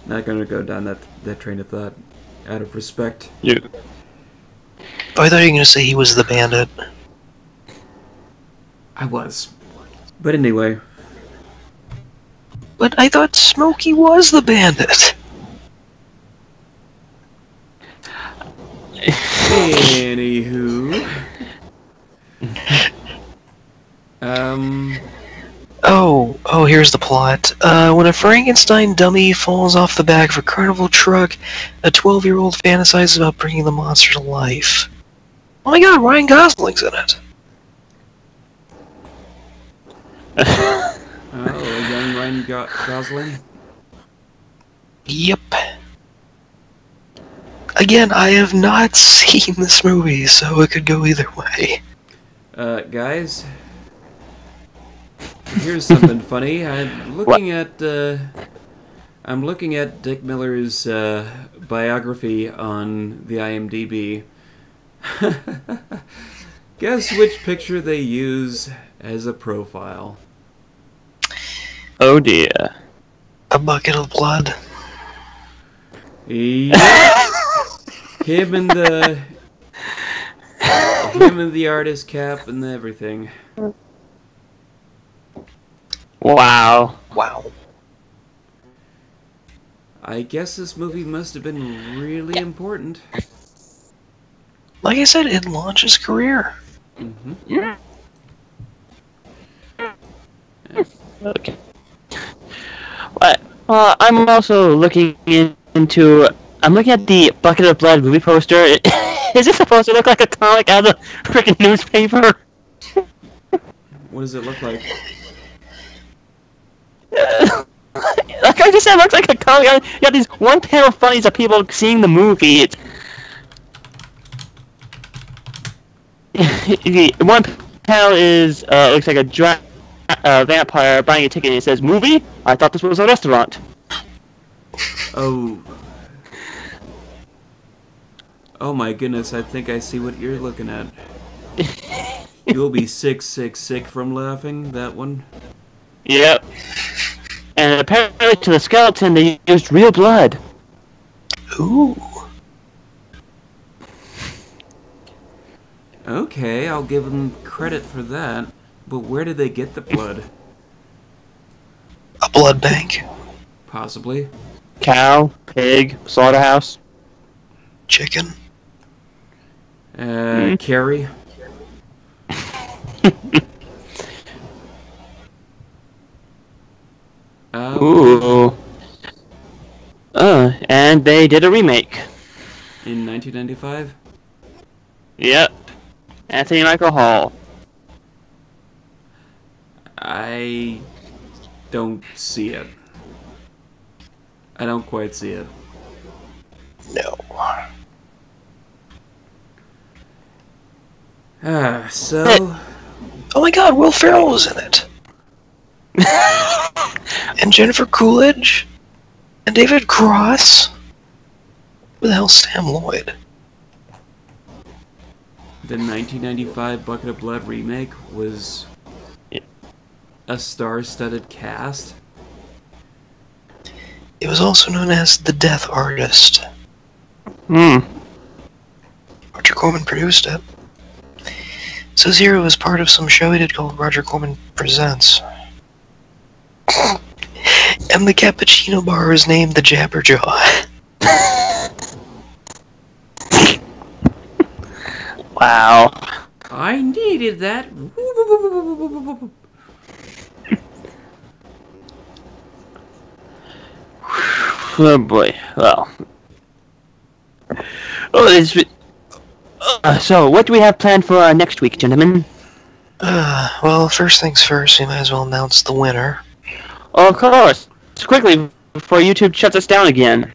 Not gonna go down that train of thought. Out of respect. Yeah. Oh, I thought you were gonna say he was the bandit. I was. But anyway. But I thought Smokey was the bandit. Anywho. Oh, here's the plot. When a Frankenstein dummy falls off the back of a carnival truck, a 12-year-old fantasizes about bringing the monster to life. Oh my god, Ryan Gosling's in it. A young Ryan Gosling? Yep. Again, I have not seen this movie, so it could go either way. Guys, here's something funny. I'm looking at Dick Miller's biography on the IMDb. Guess which picture they use as a profile? Oh dear. A bucket of blood. Yeah. Him and the artist cap and everything. Wow. Wow. I guess this movie must have been really important. Like I said, it launched his career. Yeah. Okay. I'm also looking into... I'm looking at the Bucket of Blood movie poster. Is it supposed to look like a comic out of a freaking newspaper? What does it look like? Like I just said, it looks like a comic. You got these one panel funnies of people seeing the movie. One panel is looks like a vampire buying a ticket and it says movie. I thought this was a restaurant. Oh. Oh my goodness, I think I see what you're looking at. You'll be sick from laughing, that one. Yep. And apparently to the skeleton they used real blood. Ooh. Okay, I'll give them credit for that. But where did they get the blood? A blood bank. Possibly. Cow, pig, slaughterhouse. Chicken. Carrie. Ooh. And they did a remake. In 1995? Yep. Anthony Michael Hall. I don't see it. I don't quite see it. No. So... Oh my god, Will Ferrell was in it. And Jennifer Coolidge. And David Cross. Who the hell's Sam Lloyd? The 1995 Bucket of Blood remake was a star-studded cast. It was also known as The Death Artist. Roger Corman produced it. It says here it was part of some show he did called Roger Corman Presents. And the cappuccino bar is named the Jabberjaw. Wow. I needed that. Oh boy. Well. So, what do we have planned for next week, gentlemen? Well, first things first, we might as well announce the winner. Oh, of course. Quickly, before YouTube shuts us down again.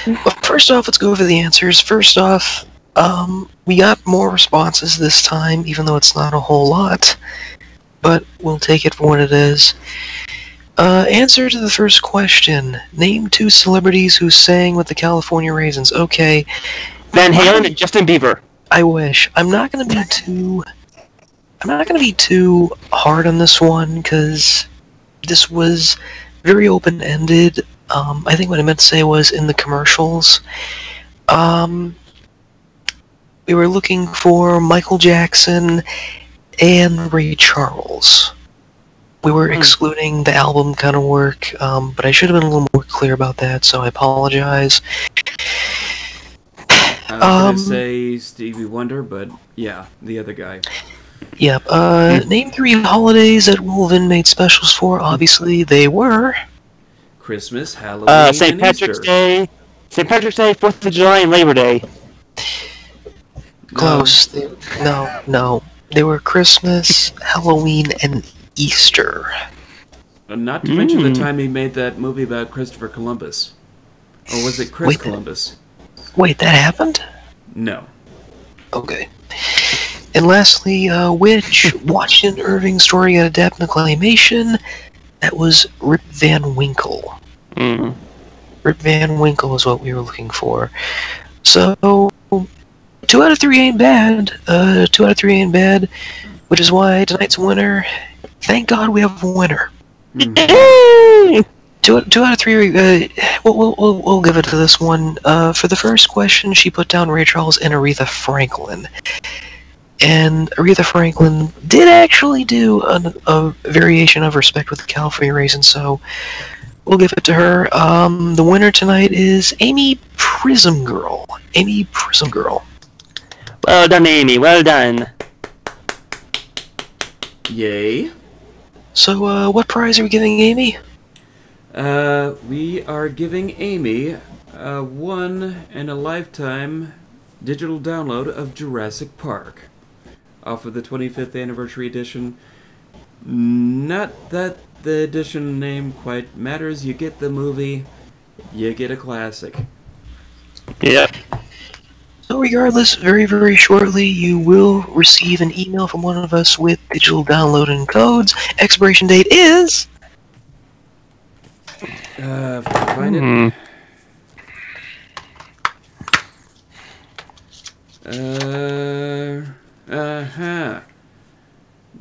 Well, first off, let's go over the answers. First off, we got more responses this time, even though it's not a whole lot. But we'll take it for what it is. Answer to the first question. Name 2 celebrities who sang with the California Raisins. Okay. Van Halen and Justin Bieber. I wish. I'm not gonna be too hard on this one, because this was very open-ended. I think what I meant to say was in the commercials. We were looking for Michael Jackson and Ray Charles. We were excluding the album kind of work, but I should have been a little more clear about that, so I apologize. I was going to say Stevie Wonder, but yeah, the other guy. Yep. Name 3 holidays that Will Vinton made specials for. Obviously, they were Christmas, Halloween, St. and Patrick's Easter. Day, St. Patrick's Day, 4th of July, and Labor Day. Close. No. They were Christmas, Halloween, and Easter. Not to mention the time he made that movie about Christopher Columbus. Or was it Chris Columbus? Wait, that happened? No. Okay. And lastly, which Washington Irving story got adapted to claymation? That was Rip Van Winkle. Rip Van Winkle is what we were looking for. So, 2 out of 3 ain't bad. 2 out of 3 ain't bad, which is why tonight's winner. Thank God we have a winner. 2 out of 3. We'll give it to this one. For the first question, she put down Ray Charles and Aretha Franklin. And Aretha Franklin did actually do a variation of Respect with the California Raisins, so we'll give it to her. The winner tonight is Amy Prism Girl. Amy Prism Girl. Well done, Amy. Well done. Yay. So, what prize are we giving Amy? We are giving Amy a one-in-a-lifetime digital download of Jurassic Park off of the 25th anniversary edition. Not that the edition name quite matters. You get the movie, you get a classic. Yeah. So regardless, very, very shortly, you will receive an email from one of us with digital download and codes. Expiration date is... If I can find it.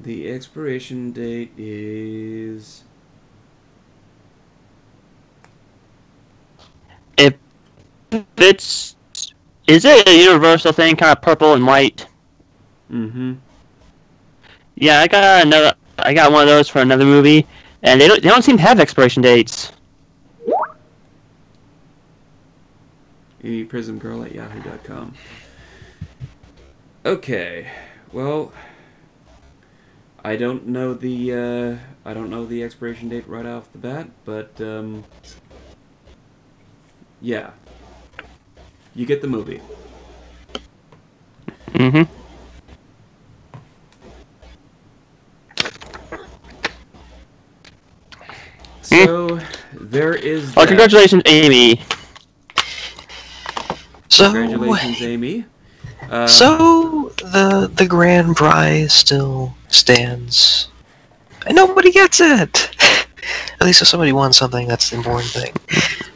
The expiration date is... Is it a universal thing, kind of purple and white? Yeah, I got one of those for another movie, and they don't seem to have expiration dates. prismgirl@yahoo.com. Okay, well, I don't know the expiration date right off the bat, but yeah, you get the movie. Mm-hmm. So there is. Oh, congratulations, Amy. So, congratulations, Amy. So the grand prize still stands. And nobody gets it! At least if somebody won something, that's the important thing.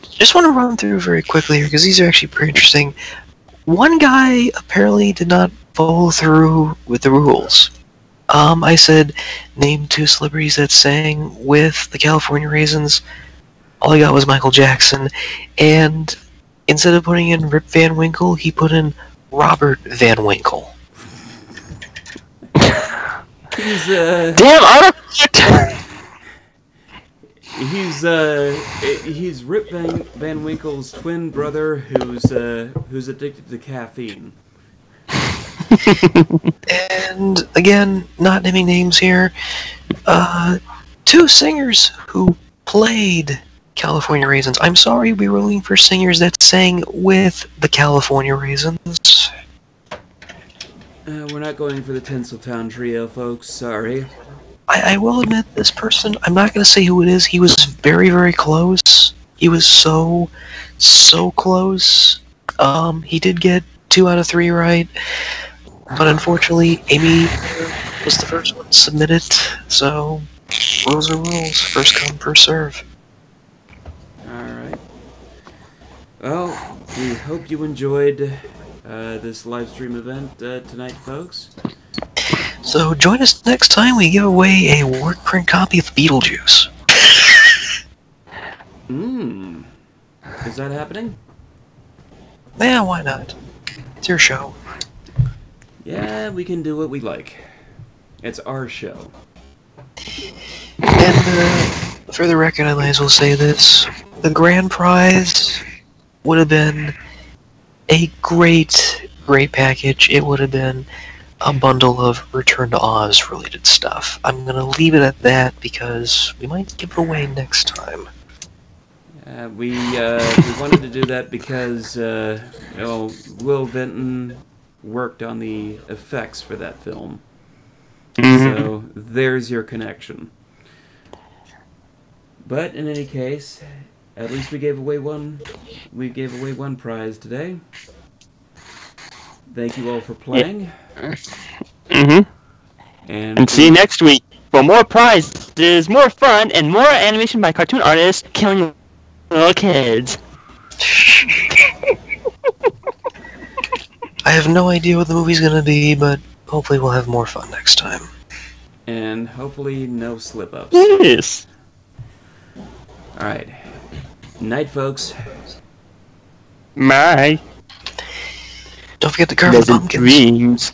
Just want to run through very quickly here, because these are actually pretty interesting. One guy apparently did not follow through with the rules. I said, name 2 celebrities that sang with the California Raisins. All I got was Michael Jackson. And instead of putting in Rip Van Winkle, he put in Robert Van Winkle. He's damn he's Rip Van Winkle's twin brother who's addicted to caffeine. And again, not naming names here, 2 singers who played California Raisins. I'm sorry, we were looking for singers that sang with the California Raisins. We're not going for the Tinseltown Trio, folks. Sorry. I will admit, this person, I'm not going to say who it is, he was very, very close. He was so close. He did get 2 out of 3 right. But unfortunately, Amy was the first one to submit it, so rules are rules. First come, first serve. Alright. Well, we hope you enjoyed this live stream event tonight, folks. So join us next time we give away a word print copy of Beetlejuice. Is that happening? Yeah, why not? It's your show. Yeah, we can do what we like. It's our show. And for the record, I might as well say this. The grand prize would have been a great package. It would have been a bundle of Return to Oz related stuff. I'm going to leave it at that because we might give it away next time. We wanted to do that because Will Vinton worked on the effects for that film. So there's your connection. But in any case, at least we gave away one prize today. Thank you all for playing. And see you next week for more prizes, more fun, and more animation by cartoon artists killing little kids. I have no idea what the movie's gonna be, but hopefully we'll have more fun next time. And hopefully no slip-ups. Yes. Alright. Night, folks. Bye. Don't forget to carve the pumpkins. Dreams.